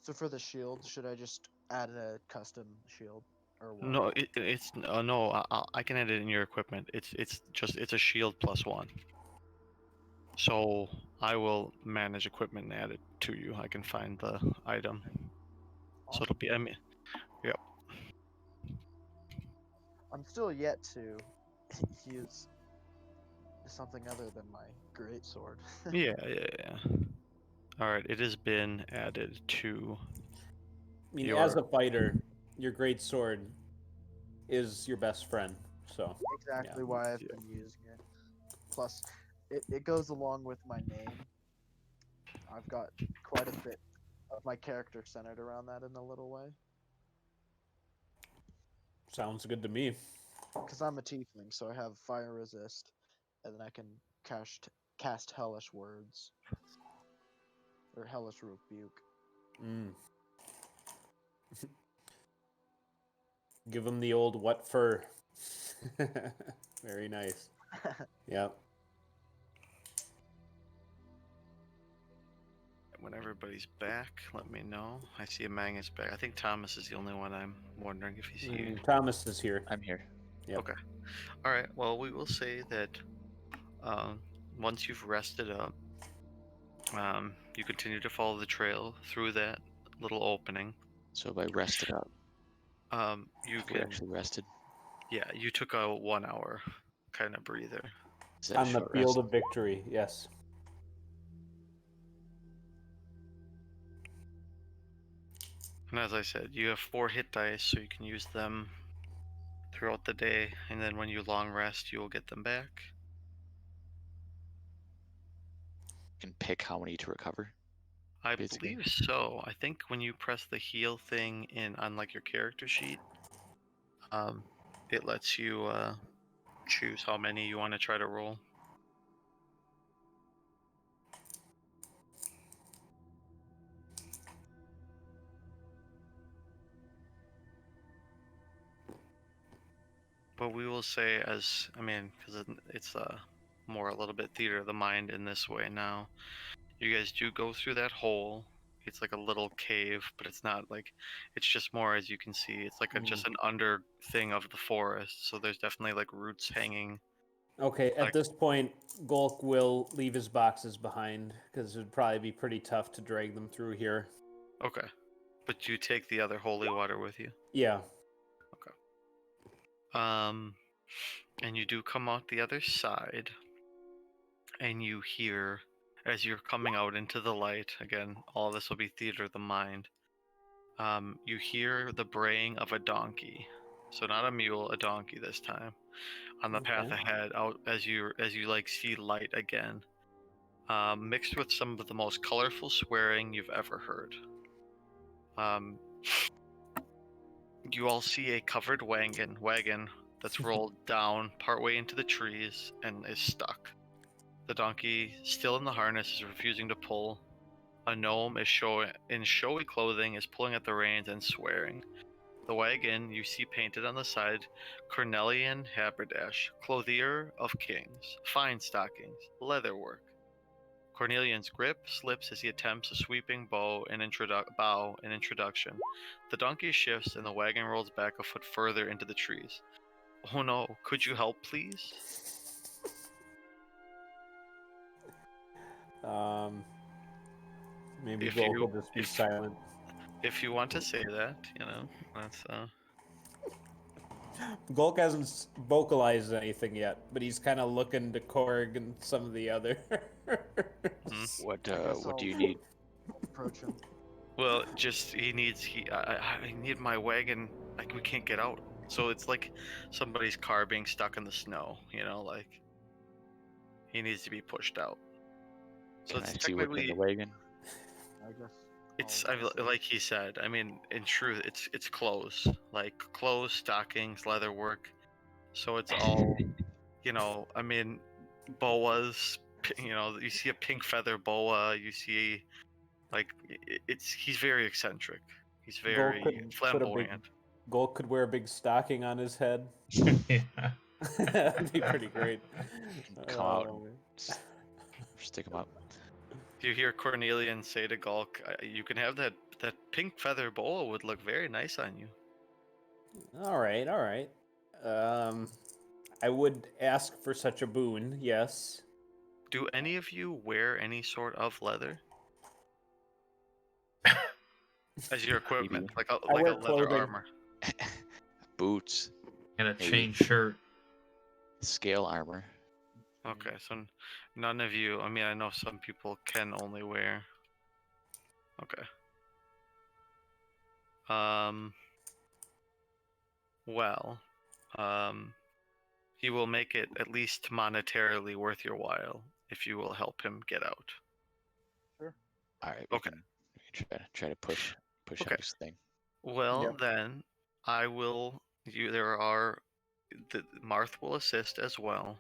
So for the shield, should I just add a custom shield or what? No, it's no. I can add it in your equipment. It's a shield +1. So I will manage equipment and add it to you. I can find the item. So it'll Awesome. be. I mean, yep. I'm still yet to use something other than my great sword. Yeah. All right. It has been added to I mean, your. as a fighter, your great sword is your best friend. So Exactly yeah. why I've Yeah. been using it. Plus, it goes along with my name. I've got quite a bit of my character centered around that in a little way. Sounds good to me. Because I'm a tiefling, so I have fire resist, and then I can cast hellish words or hellish rebuke. Mm. Give him the old what fur. Very nice. Yep. When everybody's back, let me know. I see Mang is back. I think Thomas is the only one I'm wondering if he's here. Thomas is here. I'm here. Yep. Okay. All right. Well, we will say that um, once you've rested up, you continue to follow the trail through that little opening. So if I rested up, You if we can, actually rested, yeah, you took a 1 hour kind of breather. is that a On the short field rest? of victory, yes. And as I said, you have 4 hit dice, so you can use them throughout the day. And then when you long rest, you will get them back. You can pick how many to recover. I Basically. believe so. I think when you press the heal thing in on like your character sheet, it lets you choose how many you want to try to roll. But we will say, as I mean, because it's more a little bit theater of the mind in this way now. You guys do go through that hole. It's like a little cave, but it's not like, it's just more, as you can see, it's like just an under thing of the forest. So there's definitely like roots hanging. Okay, at Like- this point, Gulk will leave his boxes behind because it would probably be pretty tough to drag them through here. Okay, but you take the other holy water with you. Yeah. And you do come out the other side, and you hear, as you're coming out into the light, again, all this will be theater of the mind. You hear the braying of a donkey. So not a mule, a donkey this time. On the path Okay. ahead, out as you like see light again, mixed with some of the most colorful swearing you've ever heard. You all see a covered wagon that's rolled down partway into the trees and is stuck. The donkey, still in the harness, is refusing to pull. A gnome is in showy clothing, is pulling at the reins and swearing. The wagon you see painted on the side, Cornelian Haberdash, clothier of kings, fine stockings, leatherwork. Cornelian's grip slips as he attempts a sweeping bow in introduction. The donkey shifts and the wagon rolls back a foot further into the trees. Oh no, could you help please? Maybe If Gol you- could just be if- silent. If you want to say that, that's Golk hasn't vocalized anything yet, but he's kind of looking to Korg and some of the other. What I guess what do I'll you need? approach him. well, just I need my wagon. Like we can't get out, so it's like somebody's car being stuck in the snow. Like he needs to be pushed out. So Can it's I see what's in technically the wagon? I guess. like he said. I mean, in truth, it's clothes, like clothes, stockings, leather work. So it's all, I mean, boas. You see a pink feather boa. You see, like, he's very eccentric. He's very flamboyant. Golk could wear a big stocking on his head. Yeah. That'd be pretty great. Come out Oh, and stick him up. You hear Cornelian say to Gulk, "You can have that pink feather boa. Would look very nice on you." all right, all right. I would ask for such a boon, yes. Do any of you wear any sort of leather as your equipment, Maybe. like I a wear leather clothing. armor? Boots, And a Maybe. chain shirt. scale armor. Okay, so none of you. I mean, I know some people can only wear. Okay. Well, he will make it at least monetarily worth your while if you will help him get out. All right. Okay. We can try to push Okay. out this thing. Well, Yep. then I will. Marth will assist as well.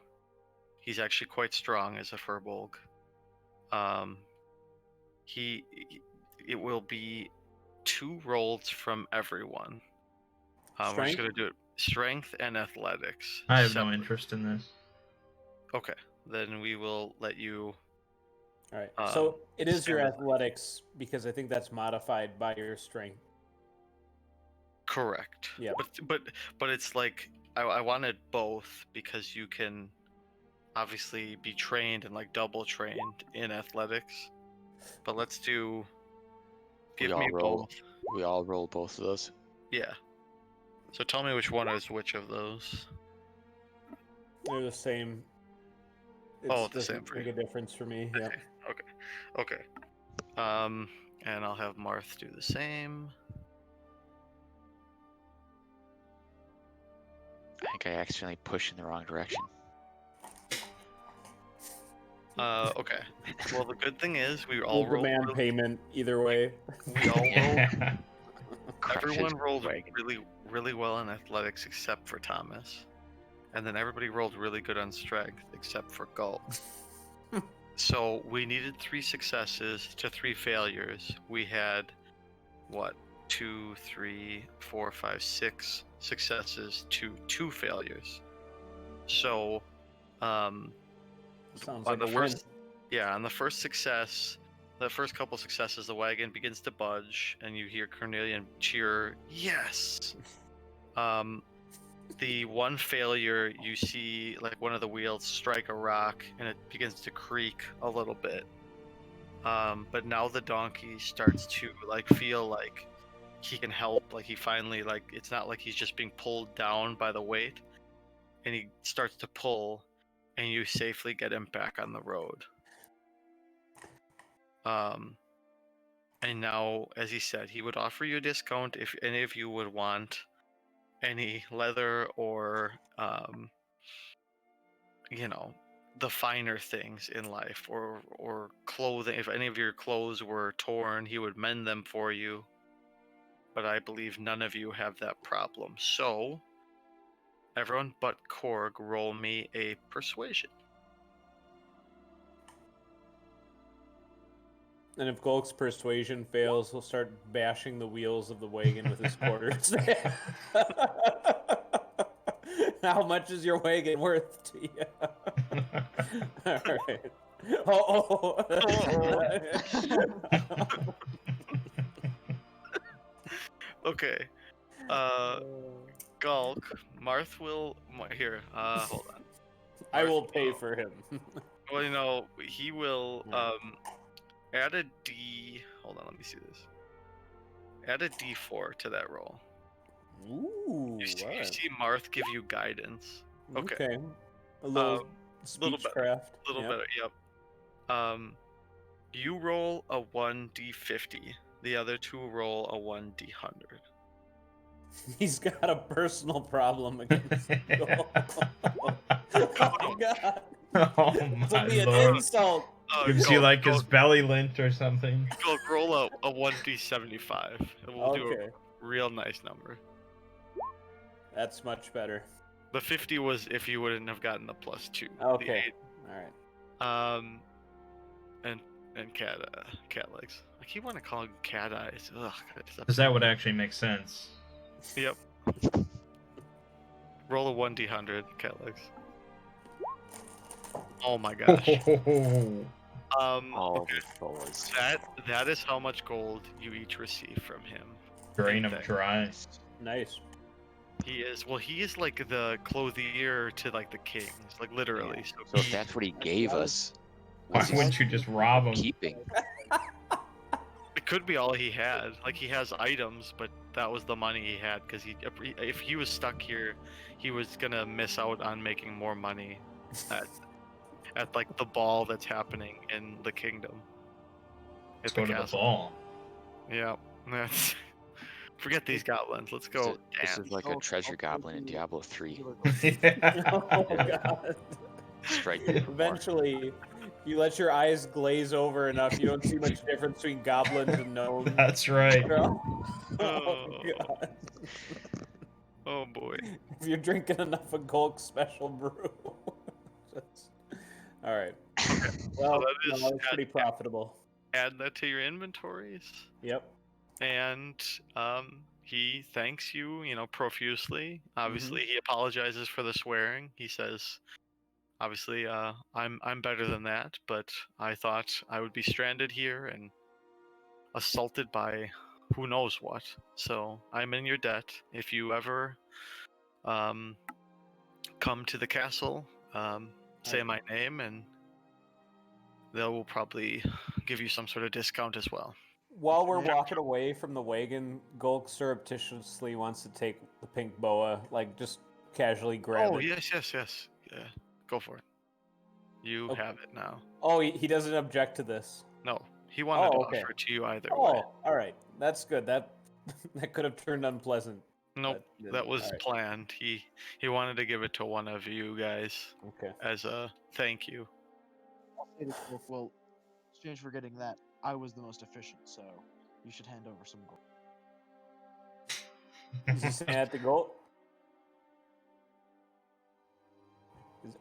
He's actually quite strong as a furbolg. It will be 2 rolls from everyone. We're just Strength? gonna do it strength and athletics. I have no separate. interest in this. Okay, then we will let you. All right. So it is your standard. athletics because I think that's modified by your strength. Correct. Yeah. But it's like I wanted both because you can obviously be trained and like double trained in athletics. But let's do. Give me both. We all roll both of those. Yeah. So tell me which one is which of those. They're the same. Oh, It the same doesn't for make you. a difference for me. Yeah. Okay. And I'll have Marth do the same. I think I accidentally pushed in the wrong direction. Okay. Well, the good thing is we all We'll rolled. demand payment either way. We all rolled. Yeah. Crush his Everyone rolled wagon. really well in athletics except for Thomas, and then everybody rolled really good on strength except for Gulp. So we needed 3 successes to 3 failures. We had what? 2, 3, 4, 5, 6 successes to 2 failures. So, Sounds on like the a first, on the first success, the first couple successes, the wagon begins to budge, and you hear Cornelian cheer, "Yes!" The one failure, you see like one of the wheels strike a rock, and it begins to creak a little bit. But now the donkey starts to like feel like he can help. Like he finally it's not like he's just being pulled down by the weight, and he starts to pull, and you safely get him back on the road. And now, as he said, he would offer you a discount if any of you would want any leather or, the finer things in life, or clothing. If any of your clothes were torn, he would mend them for you. But I believe none of you have that problem. So, everyone but Korg, roll me a persuasion. And if Golk's persuasion fails, he'll start bashing the wheels of the wagon with his quarters. How much is your wagon worth to you? All right. Oh. Okay. Gulk. Marth will. Here. Hold on. I will Marth pay for him. Well, he will add a D. Hold on, let me see this. Add a D4 to that roll. Ooh. You alright. see Marth give you guidance. Okay. A little speechcraft. A little better. Yep. You roll a 1d50. The other two roll a 1d100. He's got a personal problem against Golk. Oh god. Oh This my will be an lord. insult. Gives you like his belly lint or something. Gulk, roll a 1d75. And we'll do Okay. a real nice number. That's much better. The 50 was if you wouldn't have gotten the +2. Okay. Alright. And cat legs. I keep wanting to call him cat eyes. Ugh. Because that would actually make sense. Yep. Roll a 1d100, cat legs. Oh my gosh. All Okay. the fellas. That is how much gold you each receive from him. Grain of Thing. dry. Nice. He is like the clothier to like the kings, like literally. So if that's what he gave us, Why what's he wouldn't you just rob him? keeping? It could be all he had. Like he has items, but that was the money he had because if he was stuck here, he was gonna miss out on making more money at like the ball that's happening in the kingdom. Let's go to the ball. Yeah, that's. Forget these goblins. Let's go. This is like a treasure goblin in Diablo 3. Oh god. Strike it. Eventually, you let your eyes glaze over enough, you don't see much difference between goblins and gnomes. That's right. Oh god. Oh boy. If you're drinking enough of Golk's special brew. Alright. Well, that is pretty profitable. Add that to your inventories. Yep. And he thanks you, profusely. Obviously, he apologizes for the swearing. He says, obviously, I'm better than that, but I thought I would be stranded here and assaulted by who knows what. So I'm in your debt. If you ever come to the castle, say my name, and they will probably give you some sort of discount as well. While we're walking away from the wagon, Golk surreptitiously wants to take the pink boa, like just casually grab it. Oh, yes. Yeah, go for it. You have it now. Oh, he doesn't object to this. No, he wanted to offer it to you either way. Oh, all right. That's good. That could have turned unpleasant. Nope, that was planned. He wanted to give it to one of you guys as a thank you. I'll say this, well, exchange for getting that, I was the most efficient, so you should hand over some gold. Is he saying that to Gold?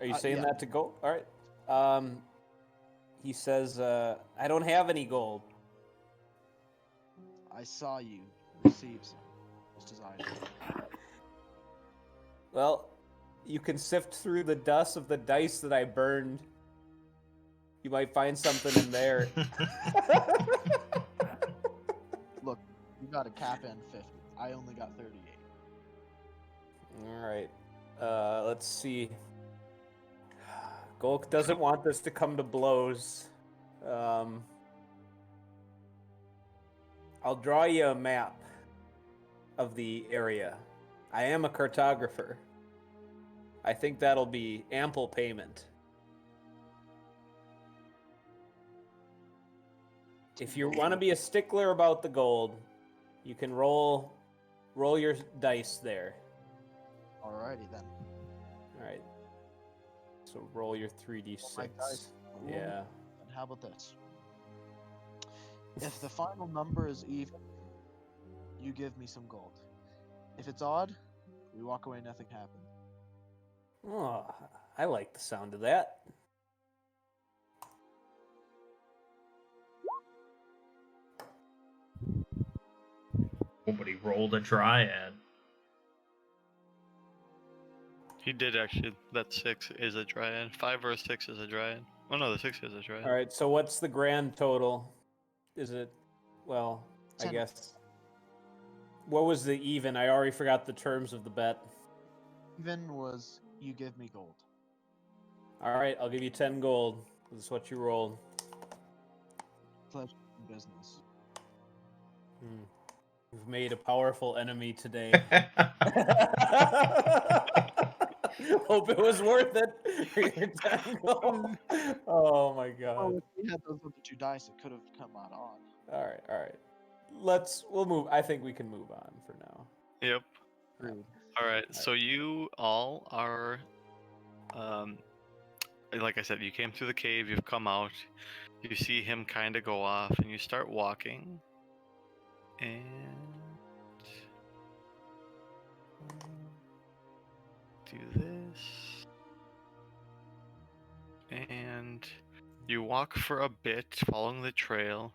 Are you saying that to Gold? All right. He says, I don't have any gold. I saw you receive some, just as I did. Well, you can sift through the dust of the dice that I burned. You might find something in there. Look, you got a cap and 50. I only got 38. All right. Let's see. Golk doesn't want this to come to blows. I'll draw you a map of the area. I am a cartographer. I think that'll be ample payment. If you want to be a stickler about the gold, you can roll your dice there. Alrighty then. All right. So roll your 3d6. My dice. Yeah. And how about this? If the final number is even, you give me some gold. If it's odd, we walk away, nothing happened. Oh, I like the sound of that. Nobody rolled a Dryad. He did actually. That 6 is a Dryad. 5 or 6 is a Dryad. Oh no, the 6 is a Dryad. All right. So what's the grand total? Is it? Well, I 10. guess. What was the even? I already forgot the terms of the bet. Even was you give me gold. All right, I'll give you 10 gold. That's what you rolled. Pleasure in business. You've made a powerful enemy today. Hope it was worth it for your 10 gold. Oh my god. Oh, if we had those other 2 dice, it could have come out on. All right. We'll move. I think we can move on for now. Yep. Rude. All right. So you all are, like I said, you came through the cave. You've come out. You see him kind of go off, and you start walking. And do this. And you walk for a bit, following the trail,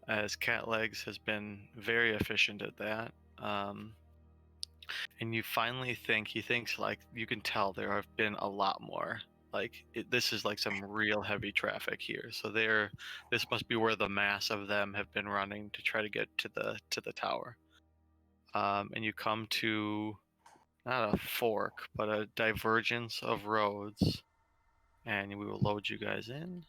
as Cat Legs has been very efficient at that. And you finally he thinks like you can tell there have been a lot more. Like this is like some real heavy traffic here. So this must be where the mass of them have been running to try to get to the tower. And you come to not a fork, but a divergence of roads, and we will load you guys in.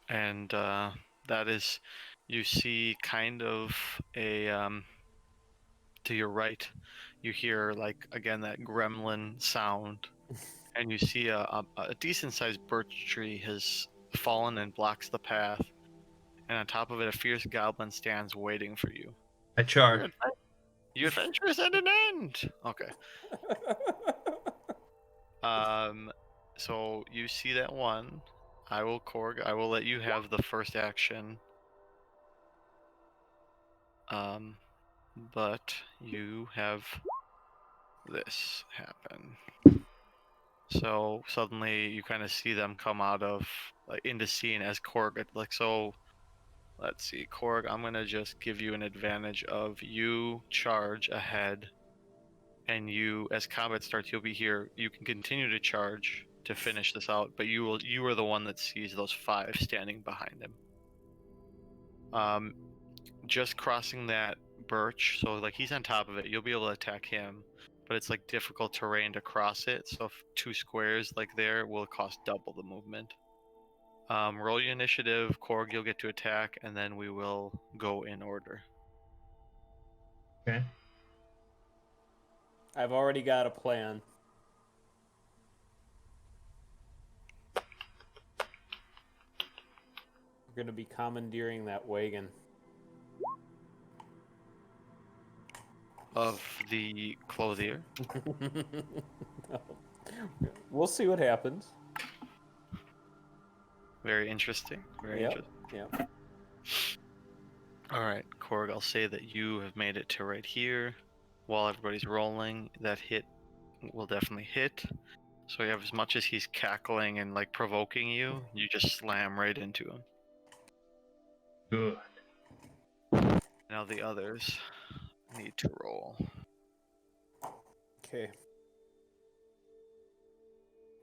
And that is, you see kind of a to your right, you hear like again that gremlin sound, and you see a decent sized birch tree has fallen and blocks the path, and on top of it a fierce goblin stands waiting for you. I charge. Your adventure is at an end. Okay. So you see that one. I will let you have the first action. But you have this happen. So suddenly you kind of see them come out of like into scene as Korg. Like so, let's see, Korg. I'm gonna just give you an advantage of you charge ahead, and you as combat starts, you'll be here. You can continue to charge to finish this out, but you are the one that sees those 5 standing behind him. Just crossing that birch, so like he's on top of it, you'll be able to attack him, but it's like difficult terrain to cross it, so if 2 squares like there will cost double the movement. Roll your initiative, Korg, you'll get to attack, and then we will go in order. Okay. I've already got a plan. We're going to be commandeering that wagon. Of the clothier. We'll see what happens. Very interesting. Very interesting. Yep. Alright, Korg, I'll say that you have made it to right here. While everybody's rolling, that hit will definitely hit. So you have as much as he's cackling and like provoking you, you just slam right into him. Good. Now the others need to roll. Okay.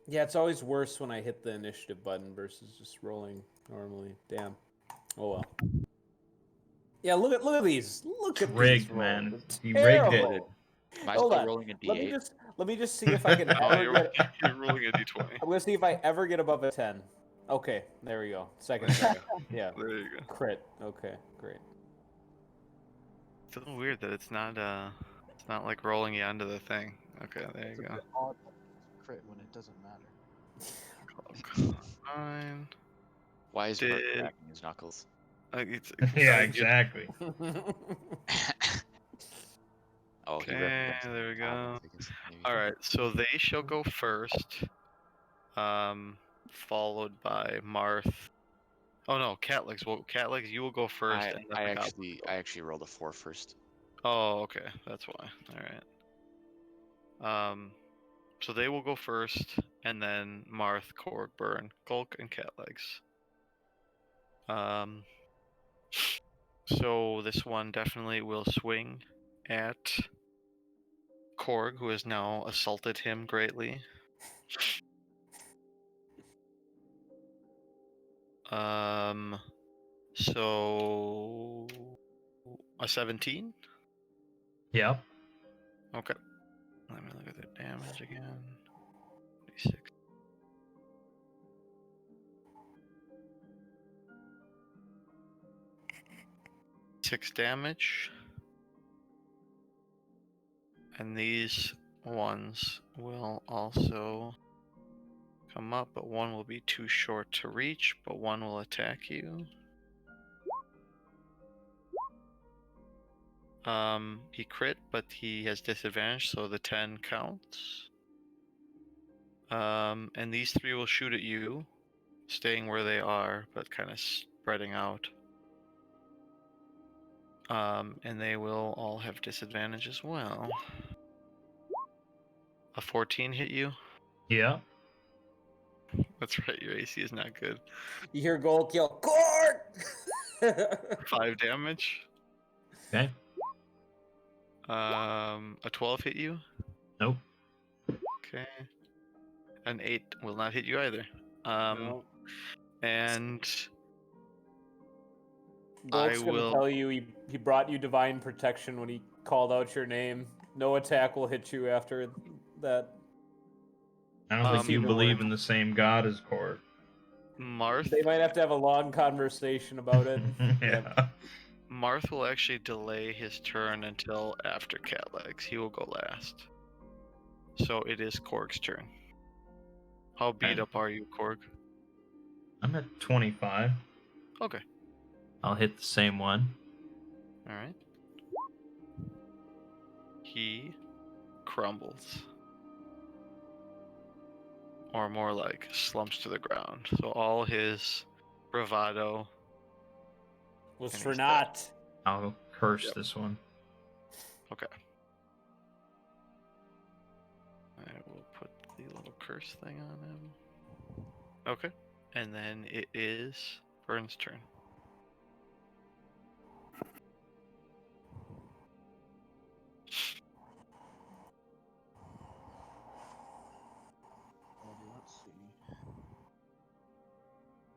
Yeah, it's always worse when I hit the initiative button versus just rolling normally. Damn. Oh well. Yeah, look at these. Look at these Rigged, rolls. man. They're You rigged it. terrible. Am I Hold still on. rolling a Let me D8? just see if I can Oh, ever get. you're rolling a d20. I'm gonna see if I ever get above a 10. Okay, there we go. Second try. Yeah. There you go. Crit. Okay, great. It's a little weird that it's not like rolling you onto the thing. Okay, there It's you a go. bit odd that it's crit when it doesn't matter. Fine. Why is Bert Did- cracking his knuckles? Yeah, you- exactly. Oh, he Okay, represents there we the Cowboys, go. I guess, maybe. All right, so they shall go first, followed by Marth. Oh no, Catlegs. Well, Catlegs, you will go first, and then I the goblin. actually rolled a 4 first. Oh, okay, that's why. All right. So they will go first, and then Marth, Korg, Burn, Gulk, and Cat Legs. So this one definitely will swing at Korg, who has now assaulted him greatly. So a 17. Yep. Okay. Let me look at the damage again. 26. 6 damage. And these ones will also come up, but one will be too short to reach, but one will attack you. He crit, but he has disadvantage, so the 10 counts. And these 3 will shoot at you, staying where they are, but kind of spreading out. And they will all have disadvantage as well. A 14 hit you? Yep. That's right, your AC is not good. You hear Golk yell, Court! 5 damage. Okay. A 12 hit you? Nope. Okay. An 8 will not hit you either. No. And Golk's I gonna will. tell you he brought you divine protection when he called out your name. No attack will hit you after that. I don't think you Even believe worse. in the same God as Court. Marth. They might have to have a long conversation about it. Yeah. Marth will actually delay his turn until after Cat Legs. He will go last. So it is Korg's turn. How beat Okay. up are you, Korg? I'm at 25. Okay. I'll hit the same one. Alright. He crumbles. Or more like slumps to the ground. So all his bravado Was And for he's naught. I'll curse Yep. this one. Okay. I will put the little curse thing on him. Okay. And then it is Vern's turn. Let's see.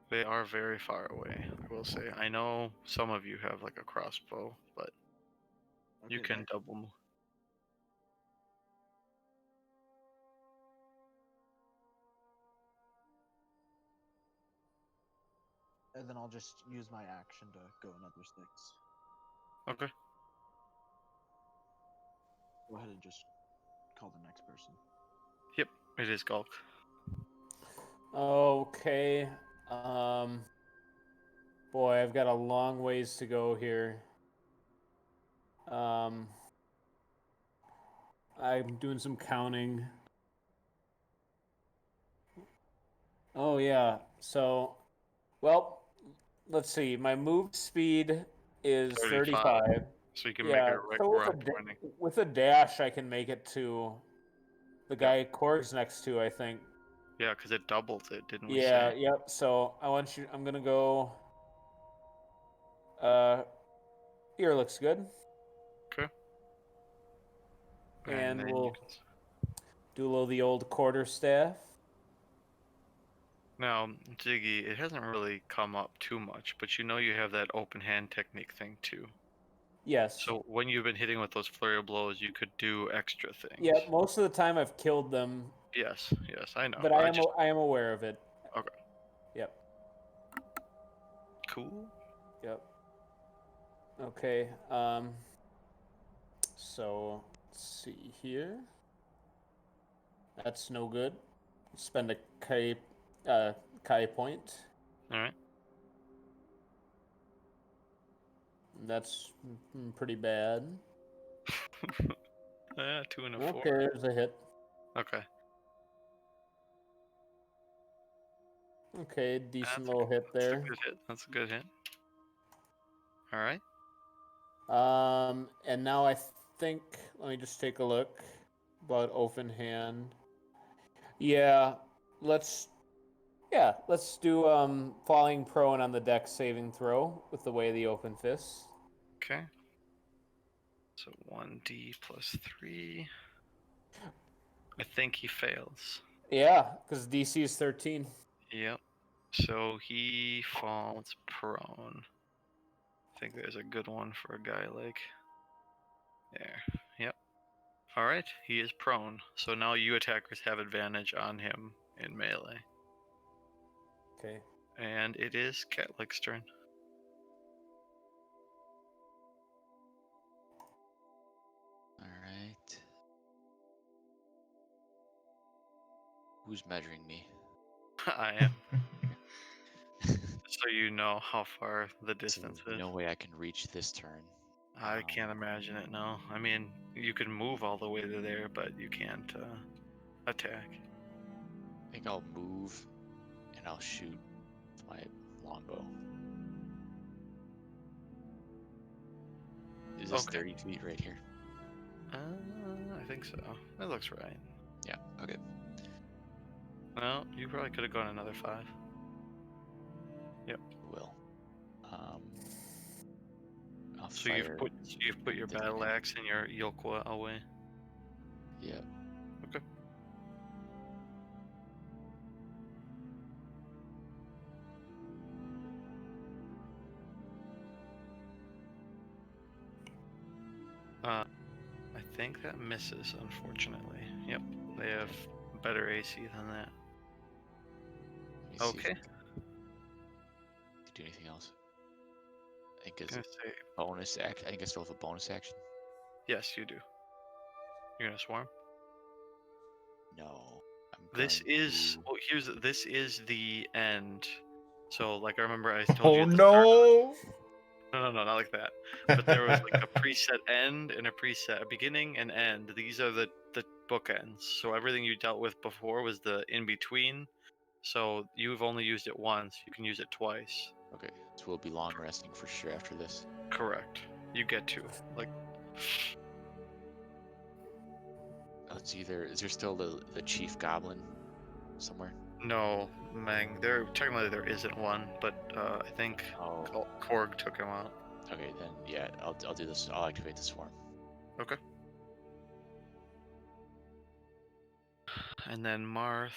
They are very far away, I will say. I know some of you have like a crossbow, but you Okay, can that- double move. And then I'll just use my action to go another 6. Okay. Go ahead and just call the next person. Yep, it is Gulk. Okay. Boy, I've got a long ways to go here. I'm doing some counting. Oh yeah. So, well, let's see. My move speed is 35. 35. So you can make Yeah. it So around 20. with a dash, I can make it to the guy Korg's next to, I think. Yeah, because it doubles it, didn't we Yeah. say? Yep. So I'm gonna go. Here looks good. Okay. And then we'll you can... do a little the old quarter staff. Now, Jiggy, it hasn't really come up too much, but you know you have that open hand technique thing too. Yes. So when you've been hitting with those flurry of blows, you could do extra things. Yeah, most of the time I've killed them, Yes, I know. but I am aware of it. Okay. Yep. Cool. Yep. Okay. So let's see here. That's no good. Spend a Kai point. All right. That's pretty bad. Yeah, 2 and a 4. Okay, there's a hit. Okay. Okay, decent That's little hit That's a there. good hit. That's a good hit. All right. And now I think let me just take a look about open hand. Yeah, let's do falling prone on the deck saving throw with the way of the open fists. Okay. So 1d plus 3. I think he fails. Yeah, because DC is 13. Yep. So he falls prone. I think there's a good one for a guy like there. Yep. All right, he is prone. So now you attackers have advantage on him in melee. Okay. And it is Catlick's turn. All right. Who's measuring me? I am. So you know how far the So distance there's is. no way I can reach this turn. I can't imagine it, no. I mean, you can move all the way to there, but you can't attack. I think I'll move and I'll shoot with my longbow. Is this Okay. 30 feet right here? I think so. That looks right. Yeah, okay. Well, you probably could have gone another 5. Will. I'll So fire. you've put your the battle grenade. axe and your Yokwa away. Yeah. Okay. I think that misses, unfortunately. Yep, they have better AC than that. Let me see if Okay. I can do anything else. I think it's Gonna a say, bonus action. I think I still have a bonus action. yes, you do. You're gonna swarm. No. I'm This going is to... well. This is the end. So, like, I remember I told you Oh at the start. no! No, not like that. But there was like a preset end and a preset beginning and end. These are the bookends. So everything you dealt with before was the in between. So you've only used it once. You can use it twice. Okay, so we'll be long resting for sure after this. Correct. You get to like. Let's either... Is there still the chief goblin somewhere? No, Mang. Technically there isn't one, but I think Oh, Korg took him out. okay, then yeah, I'll do this. I'll activate the swarm. Okay. And then Marth,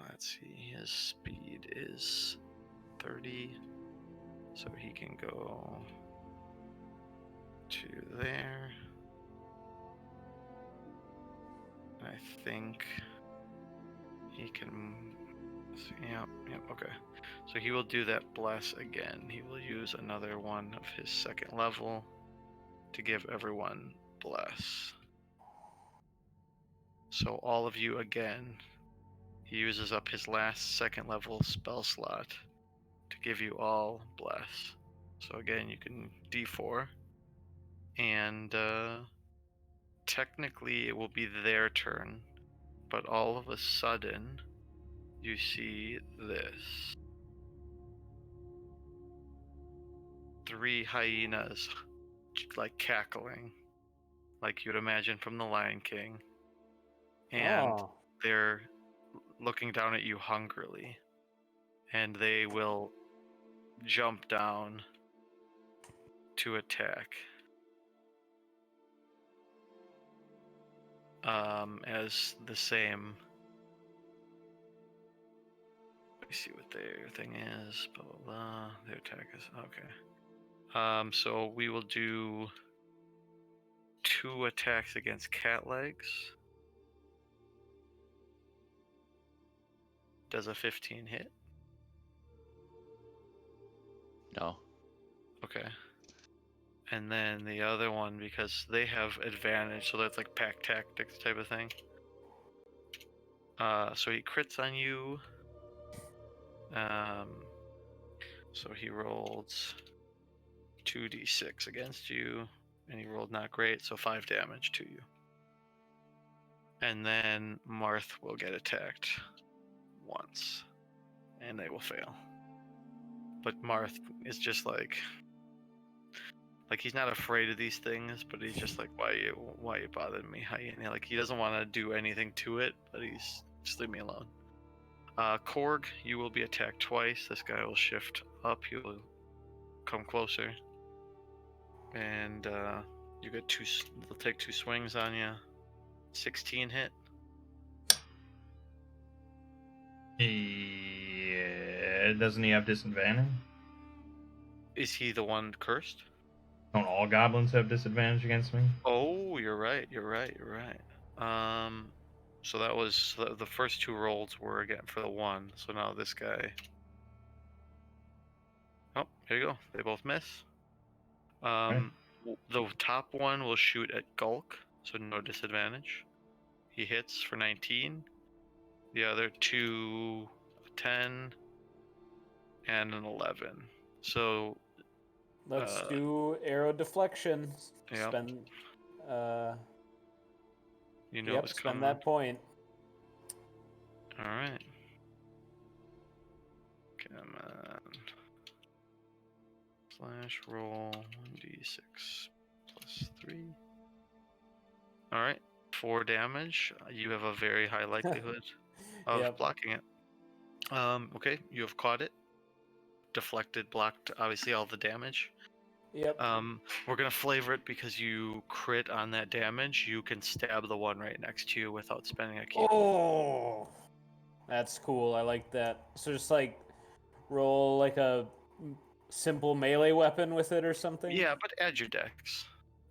let's see, his speed is 30, so he can go to there. And I think he can. Yep, okay. So he will do that bless again. He will use another one of his second level to give everyone bless. So all of you again, he uses up his last second level spell slot to give you all bless. So again, you can D4, and technically it will be their turn, but all of a sudden you see this. 3 hyenas like cackling, like you'd imagine from the Lion King, and Oh. they're looking down at you hungrily, and they will jump down to attack. As the same. Let me see what their thing is. Blah blah blah. Their attack is okay. So we will do 2 attacks against cat legs. Does a 15 hit? No. Okay. And then the other one, because they have advantage, so that's like pack tactics type of thing. So he crits on you. So he rolled 2d6 against you, and he rolled not great, so 5 damage to you. And then Marth will get attacked once, and they will fail. But Marth is just like he's not afraid of these things, but he's just like, why you bothering me? Hyena? Like he doesn't want to do anything to it, but he's just leave me alone. Korg, you will be attacked twice. This guy will shift up. He will come closer, and you get two. They'll take 2 swings on you. 16 hit. Yeah, doesn't he have disadvantage? Is he the one cursed? Don't all goblins have disadvantage against me? Oh, you're right. You're right. You're right. So that was the first 2 rolls were again for the 1. So now this guy. Oh, here you go. They both miss. The top one will shoot at Gulk, so no disadvantage. He hits for 19. The other 2, 10, and an 11. So Let's do arrow deflection. Yep. Spend. You know Yep. it's Spend coming. that point. All right. Come on. Slash roll 1d6 plus 3. All right. 4 damage. You have a very high likelihood of Yep. blocking it. Okay. You have caught it. Deflected, blocked, obviously all the damage. Yep. We're gonna flavor it because you crit on that damage. You can stab the one right next to you without spending a key. Oh, that's cool. I like that. So just like roll like a simple melee weapon with it or something. Yeah, but add your dex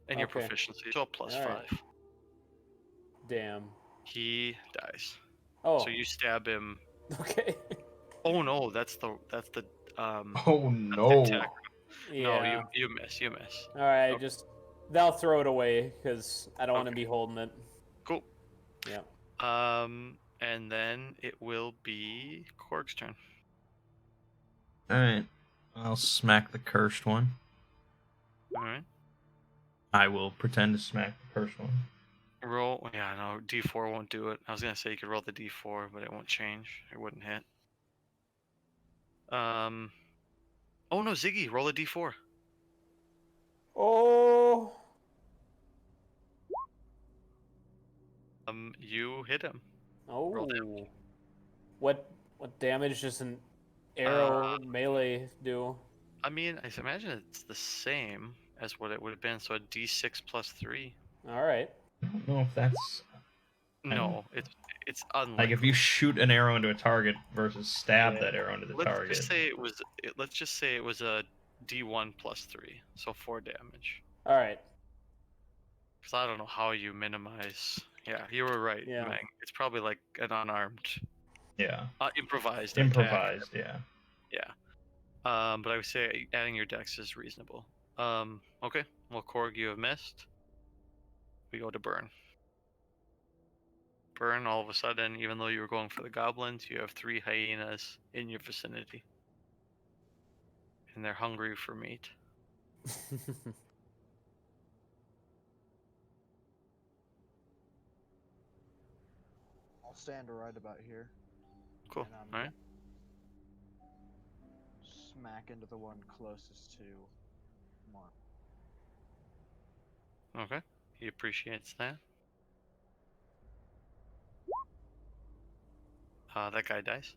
and your Okay. proficiency. So plus All 5. right. Damn. He dies. Oh. So you stab him. Okay. Oh no, that's the Oh no. attack. Yeah. No, you miss. All right. Okay. Just they'll throw it away because I don't want to Okay. be holding it. Cool. Yeah. And then it will be Korg's turn. Alright. I'll smack the cursed one. All right. I will pretend to smack the cursed one. Roll. Yeah, no, D4 won't do it. I was gonna say you could roll the D4, but it won't change. It wouldn't hit. Oh no, Ziggy, roll a D4. Oh. You hit him. Oh. damage. What damage does an arrow melee do? I mean, I imagine it's the same as what it would have been, so a D6 plus 3. All right. I don't know if that's No, it's unlikely. like if you shoot an arrow into a target versus stab that arrow into the Let's target. just say it was a D1 plus 3, so 4 damage. All right. Because I don't know how you minimize. Yeah, you were right, Yeah. Mang. It's probably like an unarmed, Yeah. improvised Improvised, attack. yeah. Yeah. But I would say adding your dex is reasonable. Okay. Well, Korg, you have missed. We go to Burn. Burn, all of a sudden, even though you were going for the goblins, you have 3 hyenas in your vicinity. And they're hungry for meat. I'll stand right about here. Cool. And I'm All right. smack into the one closest to Mark. Okay. He appreciates that. That guy dies.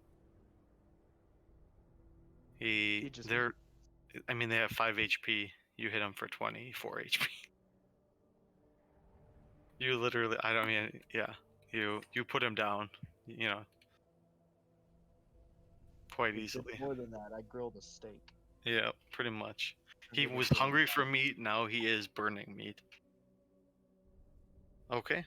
He just- they have 5 HP. You hit him for 24 HP. You literally, you put him down, quite It's easily. more than that. I grilled a steak. Yeah, pretty much. And He it was really hungry bad. for meat, now he is burning meat. Okay.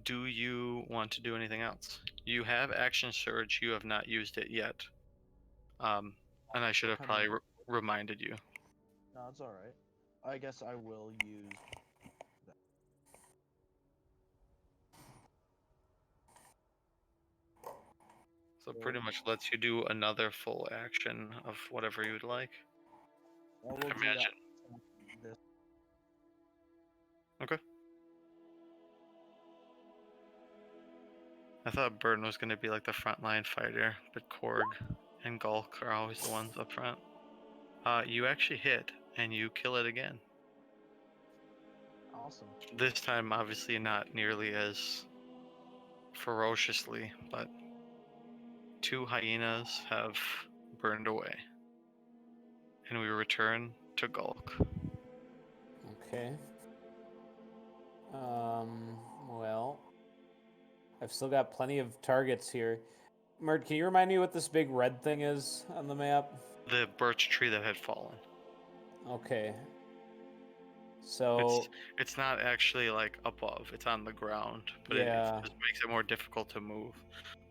Do you want to do anything else? You have action surge, you have not used it yet. And I should have probably reminded you. No, it's alright. I guess I will use that. So pretty much lets you do another full action of whatever you'd like. I will do that. Imagine. This. Okay. I thought Burn was going to be like the frontline fighter, but Korg and Gulk are always the ones up front. You actually hit, and you kill it again. Awesome. This time, obviously not nearly as ferociously, but 2 hyenas have burned away. And we return to Gulk. Okay. Well, I've still got plenty of targets here. Mert, can you remind me what this big red thing is on the map? The birch tree that had fallen. Okay. So, It's not actually like above, it's on the ground, but it yeah. just makes it more difficult to move.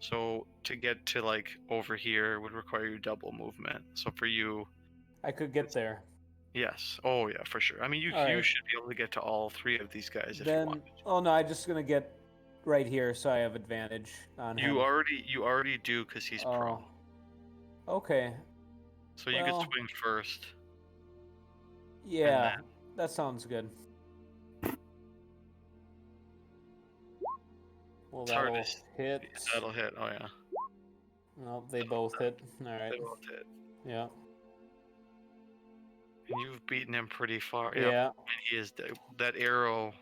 So to get to like over here would require you double movement. So for you, I could get there. yes. Oh yeah, for sure. I mean you Alright. should be able to get to all 3 of these guys if you Then, want. oh no, I'm just gonna get right here so I have advantage on him. You already do because he's prone. Okay. So you could Well, swing first. yeah, that sounds good. Well, It's hard that'll to hit. That'll hit. Oh yeah. Well, they both hit. Alright. They both hit. Yeah. And you've beaten him pretty far. Yeah. Yep. And he is that arrow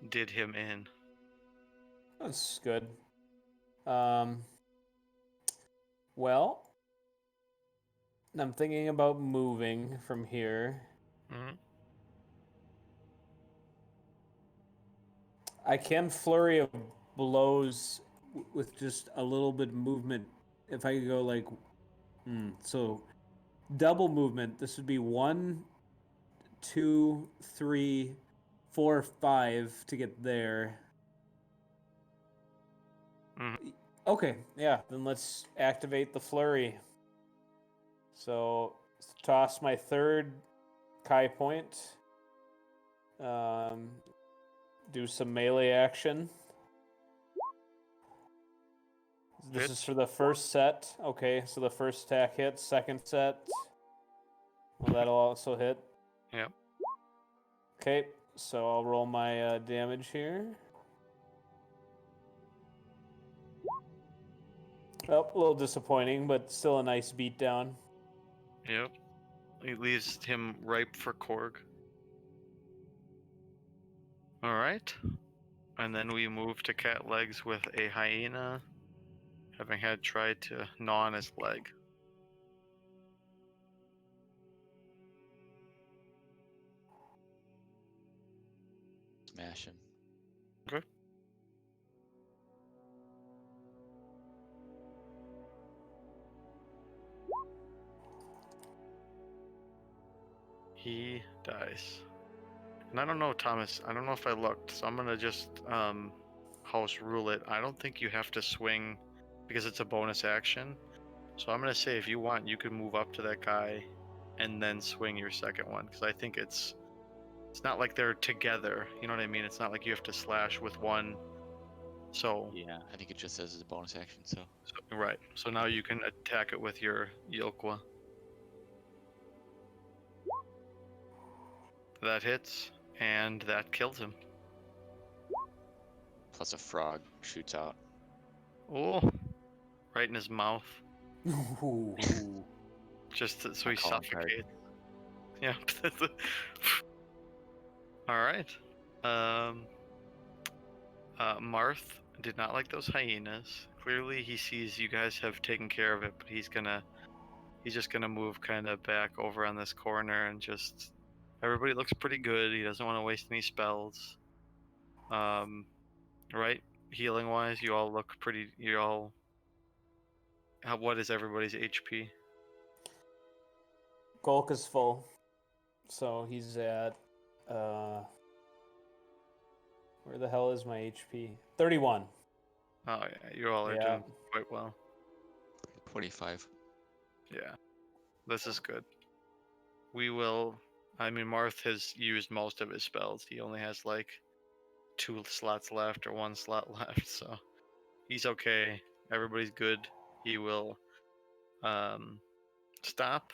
did him in. That's good. Well, I'm thinking about moving from here. Mhm. I can flurry of blows with just a little bit of movement. If I could go like, so double movement. This would be 1, 2, 3, 4, 5 to get there. Mhm. Okay, yeah. Then let's activate the flurry. So toss my third Kai point. Do some melee action. This is for the first set. Okay, so the first attack hits. Second set. Well, that'll also hit. Yep. Okay, so I'll roll my damage here. Oh, a little disappointing, but still a nice beatdown. Yep. It leaves him ripe for Korg. Alright. And then we move to Cat Legs with a hyena, having had tried to gnaw on his leg. Smash him. Okay. He dies. And I don't know, Thomas, I don't know if I looked, so I'm gonna just house rule it. I don't think you have to swing because it's a bonus action. So I'm gonna say if you want, you could move up to that guy and then swing your second one, because I think it's not like they're together. You know what I mean? It's not like you have to slash with one. So Yeah, I think it just says it's a bonus action, so. right. So now you can attack it with your Yolkwa. That hits, and that kills him. Plus a frog shoots out. Oh, right in his mouth. Ooh. Just so he calling card. suffocates. Yeah. All right. Marth did not like those hyenas. Clearly, he sees you guys have taken care of it, but he's just gonna move kind of back over on this corner and just. Everybody looks pretty good. He doesn't want to waste any spells. Right? Healing wise, you all look pretty. You all. What is everybody's HP? Golk is full. So he's at where the hell is my HP? 31. Oh yeah, you all are Yeah. doing quite well. 25. Yeah, this is good. We will. I mean, Marth has used most of his spells. He only has like 2 slots left or 1 slot left, so he's okay. Everybody's good. He will stop,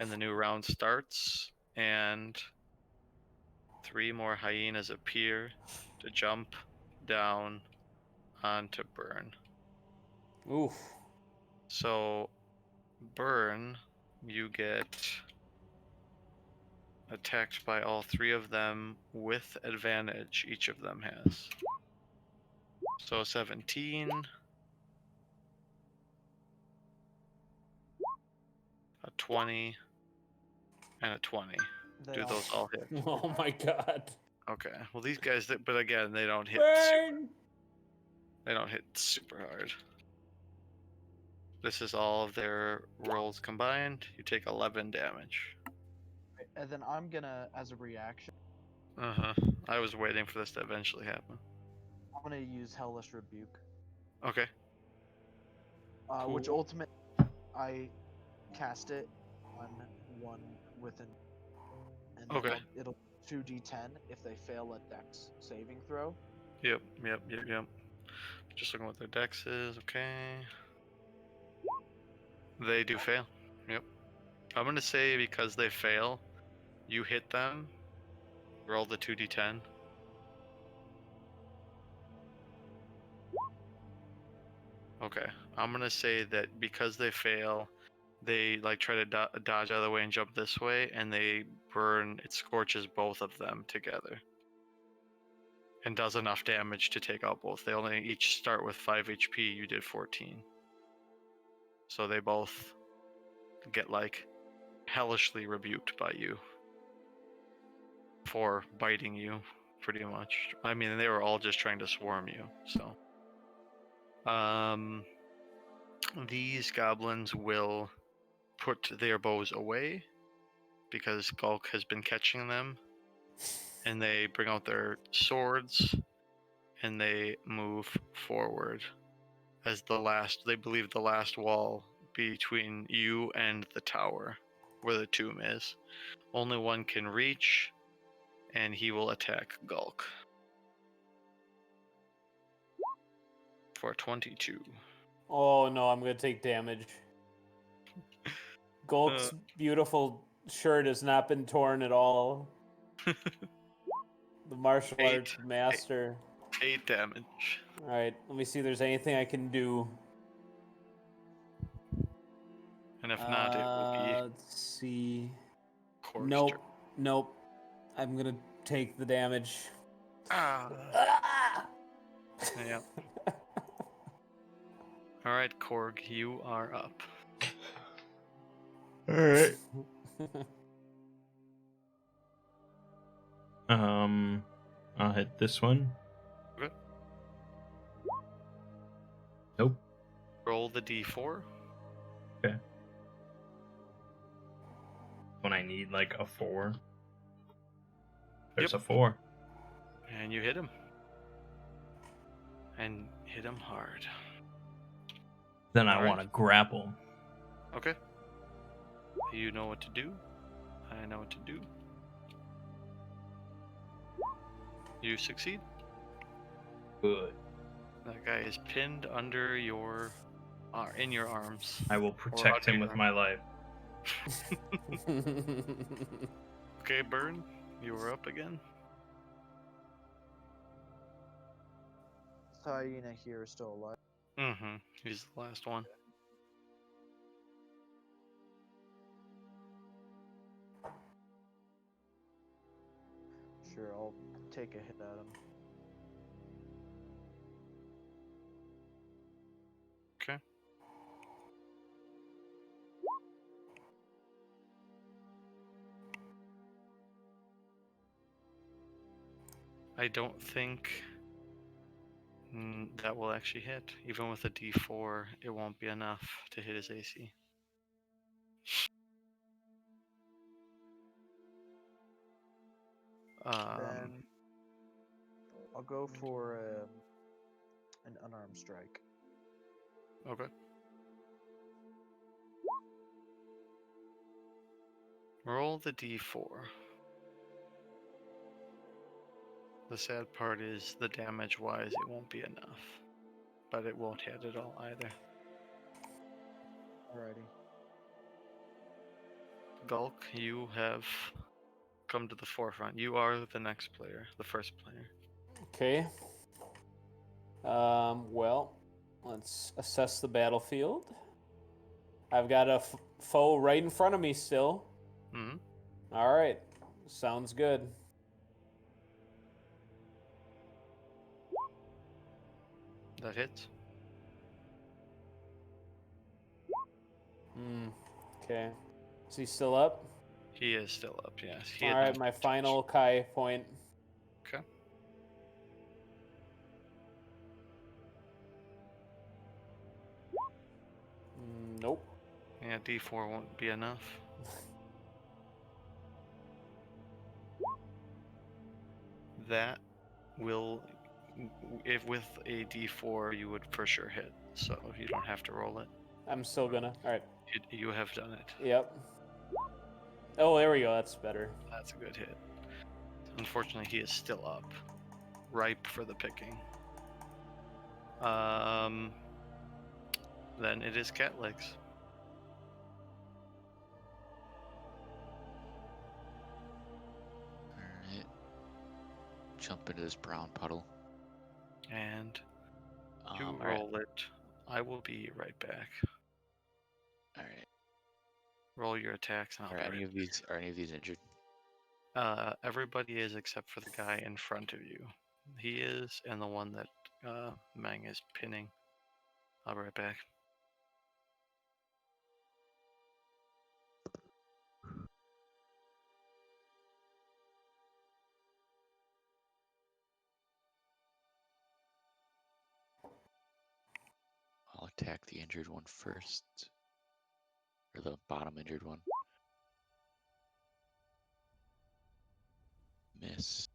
and the new round starts, and 3 more hyenas appear to jump down onto Burn. Oof. So, Burn, you get attacked by all 3 of them with advantage, each of them has. So 17, 20, and a 20. They Do all those all hit? Oh my god. Okay. Well, these guys, but again, they don't hit. Burn! They don't hit super hard. This is all of their rolls combined. You take 11 damage. And then I'm gonna, as a reaction, I was waiting for this to eventually happen. I'm gonna use Hellish Rebuke, Okay. which Cool. ultimate I cast it on one within, and then Okay. it'll 2d10 if they fail a Dex saving throw. Yep. Just looking what their dex is. Okay. They do fail. Yep. I'm gonna say because they fail, you hit them. Roll the 2d10. Okay. I'm gonna say that because they fail, they like try to dodge out of the way and jump this way, and they burn. It scorches both of them together, and does enough damage to take out both. They only each start with 5 HP. You did 14, so they both get like hellishly rebuked by you for biting you, pretty much. I mean, they were all just trying to swarm you. So, these goblins will put their bows away because Gulk has been catching them, and they bring out their swords and they move forward as they believe the last wall between you and the tower where the tomb is. Only one can reach, and he will attack Gulk for 22. Oh no, I'm gonna take damage. Gulk's beautiful shirt has not been torn at all. The martial arts master. 8 damage. Alright, let me see if there's anything I can do. And if not, it will be Let's see. corpse. Nope. I'm gonna take the damage. Ah. Ah! Yeah. All right, Korg, you are up. All right. I'll hit this one. Okay. Nope. Roll the d4. Okay. When I need like a 4. There's Yep. a 4. And you hit him. And hit him hard. Then I Alright. want to grapple. Okay. You know what to do. I know what to do. You succeed. Good. That guy is pinned under your, in your arms. I will protect him under with your my life. Okay, Burn, you are up again. Hyena here is still alive. Mm-hmm. He's the last one. Sure, I'll take a hit at him. Okay. I don't think that will actually hit. Even with a d4, it won't be enough to hit his AC. Then I'll go for an unarmed strike. Okay. Roll the d4. The sad part is the damage-wise, it won't be enough. But it won't hit at all either. Alrighty. Gulk, you have come to the forefront. You are the next player, the first player. Okay. Well, let's assess the battlefield. I've got a foe right in front of me still. Mm-hmm. All right. Sounds good. That hits. Okay. Is he still up? He is still up, yes. He All had right, not my been final touched. Kai point. Okay. Nope. Yeah, D4 won't be enough. That will, if with a D4, you would for sure hit. So you don't have to roll it. I'm still gonna. All right. You have done it. Yep. Oh, there we go. That's better. That's a good hit. Unfortunately, he is still up, ripe for the picking. Then it is cat legs. Alright. Jump into this brown puddle. And you Alright. roll it. I will be right back. Alright. Roll your attacks, and I'll Are be any right of these injured? back. Everybody is except for the guy in front of you. He is, and the one that Mang is pinning. I'll be right back. I'll attack the injured one first. Or the bottom injured one. Miss.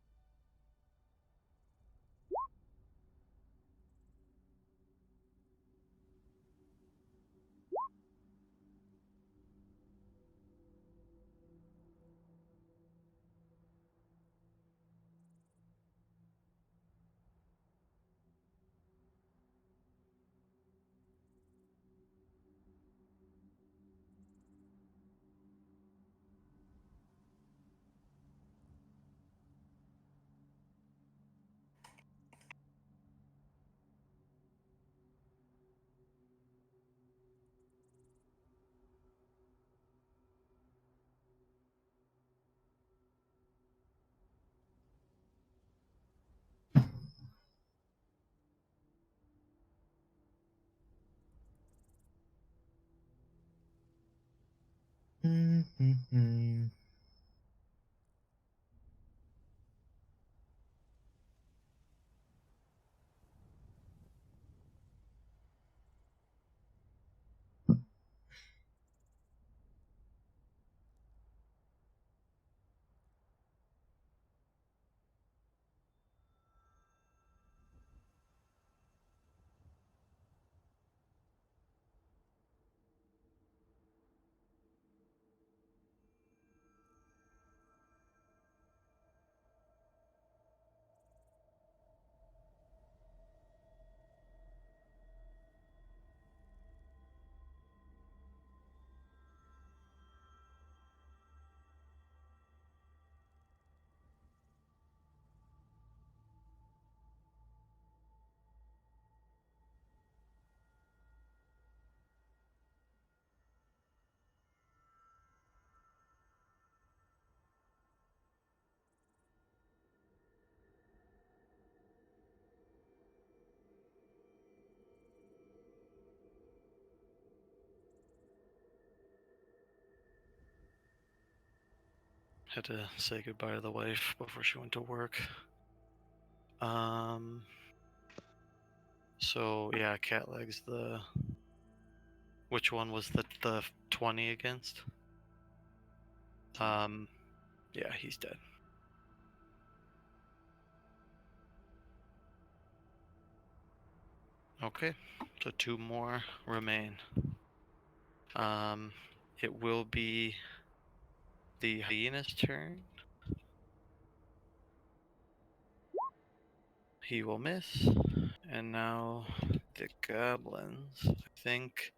Had to say goodbye to the wife before she went to work. So yeah, cat legs. Which one was the 20 against? Yeah, he's dead. Okay, so 2 more remain. It will be the hyena's turn. He will miss. And now the goblins. I think.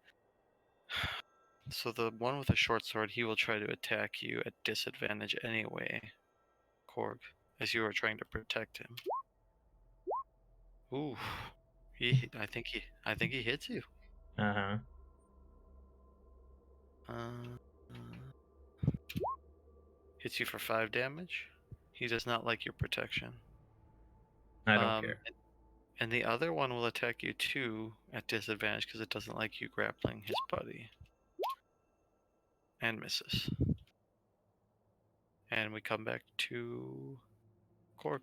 So the one with the short sword, he will try to attack you at disadvantage anyway, Korg, as you are trying to protect him. Ooh, I think he hits you. Uh-huh. Hits you for 5 damage. He does not like your protection. I don't care. And the other one will attack you too at disadvantage because it doesn't like you grappling his buddy. and misses. And we come back to Korg.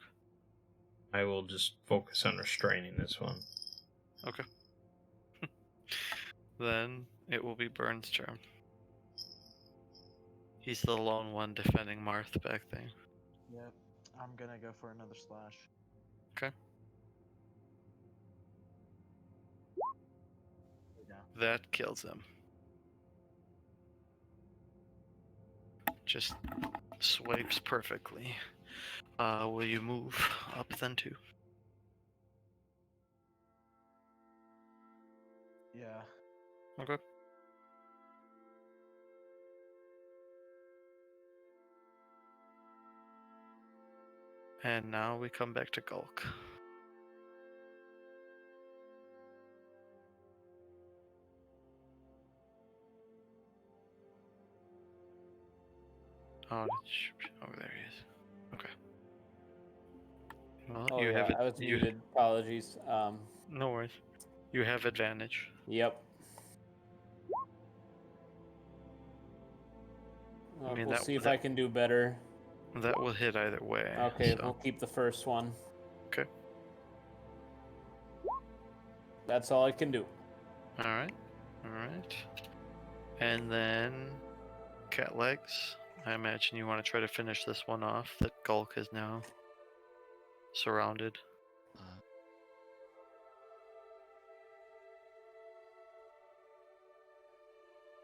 I will just focus on restraining this one. Okay. Then it will be Burn's turn. He's the lone one defending Marth back there. Yep. I'm gonna go for another slash. Okay. Yeah. That kills him. Just swipes perfectly. Will you move up then too? Yeah. Okay. And now we come back to Gulk. Oh, there he is. Okay. Well, Oh you yeah, have it. I was muted. Apologies. No worries. You have advantage. Yep. I mean, We'll that see if that, I can do better. that will hit either way. Okay, so. we'll keep the first one. Okay. That's all I can do. All right. All right. And then cat legs. I imagine you want to try to finish this one off that Gulk is now surrounded.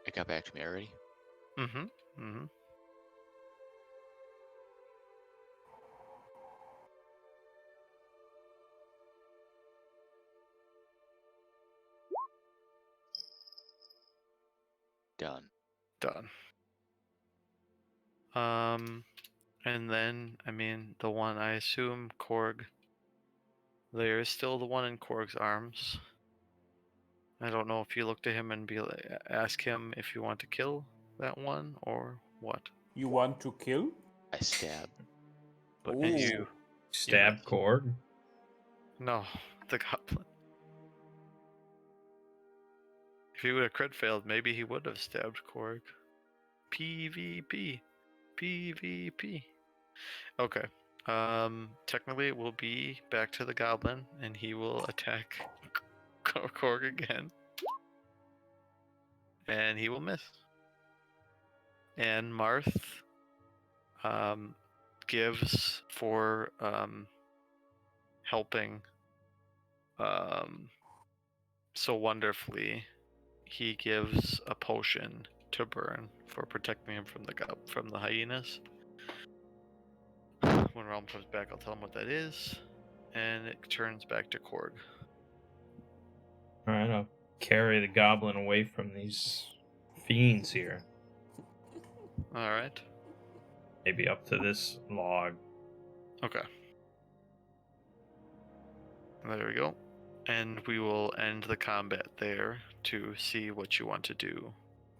It got back to me already. Mm-hmm. Mm-hmm. Done. Done. And then, I mean, the one, I assume, Korg. There is still the one in Korg's arms. I don't know if you look to him and ask him if you want to kill that one or what. You want to kill? I stab. Ooh. And you Stab missed. Korg. No, the goblin. If he would have crit failed, maybe he would have stabbed Korg. PvP. PvP. Okay. Technically it will be back to the goblin, and he will attack Korg again. And he will miss. And Marth gives for helping so wonderfully. He gives a potion to Burn for protecting him from the hyenas. When Realm comes back, I'll tell him what that is, and it turns back to Korg. Alright, I'll carry the goblin away from these fiends here. Alright. Maybe up to this log. Okay. There we go. And we will end the combat there to see what you want to do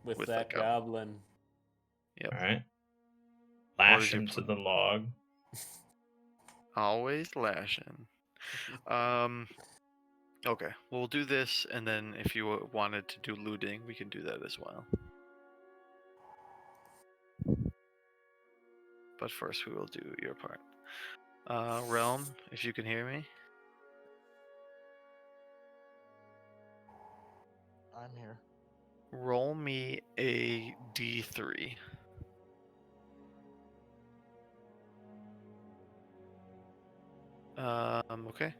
With with that goblin. Yep. Alright. What Lash is your him to the log. Always lashing. Okay, we'll do this, and then if you wanted to do looting, we can do that as well. But first, we will do your part. Realm, if you can hear me. I'm here. Roll me a d3. Okay.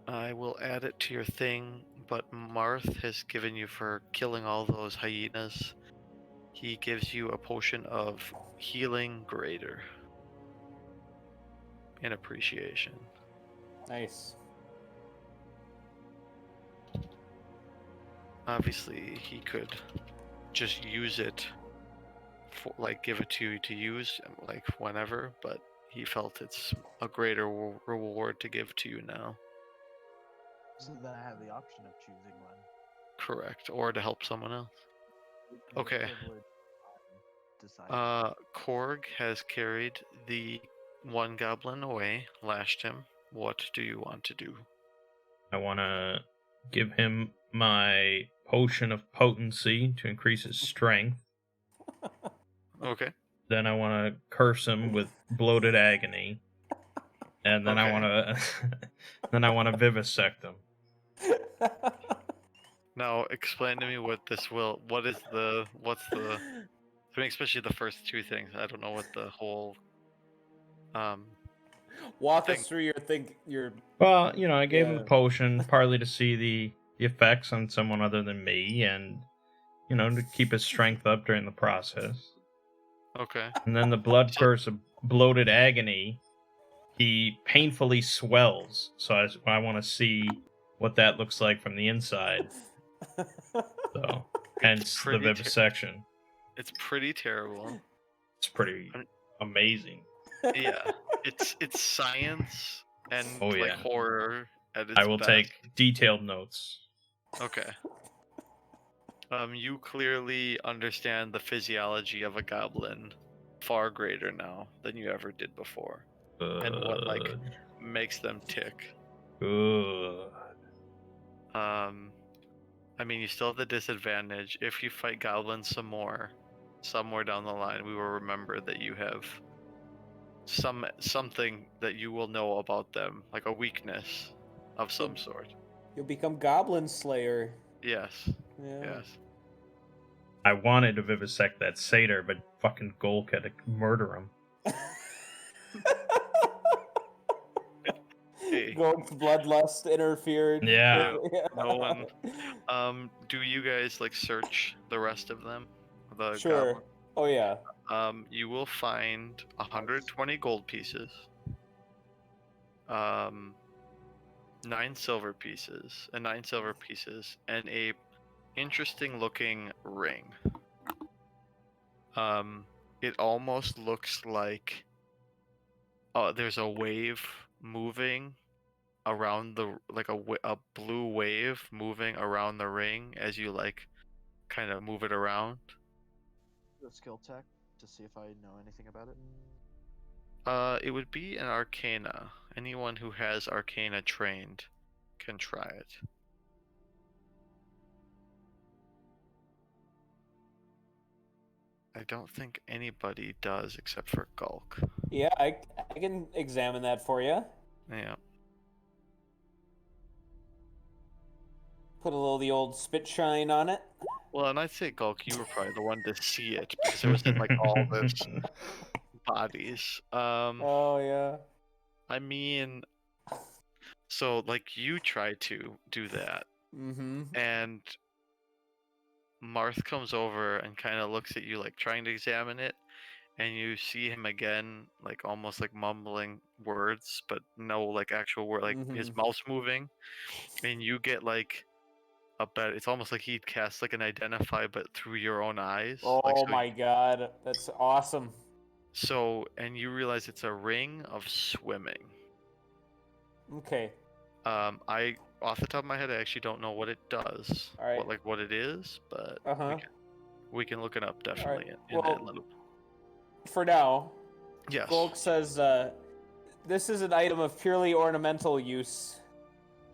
I will add it to your thing, but Marth has given you for killing all those hyenas. He gives you a potion of healing greater in appreciation. Nice. Obviously, he could just use it for, like, give it to you to use, like, whenever, but he felt it's a greater reward to give to you now. So then I have the option of choosing one. Correct, or to help someone else. The Okay. privilege I'm deciding. Korg has carried the one goblin away, lashed him. What do you want to do? I want to give him my potion of potency to increase his strength. Okay. Then I want to curse him with bloated agony, and then I Okay. want to, then I want to vivisect him. Now explain to me what this will. What's the? I mean, especially the first two things. I don't know what the whole Walk thing. us through your Well, I gave him the Yeah. potion partly to see the effects on someone other than me, and to keep his strength up during the process. Okay. And then the blood So- curse of bloated agony, he painfully swells. So I want to see what that looks like from the inside. So, hence the pretty ter- vivisection. It's pretty terrible. It's pretty I'm- amazing. Yeah. It's science and Oh, like yeah. horror at its I will best. take detailed notes. Okay. You clearly understand the physiology of a goblin far greater now than you ever did before, and what like Good. makes them tick. Good. I mean, you still have the disadvantage if you fight goblins some more, somewhere down the line. We will remember that you have something that you will know about them, like a weakness of some sort. You'll become Goblin Slayer. Yes. Yeah. Yes. I wanted to vivisect that satyr, but fucking Golk had to murder him. Hey. Gold's bloodlust interfered. Yeah. No one. Do you guys like search the rest of them? The Sure. goblin? Oh yeah. You will find 120 gold pieces. 9 silver pieces, and 9 silver pieces, and a interesting looking ring. It almost looks like there's a wave moving around a blue wave moving around the ring as you like kind of move it around. Do a skill check to see if I know anything about it. It would be an arcana. Anyone who has arcana trained can try it. I don't think anybody does except for Gulk. Yeah, I can examine that for you. Yeah. Put a little the old spit shine on it. Well, and I'd say Gulk, you were probably the one to see it because it was in like all this bodies. Oh yeah. I mean, so like you try to do that, Mm-hmm. and Marth comes over and kind of looks at you like trying to examine it, and you see him again, like almost like mumbling words, but no like actual word, like his Mhm. mouth's moving, and you get like a bet. It's almost like he casts like an identify, but through your own eyes. Like Oh so. my god, that's awesome. So, and you realize it's a ring of swimming. Okay. I off the top of my head, I actually don't know what it does, All right. what it is, but Uh-huh. we can look it up definitely Alright, in well- a little. For now, Yes. Golk says this is an item of purely ornamental use.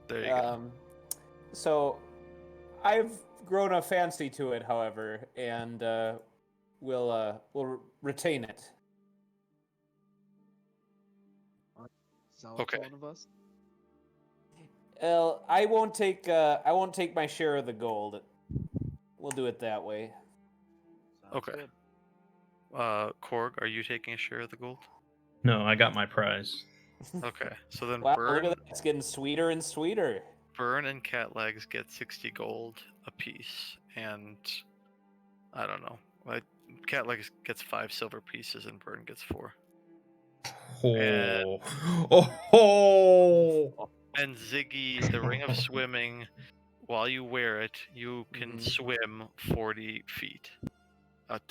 There you go. So I've grown a fancy to it, however, and we'll retain it. Sell it Okay. to one of us. I won't take my share of the gold. We'll do it that way. Sounds Okay. good. Korg, are you taking a share of the gold? No, I got my prize. Okay. So then Wow, Burn, look at that! It's getting sweeter and sweeter. Burn and Cat Legs get 60 gold apiece, and I don't know. Like Cat Legs gets 5 silver pieces, and Burn gets 4. Oh. Oh. And Ziggy, the ring of swimming, while you wear it, you can Mhm. swim 40 feet. Like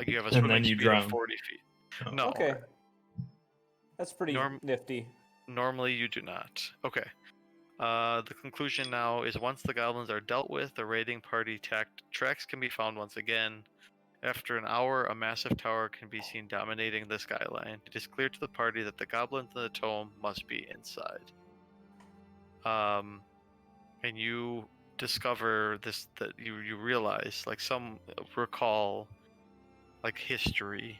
you have a And swimming then you speed drown. of 40 feet. Oh. No, Okay. That's pretty nifty. normally you do not. Okay. The conclusion now is once the goblins are dealt with, the raiding party tracks can be found once again. After an hour, a massive tower can be seen dominating the skyline. It is clear to the party that the goblins in the tome must be inside. And you discover this, that you realize, like some recall like history,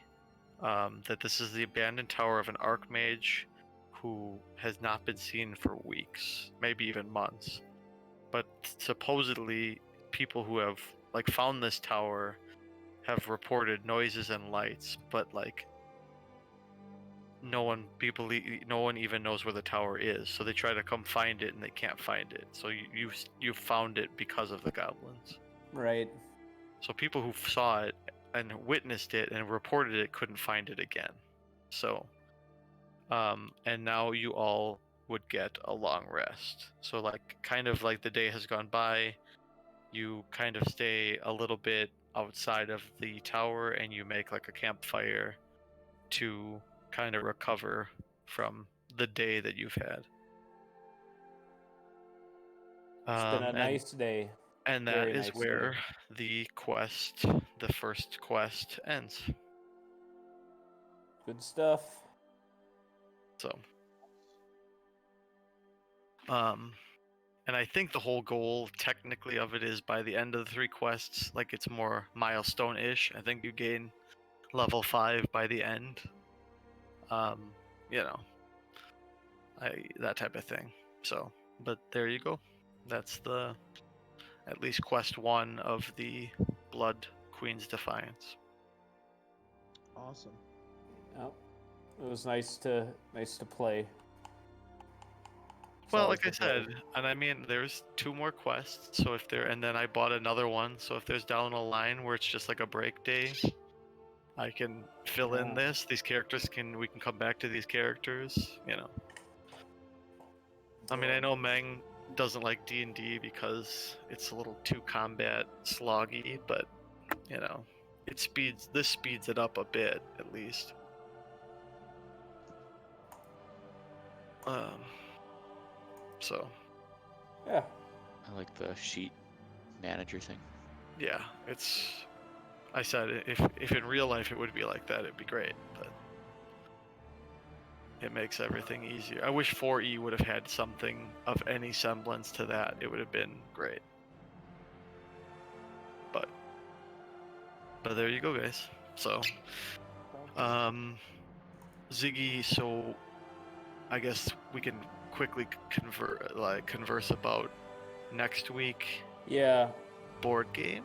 that this is the abandoned tower of an archmage who has not been seen for weeks, maybe even months. But supposedly, people who have like found this tower have reported noises and lights, but like no one even knows where the tower is. So they try to come find it and they can't find it. So you found it because of the goblins. Right. So people who saw it and witnessed it and reported it couldn't find it again. So and now you all would get a long rest. So like kind of like the day has gone by, you kind of stay a little bit outside of the tower and you make like a campfire to kind of recover from the day that you've had. It's been a nice day. And that Very is nice where day. the first quest ends. Good stuff. So, and I think the whole goal technically of it is by the end of the 3 quests, like it's more milestone-ish. I think you gain level 5 by the end. You know, that type of thing. So, but there you go. That's the at least quest 1 of the Blood Queen's Defiance. Awesome. Yep. It was nice to play. It's Well, always like I a joy. said, and I mean, there's 2 more quests. So if there, and then I bought another one. So if there's down a line where it's just like a break day, I can fill in Yeah. this. We can come back to these characters. You know. I mean, I know Meng doesn't like D&D because it's a little too combat sloggy, but you know, this speeds it up a bit at least. So Yeah. I like the sheet manager thing. yeah, I said if in real life it would be like that, it'd be great, but it makes everything easier. I wish 4E would have had something of any semblance to that. It would have been great. But there you go, guys. So, Ziggy, so I guess we can quickly converse about next week Yeah. board game.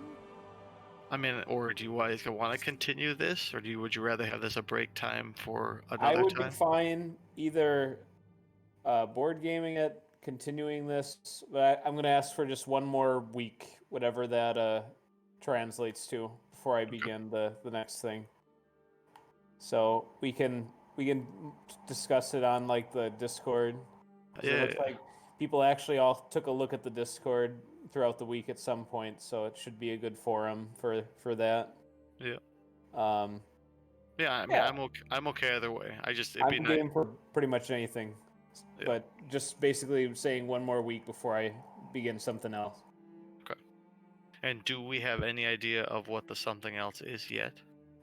I mean, or do you guys want to continue this, or would you rather have this a break time for I another would time? be fine either board gaming it, continuing this, but I'm going to ask for just one more week, whatever that translates to, before I begin the next thing. So we can discuss it on like the Discord. 'Cause it looks like people actually all took a look at the Discord throughout the week at some point, so it should be a good forum for that. Yeah. Yeah, I mean, I'm okay either way. It'd be I'm nice. game for pretty much anything, Yeah. but just basically saying one more week before I begin something else. Okay. And do we have any idea of what the something else is yet?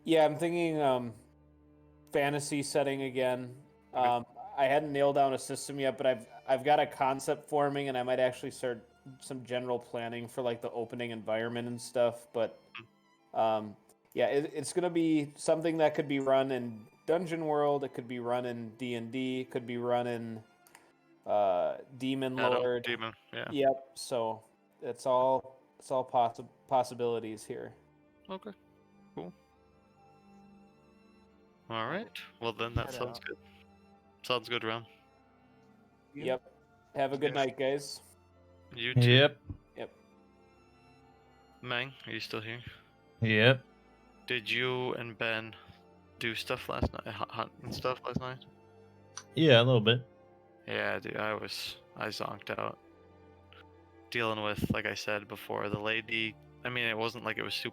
Yeah, I'm thinking fantasy setting again. Okay. I hadn't nailed down a system yet, but I've got a concept forming, and I might actually start some general planning for like the opening environment and stuff. But yeah, it's gonna be something that could be run in Dungeon World. It could be run in D&D. It could be run in Demon Shadow Lord. Demon. Yeah. Yep. So it's all possibilities here. Okay. Cool. All right. Well, then that Head sounds out. good. Sounds good, Ron. Yep. Have a good night, guys. You too. Yep. Yep. Meng, are you still here? Yep. Did you and Ben do stuff last night? Hunt and stuff last night? Yeah, a little bit. Yeah, dude, I zonked out. Dealing with, like I said before, the lady. I mean, it wasn't like it was super